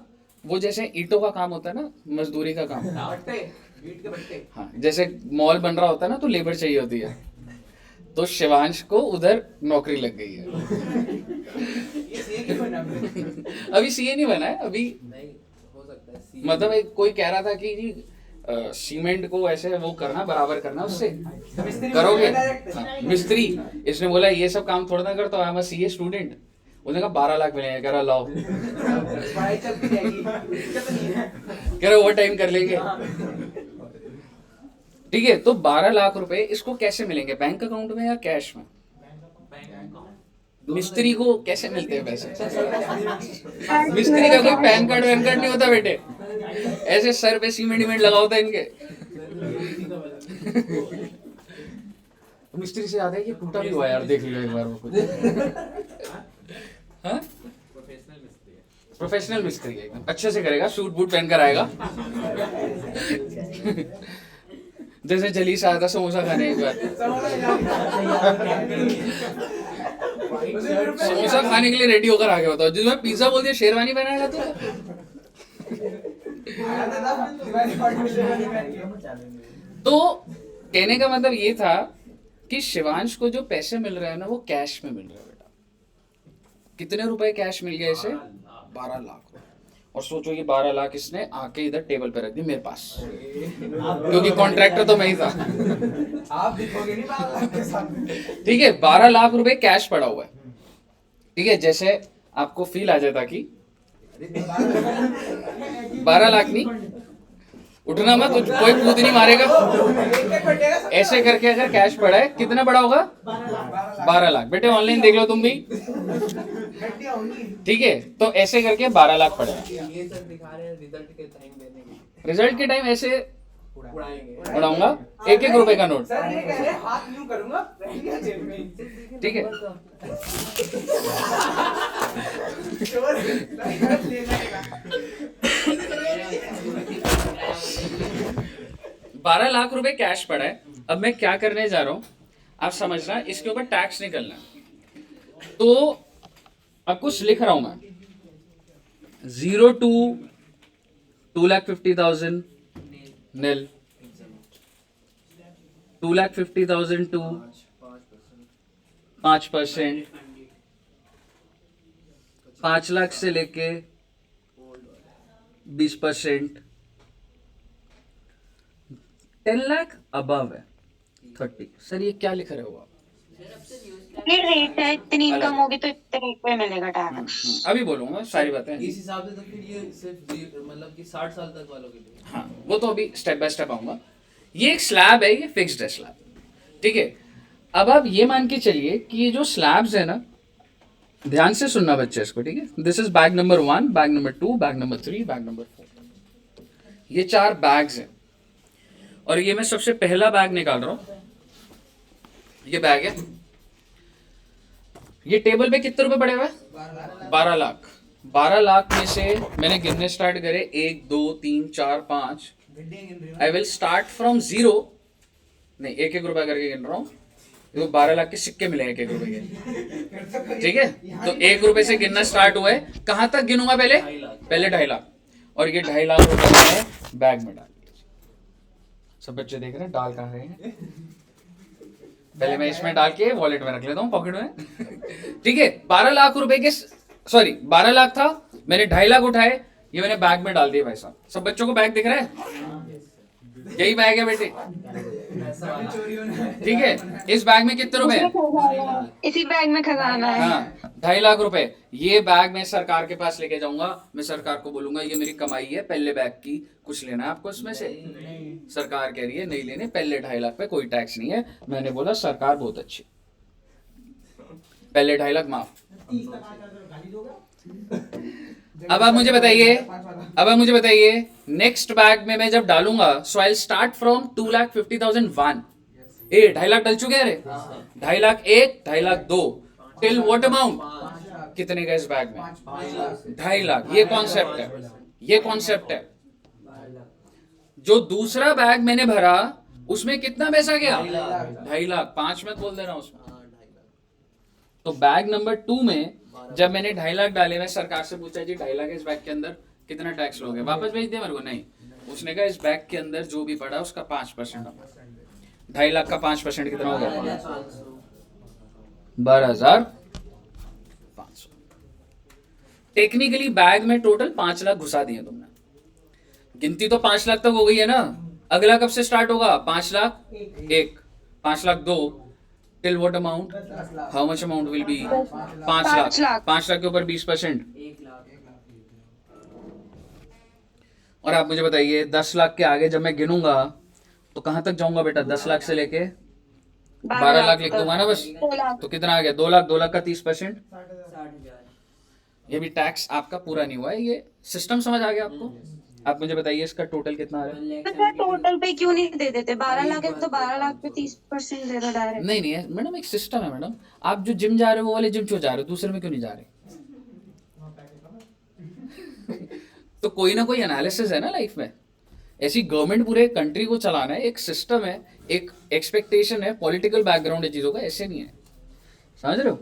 वो जैसे ईंटों का काम होता है ना, मजदूरी का काम, हाँ, जैसे मॉल बन रहा होता है ना, तो लेबर चाहिए होती है, तो शिवांश को उधर नौकरी लग गई है। अभी सीए नहीं बना है अभी, नहीं हो सकता है। मतलब एक कोई कह रहा था कि जी सीमेंट को ऐसे वो करना, बराबर करना, उससे करोगे। हाँ, मिस्त्री, इसने बोला ये सब काम थोड़ा ना करता, I am a CA student. उसने कहा 12 लाख मिलेंगे, कह रहा लाओ, कह रहा ओवर टाइम कर लेंगे। ठीक है, तो 12 लाख रुपए इसको कैसे मिलेंगे? बैंक अकाउंट में या कैश में? मिस्त्री को कैसे मिलते हैं पैसे? मिस्त्री का कोई पैन कार्ड वैन कार्ड नहीं होता बेटे, ऐसे सर पे सीमेंट वीमेंट लगा होता है इनके। मिस्त्री से याद है कि टूटा भी हुआ यार, देख लियो एक बार वो कुछ। हाँ? प्रोफेशनल मिस्त्री है, एकदम अच्छे से करेगा, सूट बूट पहन कर आएगा। जैसे जलीस आया था समोसा खाने एक बार, समोसा खाने के लिए रेडी होकर आ गया होता, जिसमें पिज्जा बोल दिया शेरवानी पहनाएगा तो। तो कहने का मतलब ये था कि शिवांश को जो पैसे मिल रहे हैं ना, वो कैश में मिल रहे हैं बेटा। कितने रुपए कैश मिल गए इसे? 12 लाख। और सोचो ये 12 लाख इसने आके इधर टेबल पे रख दी मेरे पास, क्योंकि कॉन्ट्रैक्टर तो मैं ही था। आप दिखोगे नहीं 12 लाख के साथ। ठीक है, 12 लाख रुपए कैश पड़ा हुआ है। ठीक है, जैसे आपको फील आ जाता कि 12 लाख नहीं, उठना मत, कोई कूद नहीं मारेगा। ऐसे करके अगर कैश पड़ा है, कितना बड़ा होगा? 12 लाख। बेटे ऑनलाइन देख लो तुम भी, ठीक है। तो ऐसे करके 12 लाख पड़े। ये सब दिखा रहे हैं रिजल्ट के टाइम देने के लिए। रिजल्ट के टाइम ऐसे उड़ाएंगे। उड़ाऊंगा 1-1 रुपए का नोट। सर ये कह रहे हैं, हाथ यूं करूंगा रह गया जेब में। ठीक है, चोर ले जाएगा। 12 लाख रुपए कैश पड़ा है। अब मैं क्या करने जा रहा हूं आप समझना, इसके ऊपर टैक्स निकलना है। तो अब कुछ लिख रहा हूं मैं, 0 to 2,50,000 nil, 2,50,000 to 5%, 5 लाख से लेके 20%, 10 लाख अबव है 30। सर ये क्या लिख रहे हो आप? ये रेट है, इतनी इनकम होगी तो इतने रेट पे मिलेगा टैक्स। अभी बोलूंगा सारी बातें। इस हिसाब से तो फिर ये सिर्फ मतलब कि 60 साल तक वालों के लिए। हाँ, वो तो अभी स्टेप बाय स्टेप आऊंगा। ये एक स्लैब है, ये फिक्स्ड है स्लैब, ठीक है। अब आप ये मान के चलिए कि ये जो स्लैब्स है ना, ध्यान से सुनना बच्चे इसको, ठीक है। This is bag number 1, bag number 2, bag number 3, bag number 4। ये 4 बैग्स हैं और ये मैं सबसे पहला बैग निकाल रहा हूं। ये बैग है, ये टेबल पे कितने रुपए पड़े हुए? 12 लाख। 12 लाख में से मैंने गिनने स्टार्ट करे 1 2 3 4 5। आई विल स्टार्ट फ्रॉम 0, नहीं 1-1 रुपया करके गिन रहा हूँ। तो 12 लाख के सिक्के मिले 1-1 रुपए के, ठीक है। तो 1 रुपए से गिनना स्टार्ट हुआ है। कहां तक गिनूंगा पहले? 2.5 लाख। और ये 2.5 लाख रुपए मैंने बैग में डाल दिया। सब बच्चे देख रहे हैं डाल कहाँ रहे हैं। पहले मैं इसमें डाल के वॉलेट में रख लेता हूँ, पॉकेट में, ठीक है। 12 लाख रुपए के, सॉरी 12 लाख था, मैंने 2.5 लाख उठाए, ये मैंने बैग में डाल दिया भाई साहब। सब बच्चों को बैग दिख रहा है? यही बैग है बेटे, ठीक है। इस बैग में कितने रुपए? इसी बैग में खजाना है। हाँ, 2.5 लाख रुपए। ये बैग मैं सरकार के पास लेके जाऊंगा। मैं सरकार को बोलूंगा ये मेरी कमाई है, पहले बैग की कुछ लेना है आपको इसमें से? सरकार कह रही है नहीं लेने, पहले 2.5 लाख पे कोई टैक्स नहीं है। मैंने बोला सरकार बहुत अच्छी, पहले 2.5 लाख माफ। अब आप मुझे बताइए, नेक्स्ट बैग में मैं जब डालूंगा, सो आई स्टार्ट फ्रॉम 2,50,001। 2.5 लाख डल चुके हैं रे। 2.5 lakh 1, 2.5 lakh 2, till what amount? कितने का इस बैग में? 2.5 लाख। ये कॉन्सेप्ट है। जो दूसरा बैग मैंने भरा उसमें कितना पैसा गया? 2.5 लाख। 5 मत बोल देना उसमें। तो बैग नंबर 2 में जब मैंने 2.5 लाख डाले, मैं सरकार से पूछा जी 2.5 लाख इस बैग के अंदर कितना टैक्स लोगे, वापस भेज दिया मेरे को? नहीं। उसने कहा इस बैग के अंदर जो भी पड़ा उसका 5%। 2.5 लाख का 5% कितना हो गया? 12,500। टेक्निकली बैग में टोटल 5 लाख घुसा दिए तुमने। गिनती तो 5 लाख तक हो गई है ना। अगला कब से स्टार्ट होगा? 5 lakh 1, 5 lakh 2, till what amount? How much amount will be? 5 lakh. 5 lakh के ऊपर 20%। 1 लाख। और आप मुझे बताइए 10 लाख के आगे जब मैं गिनूंगा तो कहां तक जाऊंगा बेटा? 10 लाख से लेके 12 लाख लिख दूंगा ना बस। तो कितना आ गया? 2 लाख। 2 लाख का 30%, 60,000। ये भी टैक्स आपका पूरा नहीं हुआ है। ये सिस्टम समझ आ गया आपको? आप मुझे बताइए इसका टोटल कितना आ रहा है? तो सर टोटल पे क्यों नहीं दे देते? 12 लाख है तो 12 लाख पे 30% दे दो डायरेक्ट। नहीं मैडम, एक सिस्टम है मैडम। आप जो जिम जा रहे हो वो वाले जिम क्यों जा रहे हो, दूसरे में क्यों नहीं जा रहे? तो कोई ना कोई एनालिसिस है ना लाइफ में। ऐसी गवर्नमेंट पूरे कंट्री को चलाना है, एक सिस्टम है, एक एक्सपेक्टेशन है, पॉलिटिकल बैकग्राउंड है चीजों का। ऐसे नहीं है, समझ रहे हो?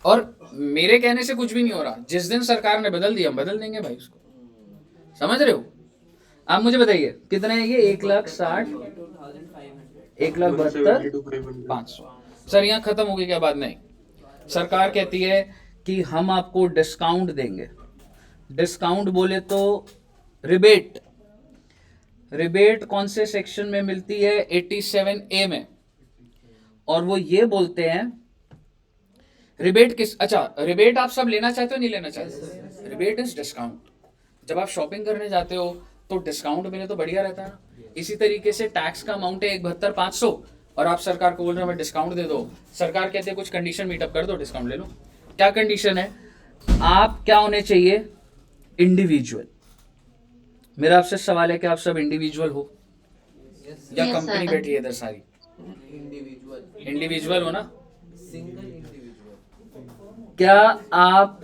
और मेरे कहने से कुछ भी नहीं हो रहा। जिस दिन सरकार ने बदल दिया हम बदल देंगे भाई उसको, समझ रहे हो? आप मुझे बताइए कितना है ये? 1,60,000, 1,72,500। सर यहाँ खत्म हो गई क्या बात? नहीं, सरकार कहती है कि हम आपको डिस्काउंट देंगे। डिस्काउंट बोले तो रिबेट कौन से सेक्शन में मिलती है? 87A में। और वो ये बोलते हैं रिबेट किस, अच्छा रिबेट आप सब लेना चाहते हो नहीं लेना चाहते? Rebate is discount. जब आप शॉपिंग करने जाते हो तो डिस्काउंट मिले तो बढ़िया रहता है ना। इसी तरीके से टैक्स का अमाउंट है 72,500 और आप सरकार को बोल रहे हो डिस्काउंट दे दो। सरकार कहते हैं कुछ कंडीशन मीटअप कर दो, डिस्काउंट ले लो। क्या कंडीशन है? आप क्या होने चाहिए? इंडिविजुअल। मेरा आपसे सवाल है कि आप सब इंडिविजुअल हो या Yes, कंपनी sir. बैठी है इधर सारी? इंडिविजुअल, इंडिविजुअल हो ना? Single individual. क्या आप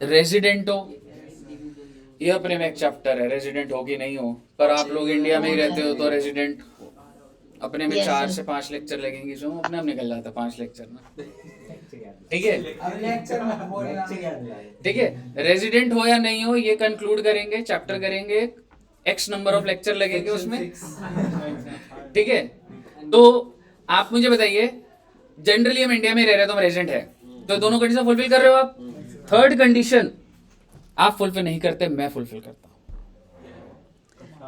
रेजिडेंट हो? ये अपने में एक चैप्टर है, रेजिडेंट हो कि नहीं हो, पर आप लोग इंडिया में ही रहते हो तो रेजिडेंट अपने में Yes, 4 sir. से 5 लेक्चर लगेंगे, जो अपने आप निकल जाता है 5 लेक्चर में, ठीक है? अब लेक्चर मत बोलना। ठीक है, रेजिडेंट हो या नहीं हो ये कंक्लूड करेंगे, चैप्टर करेंगे, एक्स नंबर ऑफ लेक्चर लगेंगे उसमें, ठीक है? तो आप मुझे बताइए, जनरली हम इंडिया में रह रहे हैं तो हम रेजिडेंट है, तो दोनों कंडीशन फुलफिल कर रहे हो आप। थर्ड कंडीशन आप फुलफिल नहीं करते, मैं फुलफिल करता हूं।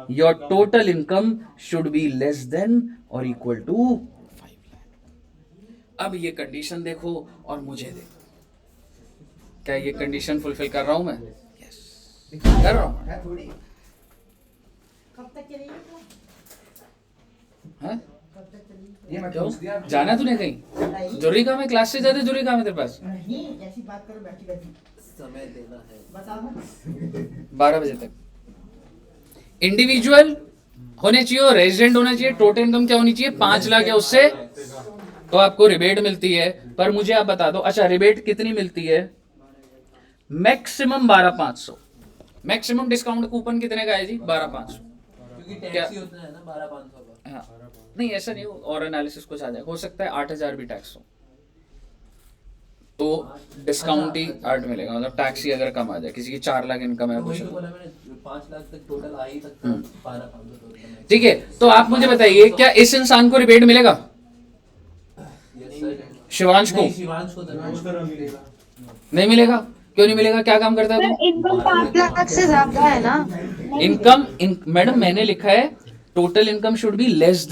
Your total income should be less than और इक्वल टू 5 लाख। अब ये कंडीशन देखो और मुझे देखो, क्या ये कंडीशन फुलफिल कर रहा हूं मैं? यस, कर रहा हूं। है थोड़ी। हाँ? ये मत क्यों? पूछ दिया। जाना तूने कहीं? जरूरी काम है, क्लास से ज्यादा जरूरी काम है तेरे पास? समय देना है। 12 बजे तक। इंडिविजुअल होने चाहिए और रेजिडेंट होना चाहिए। टोटल इनकम क्या होनी चाहिए? 5 लाख है, उससे तो आपको रिबेट मिलती है। पर मुझे आप बता दो, अच्छा रिबेट कितनी मिलती है? मैक्सिमम 12,500। मैक्सिमम डिस्काउंट कूपन कितने का है जी? 12,500। क्योंकि क्या? टैक्स ही होता है ना 12,500 का। हाँ, नहीं ऐसा नहीं हो, और एनालिसिस कुछ आ जाए, हो सकता है 8,000 भी टैक्स हो तो डिस्काउंट ही 8 मिलेगा, मतलब टैक्स ही अगर कम आ जाए, किसी की 4 लाख इनकम है वही कुछ, तो बोला मैंने, 5 लाख तक टोटल आ ही सकता है, 12,500 टोटल है। ठीक है? तो आप मुझे बताइए, क्या इस इंसान को रिबेट मिलेगा? Yes sir. शिवांश को नहीं, शिवांश को तो मिलेगा। नहीं मिलेगा। क्यों नहीं मिलेगा? क्या काम करता है वो? इनकम 5 लाख से ज्यादा है ना? मैडम मैंने लिखा है total income should be less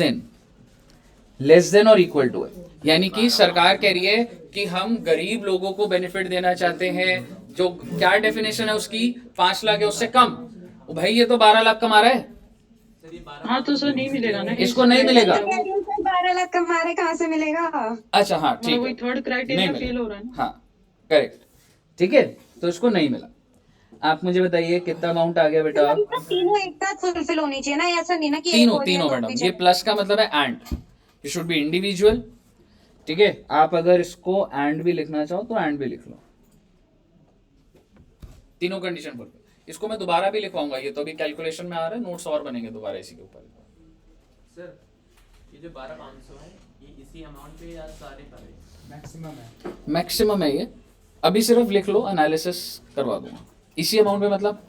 than और इक्वल टू है, यानी कि सरकार कह रही है कि हम गरीब लोगों को बेनिफिट देना चाहते हैं। जो क्या डेफिनेशन है उसकी? 5 लाख है उससे कम। ओ भाई ये तो 12 लाख कमा रहा है, हाँ तो सर नहीं मिलेगा ना, इसको नहीं मिलेगा। 12 लाख कमा रहे, कहाँ से मिलेगा? अच्छा हाँ ठीक मतलब वही है, थर्ड नहीं क्राइटेरिया फेल मिलेगा। हो रहा है ना। हाँ करेक्ट, ठीक है, तो इसको नहीं मिला। आप मुझे बताइए कितना अमाउंट आ गया बेटा? मतलब तीनों एक साथ फुलफिल होनी चाहिए ना, ऐसा नहीं ना कि एक तीनों हो रही है तीनों तो मैडम, पीछे। ये प्लस का मतलब है and, you should be individual, ठीक है? आप अगर इसको एंड भी लिखना चाहो तो एंड भी लिख लो, तीनों कंडीशन फुलफिल। इसको मैं दोबारा भी लिखवाऊंगा, ये तो अभी कैलकुलेशन में आ रहा है, नोट्स और बनेंगे दोबारा इसी के ऊपर। सर ये जो 12,500 है ये इसी अमाउंट पे या सारे पर है? मैक्सिमम है। मैक्सिमम है ये, अभी सिर्फ लिख लो, एनालिसिस करवा दूंगा इसी अमाउंट पे। मतलब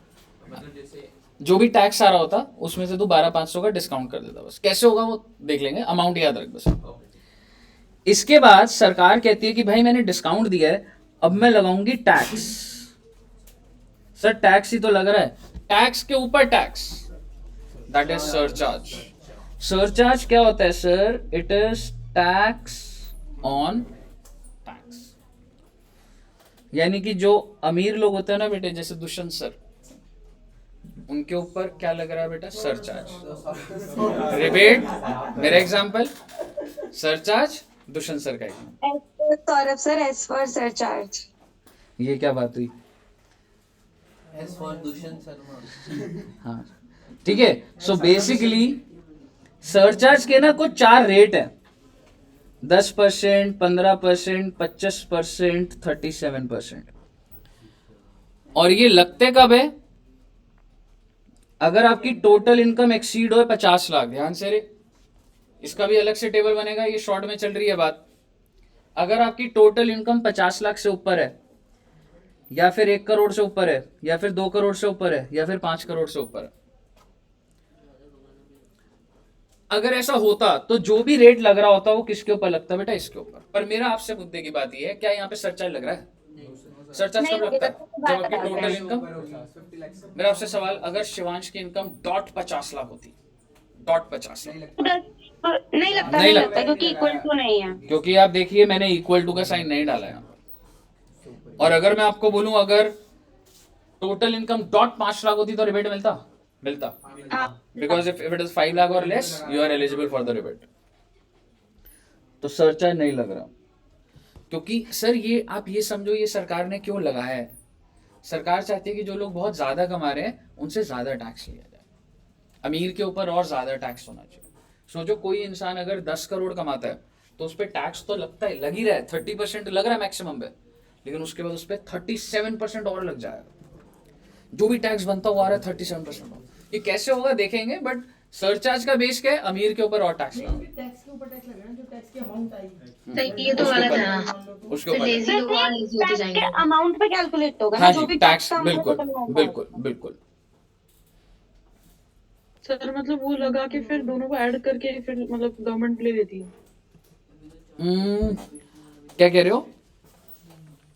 जैसे जो भी टैक्स आ रहा होता उसमें से तू 12,500 का डिस्काउंट कर देता, बस कैसे होगा वो देख लेंगे, अमाउंट याद रख बस। इसके बाद सरकार कहती है कि भाई मैंने डिस्काउंट दिया है, अब मैं लगाऊंगी टैक्स। सर टैक्स ही तो लग रहा है, टैक्स के ऊपर tax, that is surcharge. Surcharge क्या होता है sir? It is tax on tax, यानी कि जो अमीर लोग होते हैं ना बेटे, जैसे दुष्यंत सर, उनके ऊपर क्या लग रहा है बेटा? सरचार्ज। रिबेट मेरा एग्जांपल, सरचार्ज दुष्यंत सर का example. Saurabh sir, S for surcharge. ये क्या बात हुई? S for Dushyant Sharma. हाँ ठीक है, सो बेसिकली सरचार्ज के ना कुछ 4 रेट है, 10%, 15%, 25%, 37%। और ये लगते कब है? अगर आपकी टोटल इनकम एक्सीड हो 50 लाख। ध्यान से रे, इसका भी अलग से टेबल बनेगा, ये शॉर्ट में चल रही है बात। अगर आपकी टोटल इनकम 50 लाख से ऊपर है, या फिर 1 करोड़ से ऊपर है, या फिर 2 करोड़ से ऊपर है, या फिर 5 करोड़ से ऊपर है, अगर ऐसा होता तो जो भी रेट लग रहा होता वो किसके ऊपर लगता बेटा? इसके ऊपर। पर मेरा आपसे मुद्दे की बात ये है, क्या यहाँ पे सरचार्ज लग रहा है? सरचार्ज कब लगता है? जब आपकी टोटल इनकम। मेरा आपसे सवाल, अगर शिवांश की इनकम .50 लाख होती, .50 लाख, नहीं लगता क्योंकि इक्वल टू नहीं है। क्योंकि आप देखिए मैंने इक्वल टू का साइन नहीं डाला यहाँ पर। और अगर मैं आपको बोलूं अगर टोटल इनकम .5 लाख होती तो रिबेट मिलता, because if it is 5 lakh और less you are eligible for the rebate. तो सरचार्ज नहीं लग रहा, क्योंकि सर ये आप ये समझो ये सरकार ने क्यों लगाया है। सरकार चाहती है कि जो लोग बहुत ज्यादा कमा रहे हैं उनसे ज्यादा टैक्स लिया जाए। अमीर के ऊपर और ज्यादा टैक्स होना चाहिए। सोचो कोई इंसान अगर 10 करोड़ कमाता है तो उस पर टैक्स तो लगता है, लग ही रहा है, 30% लग रहा है मैक्सिमम पे, लेकिन उसके बाद उस पर 37% और लग जाएगा। जो भी टैक्स बनता हुआ आ रहा है 37%। ये कैसे होगा देखेंगे, बट सरचार्ज का बेस क्या है, अमीर के ऊपर और टैक्स लगा। टैक्स के ऊपर टैक्स लग रहा है, जो टैक्स की अमाउंट आई सही, ये तो गलत है ना। उसके फिर ऊपर लेजी लोग और लेजी होते जाएंगे। अमाउंट पे कैलकुलेट होगा हाँ ना, जो जी, भी टैक्स, का amount बिल्कुल total amount बिल्कुल होगा। बिल्कुल। सर मतलब वो लगा के फिर दोनों को ऐड करके फिर मतलब गवर्नमेंट ले लेती है। क्या कह रहे हो?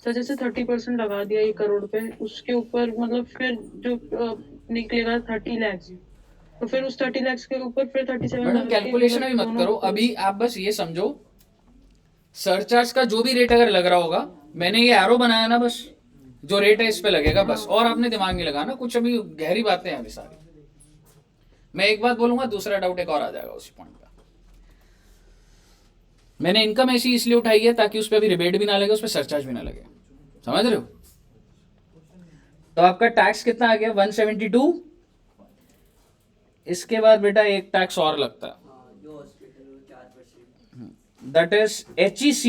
सर जैसे 30% लगा दिया 1 करोड़ पे, उसके ऊपर मतलब फिर जो निकलेगा 30 लाख, तो फिर उस 30 लाख के ऊपर फिर 37 मैडम लाख कैलकुलेशन अभी मत करो, अभी आप बस ये समझो सरचार्ज का जो भी रेट अगर लग रहा होगा, मैंने ये एरो बनाया ना, बस जो रेट है इस पे लगेगा बस, और आपने दिमाग नहीं लगाना कुछ। अभी गहरी बातें हैं अभी सारी। मैं एक बात बोलूंगा, दूसरा डाउट एक और आ जाएगा उसी पॉइंट पे। मैंने इनकम ऐसी इसलिए उठाई है ताकि उस पर अभी रिबेट भी ना लगे, उस पर सरचार्ज भी ना लगे, समझ रहे हो? तो आपका टैक्स कितना आ गया? 172। इसके बाद बेटा एक टैक्स और लगता है, जो हॉस्पिटल में 4%। That is HEC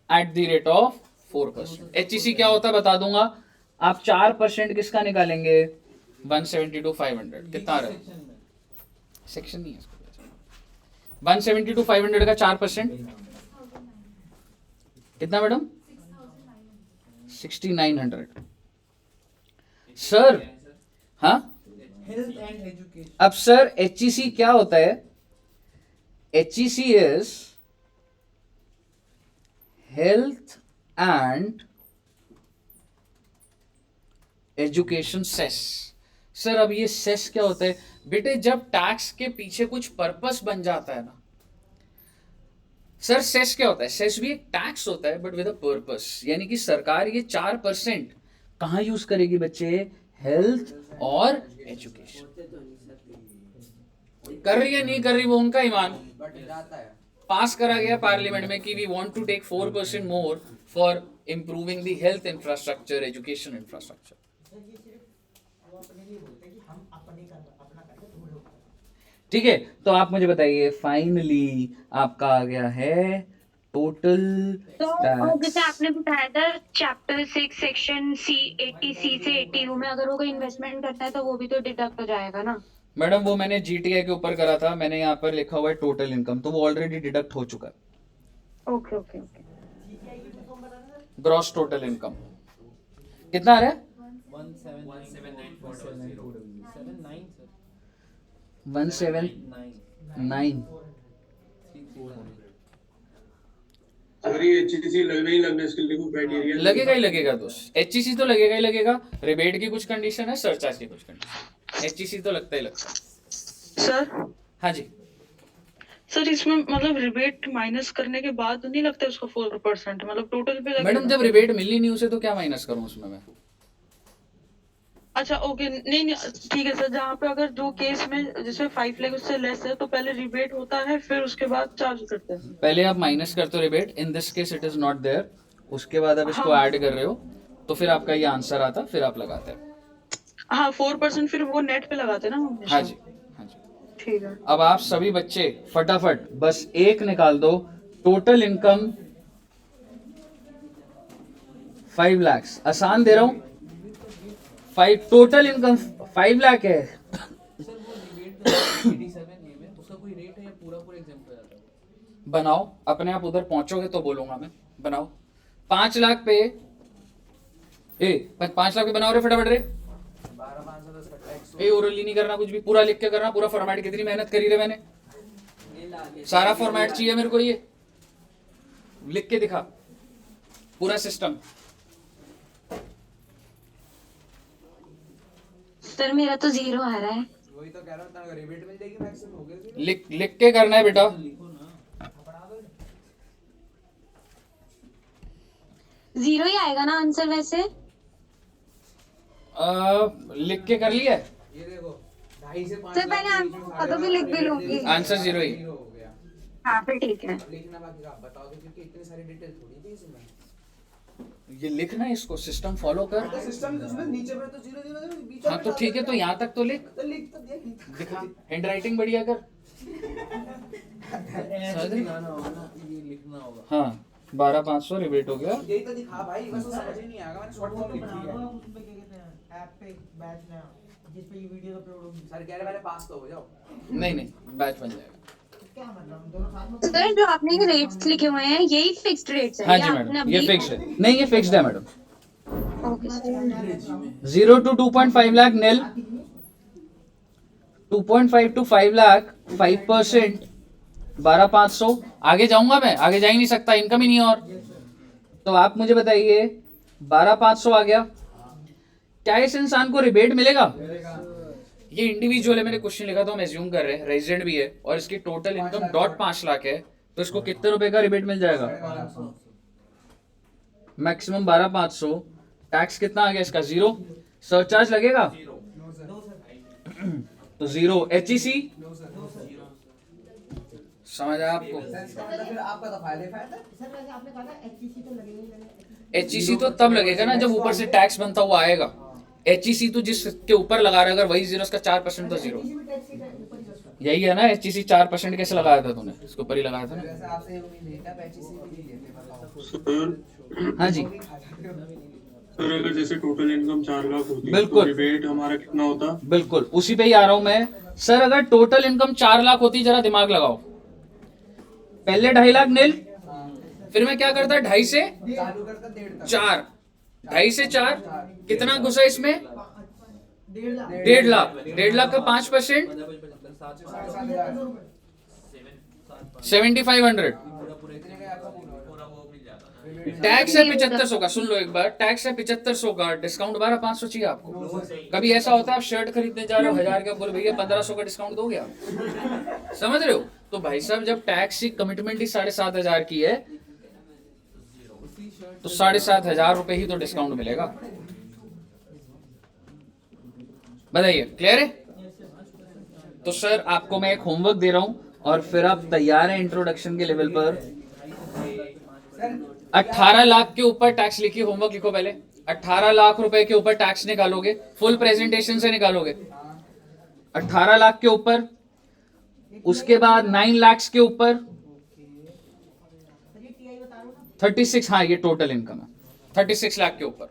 at the rate of 4%। HEC क्या होता है बता दूंगा। आप 4% किसका निकालेंगे? 172,500 कितना आ रहा है? सेक्शन नहीं है इसका। 172,500 का 4% कितना मैडम? 6,900। सर हाँ, हेल्थ एंड एजुकेशन। अब सर HEC क्या होता है? HEC is health and education cess. Sir अब ये सेस क्या होता है बेटे? जब टैक्स के पीछे कुछ पर्पस बन जाता है ना सर, सेस क्या होता है? सेस भी एक टैक्स होता है बट विद अ पर्पस, यानी कि सरकार ये 4% कहां यूज करेगी बच्चे? हेल्थ और एजुकेशन। कर रही है नहीं कर रही वो उनका ईमान। पास करा गया पार्लियामेंट में कि we want to take 4% more for improving the health infrastructure, education infrastructure. ठीक है, तो आप मुझे बताइए फाइनली आपका आ गया है टोटल तो और जैसे टैक्स। आपने बताया था चैप्टर 6 सेक्शन C 80C से 80U में अगर वो कोई इन्वेस्टमेंट करता है तो वो भी तो डिडक्ट हो जाएगा ना? मैडम वो मैंने GTI के ऊपर करा था, मैंने यहाँ पर लिखा हुआ है टोटल इनकम, तो वो ऑलरेडी डिडक्ट हो चुका है। Okay okay okay. Gross total income कितना आ रहा है? 179 अगर ये HEC लगना ही लगना, इसके लिए कोई क्राइटेरिया लगेगा ही लगेगा दोस्त। HEC तो लगेगा ही लगेगा। रिबेट की कुछ कंडीशन है, सरचार्ज की कुछ कंडीशन। HEC तो लगता ही लगता है। सर हाँ जी सर इसमें मतलब रिबेट माइनस करने के बाद नहीं लगता उसका 4%, मतलब टोटल पे लगेगा? मैडम जब रिबेट मिली नहीं उसे तो क्या माइनस करूं उसमें मैं? अच्छा ओके, नहीं नहीं ठीक है सर। जहाँ पे अगर जो केस में जिसमें 5 लाख उससे लेस है तो पहले रिबेट होता है फिर उसके बाद चार्ज करते हैं। पहले आप माइनस करते हो rebate, in this case it is not there. उसके बाद आप इसको ऐड कर रहे हो तो फिर आपका ये आंसर आता, फिर आप लगाते हैं। हाँ 4% फिर वो नेट पे लगाते हैं ना हम? हाँ जी हाँ जी। ठीक है। अब आप सभी बच्चे फटाफट बस एक निकाल दो। टोटल इनकम 5 लाख, आसान दे रहा हूं। 5 टोटल इनकम 5 लाख है। सर वो रिबेट 87A में उसका कोई रेट है या पूरा पूरा एग्जांपल आता है? बनाओ, अपने आप उधर पहुंचोगे तो बोलूंगा मैं। बनाओ 5 लाख पे 5 लाख पे बनाओ रे फटाफट रे। 12,510 का टैक्स। ओरली नहीं करना कुछ भी, पूरा लिख के करना। पूरा फॉर्मेट कितनी मेहनत करी रे मैंने, सारा फॉर्मेट चाहिए मेरे को। ये लिख के दिखा पूरा सिस्टम। सर मेरा तो 0 आ रहा है। वही तो कह रहा था, अगर रिबेट मिल जाएगी मैक्सिमम हो गया। लिख के करना है बेटा। 0 ही आएगा ना आंसर वैसे? लिख के कर लिया है? ये देखो 2.5 से 5 सर पहले आंसर तो भी लिख भी लूंगी। आंसर 0 ही। हो गया। हाँ फिर ठीक है। लिखना बाकी आप बताओगे क्योंकि इतनी सारी डिटेल थोड़ी थी इसमें। ये लिखना है इसको, सिस्टम फॉलो कर। सिस्टम उसमें नीचे में तो 0 0 0 बीच हाँ तो ठीक है, तो यहाँ तक तो लिख, तो लिख तो देख दिखा, हैंड राइटिंग बढ़िया कर। ऐसे दिखाना होगा ना, ये लिखना होगा। हाँ 12,500 रिबेट हो गया। यही तो दिखा भाई, बस वो समझ ही नहीं आएगा। मैंने शॉर्ट फॉर्म लिख दिया है। उसमें क्या कहते हैं ऐप पे बैच नया जिस पे ये वीडियो अपलोड होगी। सर कह रहे पहले पास तो हो जाओ। नहीं बैच बन जाएगा। क्या मतलब दोनों साथ में? सर जो आपने ये रेट्स लिखे हुए हैं यही फिक्स्ड रेट्स है? हाँ या जी आपने मैडम, ये अभी- फिक्स्ड है। नहीं ये फिक्स्ड है madam. Okay sir. 0 to 2.5 lakh nil, 2.5 to 5 lakh 5%, 12,500। आगे जाऊंगा मैं, आगे जा ही नहीं सकता, इनकम ही नहीं है। और तो आप मुझे बताइए 12,500 आ गया, क्या इस इंसान को रिबेट मिलेगा? ये इंडिविजुअल है, मैंने क्वेश्चन लिखा था, हम एज्यूम कर रहे हैं रेजिडेंट भी है और इसकी टोटल इनकम 5 लाख है, तो इसको कितने रुपए का रिबेट मिल जाएगा? मैक्सिमम 12,500। टैक्स कितना आ गया इसका? 0। सरचार्ज लगेगा तो 0। HEC समझ आया आपको? फिर आपका तो फायदा फायदा। सर वैसे आपने कहा था HEC तो लगेगा ही लगेगा। HEC तो तब लगेगा ना जब ऊपर से टैक्स बनता हुआ आएगा। HEC तो जिसके ऊपर लगा रहा है, अगर वही 0 उसका 4% तो 0। किसी भी टैक्स के ऊपर ही सस्ता। यही है ना, HEC 4% कैसे लगाया था तूने? इसके ऊपर ही लगाया था ना। वैसे आपसे ये उम्मीद नहीं था, HEC भी नहीं लेते बताओ। सर हाँ जी सर अगर जैसे टोटल इनकम 4 लाख होती है बिल्कुल। तो रिबेट हमारा कितना होता? बिल्कुल उसी पे ही आ रहा हूं मैं। सर अगर टोटल इनकम 4 लाख होती, जरा दिमाग लगाओ, पहले 2.5 लाख नील, फिर मैं क्या करता 2.5 से चालू करता 1.5 तक। 4, 2.5 से 4 कितना घुसा इसमें? 1.5 लाख। 1.5 लाख। 1.5 लाख का 5% 7,500। टैक्स है 7,500 का, सुन लो एक बार, टैक्स है 7,500 का, डिस्काउंट 12,500 चाहिए आपको। कभी ऐसा होता है आप शर्ट खरीदने जा रहे हो 1000 का, बोले भैया 1,500 का डिस्काउंट दोगे आप? समझ रहे हो? तो भाई साहब जब टैक्स की कमिटमेंट ही 7,500 की है तो 7,500 रुपए ही तो डिस्काउंट मिलेगा। बताइए क्लियर है? तो सर आपको मैं एक होमवर्क दे रहा हूं और फिर आप तैयार हैं इंट्रोडक्शन के लेवल पर। 18 लाख के ऊपर टैक्स लिखिए, होमवर्क लिखो पहले। 18 लाख रुपए के ऊपर टैक्स निकालोगे, फुल प्रेजेंटेशन से निकालोगे। 18 लाख के ऊपर, उसके बाद 9 लाख के ऊपर 36, हाँ ये टोटल इनकम है 36 लाख के ऊपर,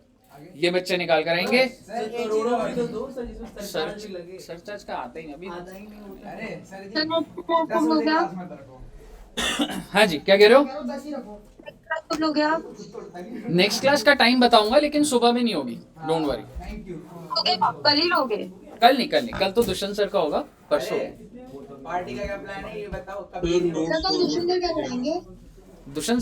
ये बच्चे निकाल कर आएंगे। करोड़ों में तो दो सर, जिसमें सरचार्ज भी लगे। सरचार्ज का आता ही अभी। आधा ही नहीं होता। अरे सर सर, जी वो 10 हो गया। क्लास में रखो। हाँ जी क्या कह रहे हो? 10 ही रखो। तो हो गया। नेक्स्ट क्लास का टाइम बताऊंगा, लेकिन सुबह में नहीं होगी, don't worry. Thank you. Okay, कल ही लोगे? कल नहीं, कल तो दुष्यंत सर का होगा, परसों। पार्टी का क्या प्लान है ये बताओ। सर, सर कल दूसरे दिन क्या करेंगे? दुष्यंत